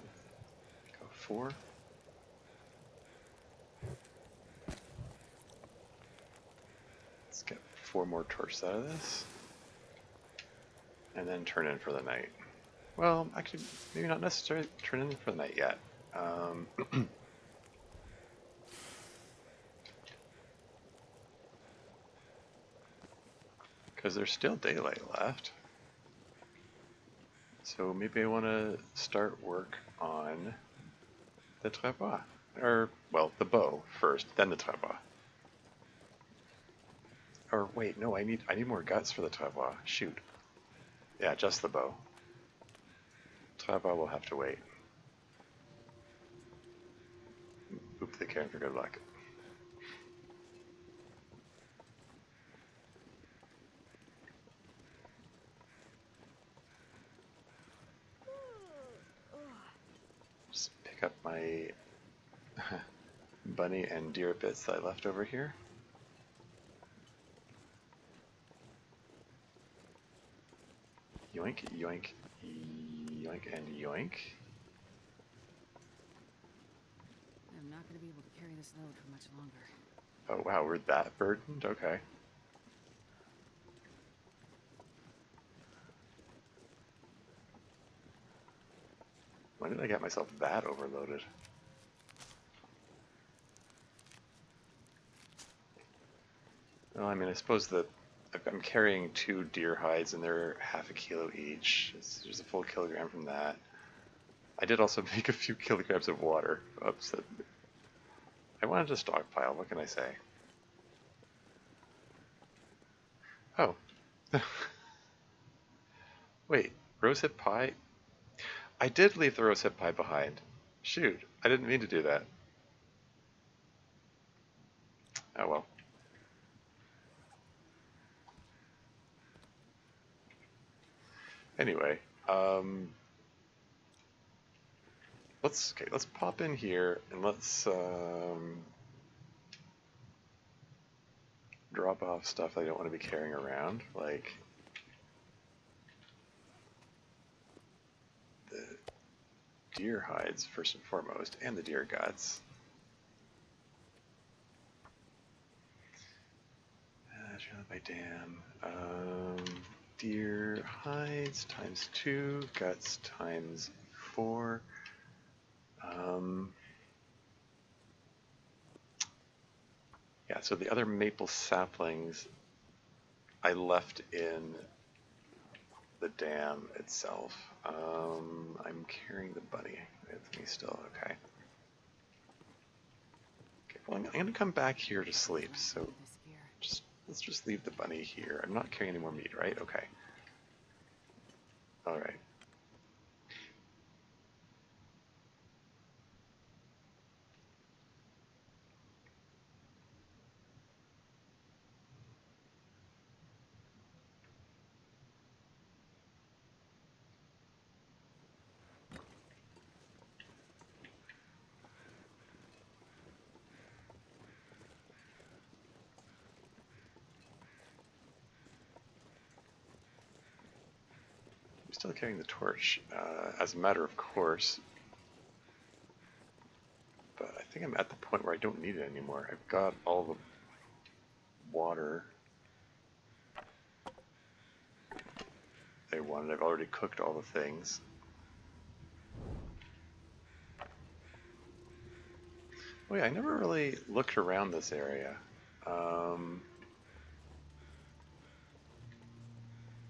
4. Let's get 4 more torches out of this. And then turn in for the night. Well, actually, maybe not necessarily turn in for the night yet. Because there's still daylight left. So maybe I want to start work on the trapdoor. Or, well, the bow first, then the trapdoor. Or wait, no, I need more guts for the trapdoor. Shoot. Yeah, just the bow. Trapdoor will have to wait. Oop the can for good luck. Just pick up my bunny and deer bits that I left over here. Yoink, yoink, yoink, and yoink. I'm not going to be able to carry this load for much longer. Oh wow, we're that burdened? Okay. When did I get myself that overloaded? Well, I mean, I suppose that I'm carrying 2 deer hides and they're half a kilo each. There's a full kilogram from that. I did also make a few kilograms of water. Oops. I wanted to stockpile, what can I say? Oh. Wait, rosehip pie? I did leave the rosehip pie behind. Shoot, I didn't mean to do that. Oh well. Anyway, let's pop in here and let's drop off stuff I don't want to be carrying around, like the deer hides first and foremost, and the deer guts. By dam. Deer hides times 2, guts times 4. Yeah, so the other maple saplings I left in the dam itself. I'm carrying the bunny with me still, okay. Okay, well, I'm gonna come back here to sleep, so let's just leave the bunny here. I'm not carrying any more meat, right? Okay. Alright. I'm still carrying the torch, as a matter of course. But I think I'm at the point where I don't need it anymore. I've got all the water I wanted. I've already cooked all the things. Oh yeah, I never really looked around this area.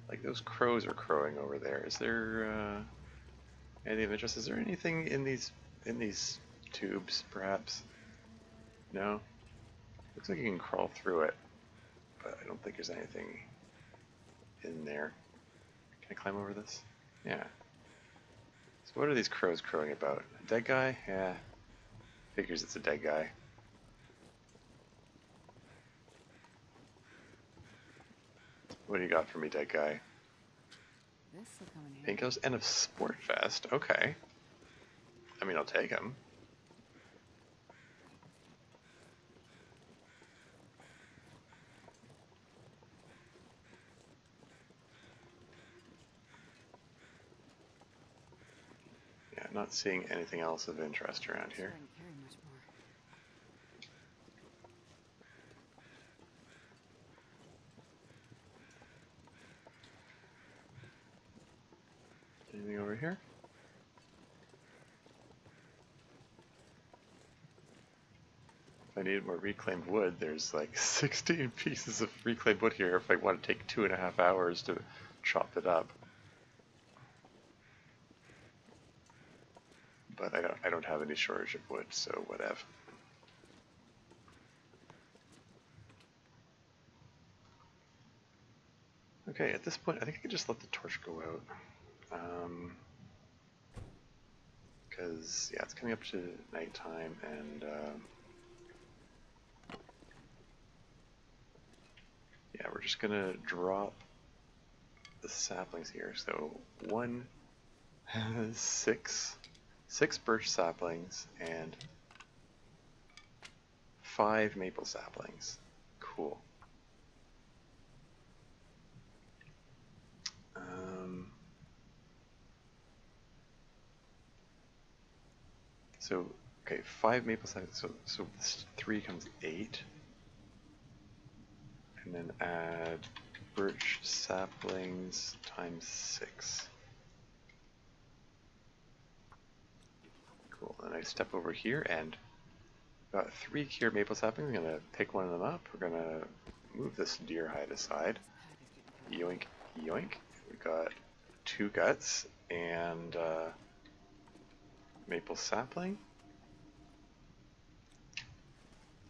Like those crows are crowing over there. Is there any of interest? Is there anything in these tubes, perhaps? No? Looks like you can crawl through it, but I don't think there's anything in there. Can I climb over this? Yeah. So what are these crows crowing about? A dead guy? Yeah. Figures it's a dead guy. What do you got for me, dead guy? This will come in handy. Pinkos and a sport vest. Okay. I mean, I'll take them. Yeah, not seeing anything else of interest around here. Sure, I can carry much more. Anything over here? If I needed more reclaimed wood, there's like 16 pieces of reclaimed wood here if I want to take 2.5 hours to chop it up. But I don't have any shortage of wood, so whatever. Okay, at this point, I think I could just let the torch go out. Because, yeah, it's coming up to nighttime, and yeah, we're just gonna drop the saplings here. So 6 birch saplings and 5 maple saplings. Cool. So, okay, 5 maple saplings. So this 3 comes 8. And then add birch saplings times 6. Cool. And I step over here and got 3 cured maple saplings. I'm going to pick one of them up. We're going to move this deer hide aside. Yoink, yoink. We got 2 guts and maple sapling.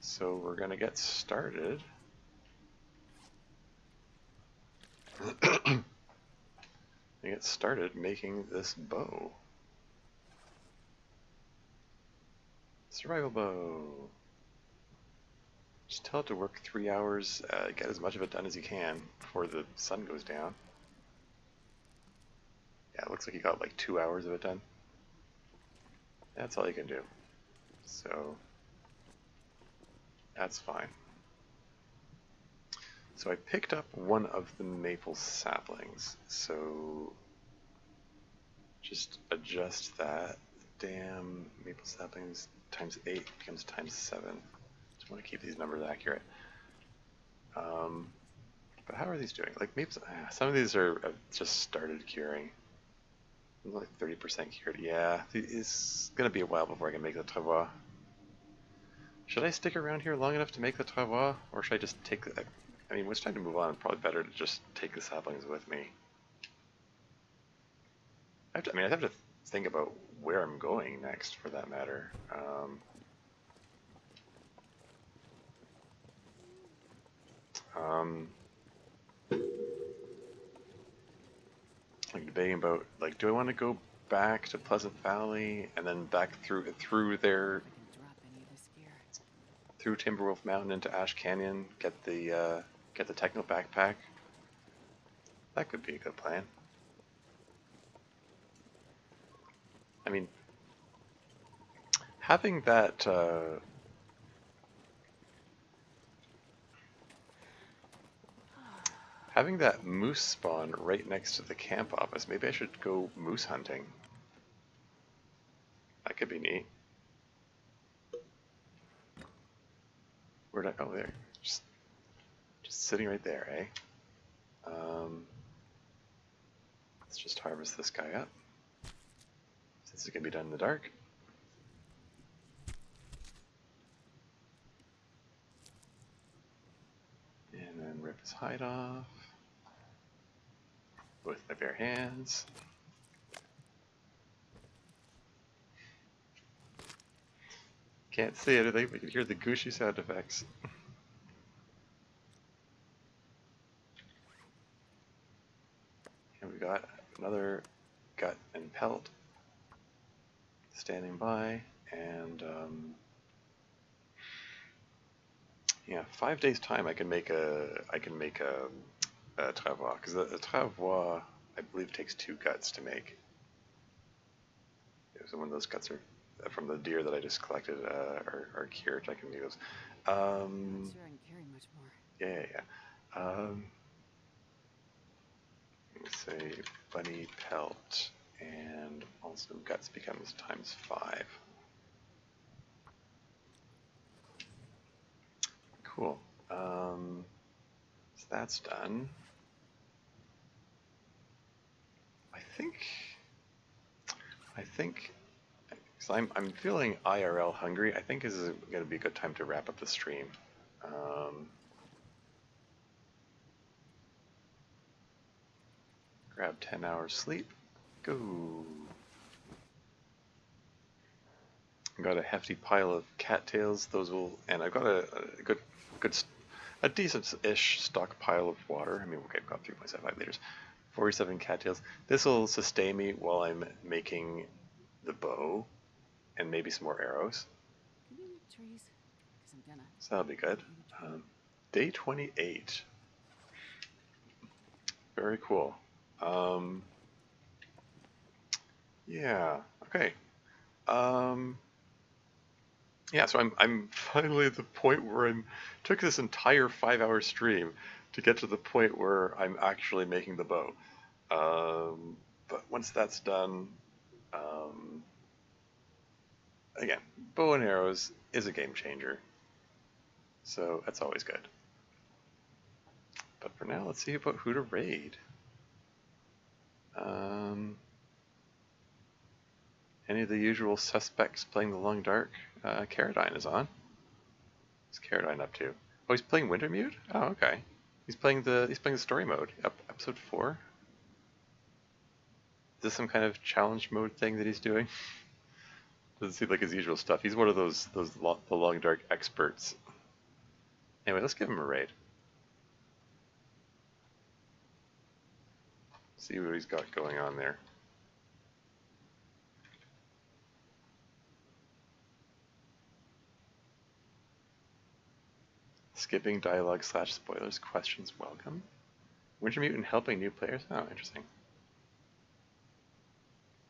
So we're going to get started. Making this bow. Survival bow. Just tell it to work 3 hours, get as much of it done as you can before the sun goes down. Yeah, it looks like you got like 2 hours of it done. That's all you can do. So, that's fine. So I picked up one of the maple saplings. So, just adjust that. Damn, maple saplings times 8 becomes times 7. Just want to keep these numbers accurate. But how are these doing? Like maybe some of these are just started curing. Like 30% cured. Yeah, it's gonna be a while before I can make the travaux. Should I stick around here long enough to make the travaux, or should I just take? I mean, when it's time to move on, it's probably better to just take the saplings with me. I'd have to think about where I'm going next, for that matter. Like debating about like, do I want to go back to Pleasant Valley and then back through there, through Timberwolf Mountain into Ash Canyon, get the Techno backpack? That could be a good plan. I mean, having that moose spawn right next to the camp office, maybe I should go moose hunting. That could be neat. Where'd I? Oh, there. Just sitting right there, eh? Let's just harvest this guy up, since it can be done in the dark. And then rip his hide off with my bare hands. Can't see anything, but you can hear the gushy sound effects. And we got another gut and pelt standing by, and yeah, 5 days time I can make a travois, because the travois I believe takes 2 guts to make. So when those guts are from the deer that I just collected are cured, I can do those. I'm not sure I can carry much more. Yeah. Let's say bunny pelt and also guts becomes times 5. Cool. So that's done. I think, because I'm feeling IRL hungry. I think this is going to be a good time to wrap up the stream. Grab 10 hours sleep. Go. I've got a hefty pile of cattails. Those will, and I've got a decent-ish stockpile of water. I mean, okay, I've got 3.75 liters. 47 cattails. This will sustain me while I'm making the bow and maybe some more arrows. Can you make trees? 'Cause I'm gonna. So that'll be good. Day 28. Very cool. Yeah. Okay. Yeah. So I'm finally at the point where took this entire 5-hour stream to get to the point where I'm actually making the bow. But once that's done, again, bow and arrows is a game changer, so that's always good. But for now, let's see about who to raid. Um, any of the usual suspects playing the Long Dark? Caradine is on. What's Caradine up to? Oh, he's playing Wintermute? Oh, okay. He's playing the story mode. Episode 4. Is this some kind of challenge mode thing that he's doing? Doesn't seem like his usual stuff. He's one of the Long Dark experts. Anyway, let's give him a raid. See what he's got going on there. Skipping dialogue / spoilers, questions welcome. Winter Mutant helping new players? Oh, interesting.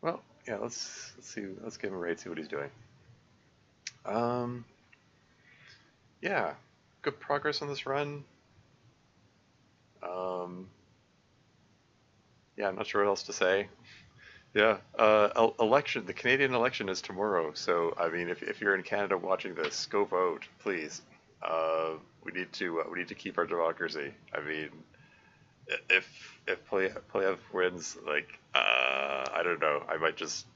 Well, yeah, let's see. Let's give him a raid, see what he's doing. Um, yeah, good progress on this run. Um, yeah, I'm not sure what else to say. Yeah, election. The Canadian election is tomorrow, so I mean, if you're in Canada watching this, go vote, please. We need to keep our democracy. I mean, if Playev wins, like I don't know, I might just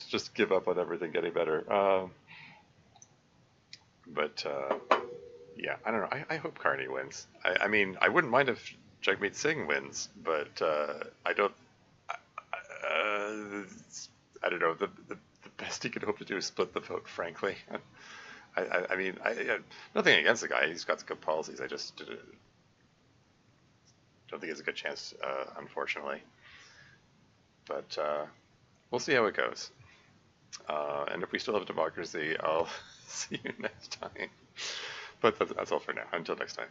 just give up on everything getting better. But yeah, I don't know. I hope Carney wins. I mean, I wouldn't mind if Jagmeet Singh wins, but I don't. I don't know. The best he could hope to do is split the vote. Frankly, I mean, nothing against the guy. He's got some good policies. I just don't think he has a good chance, unfortunately. But we'll see how it goes. And if we still have democracy, I'll see you next time. But that's all for now. Until next time.